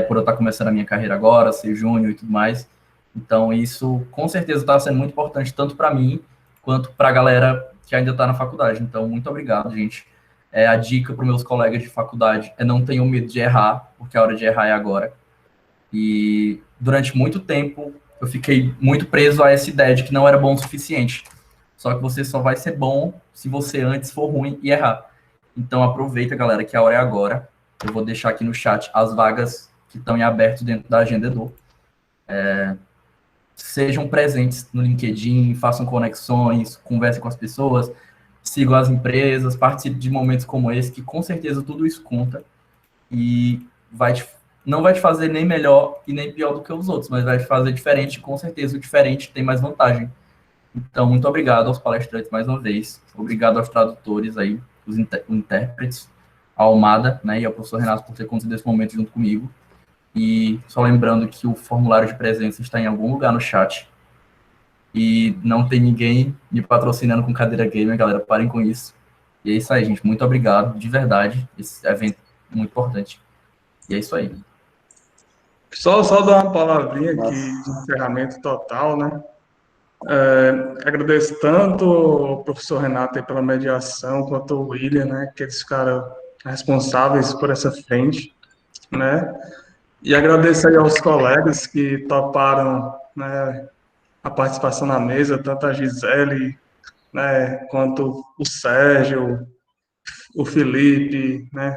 por eu estar começando a minha carreira agora, ser júnior e tudo mais. Então, isso com certeza está sendo muito importante, tanto para mim, quanto para a galera que ainda está na faculdade. Então, muito obrigado, gente. A dica para os meus colegas de faculdade é: não tenham medo de errar, porque a hora de errar é agora. E durante muito tempo, eu fiquei muito preso a essa ideia de que não era bom o suficiente. Só que você só vai ser bom se você antes for ruim e errar. Então, aproveita, galera, que a hora é agora. Eu vou deixar aqui no chat as vagas que estão em aberto dentro da Agenda Edu. Sejam presentes no LinkedIn, façam conexões, conversem com as pessoas, sigam as empresas, participem de momentos como esse, que com certeza tudo isso conta. E não vai te fazer nem melhor e nem pior do que os outros, mas vai te fazer diferente. Com certeza o diferente tem mais vantagem. Então, muito obrigado aos palestrantes mais uma vez. Obrigado aos tradutores aí, os intérpretes, a Almada, né, e ao professor Renato por ter conduzido esse momento junto comigo. E só lembrando que o formulário de presença está em algum lugar no chat. E não tem ninguém me patrocinando com cadeira gamer, galera, parem com isso. E é isso aí, gente, muito obrigado, de verdade, esse evento é muito importante. E é isso aí. Só dar uma palavrinha aqui de encerramento total, né? Agradeço tanto o professor Renato aí pela mediação, quanto o William, né, que eles ficaram responsáveis por essa frente, né, e agradeço aí aos colegas que toparam, né, a participação na mesa, tanto a Gisele, né, quanto o Sérgio, o Felipe, né,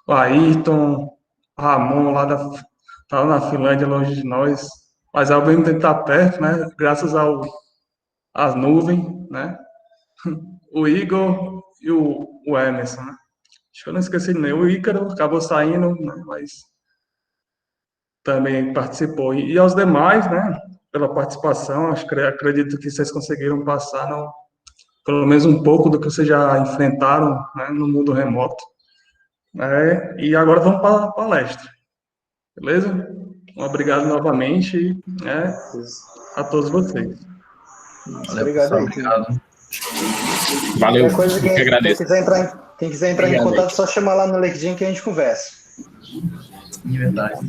o Ayrton, o Ramon, tá lá na Finlândia, longe de nós, mas ao mesmo tempo tá perto, né, graças às nuvens, né, o Igor e o Emerson, né, acho que eu não esqueci nem, o Ícaro acabou saindo, né, mas também participou, e aos demais, né, pela participação. Acredito que vocês conseguiram passar pelo menos um pouco do que vocês já enfrentaram, né, no mundo remoto, né, e agora vamos para a palestra, beleza? Obrigado novamente, né, a todos vocês. Obrigado aí. Obrigado. Valeu, Coisa que agradeço. Quem quiser entrar em contato, é só chamar lá no LinkedIn que a gente conversa. De verdade.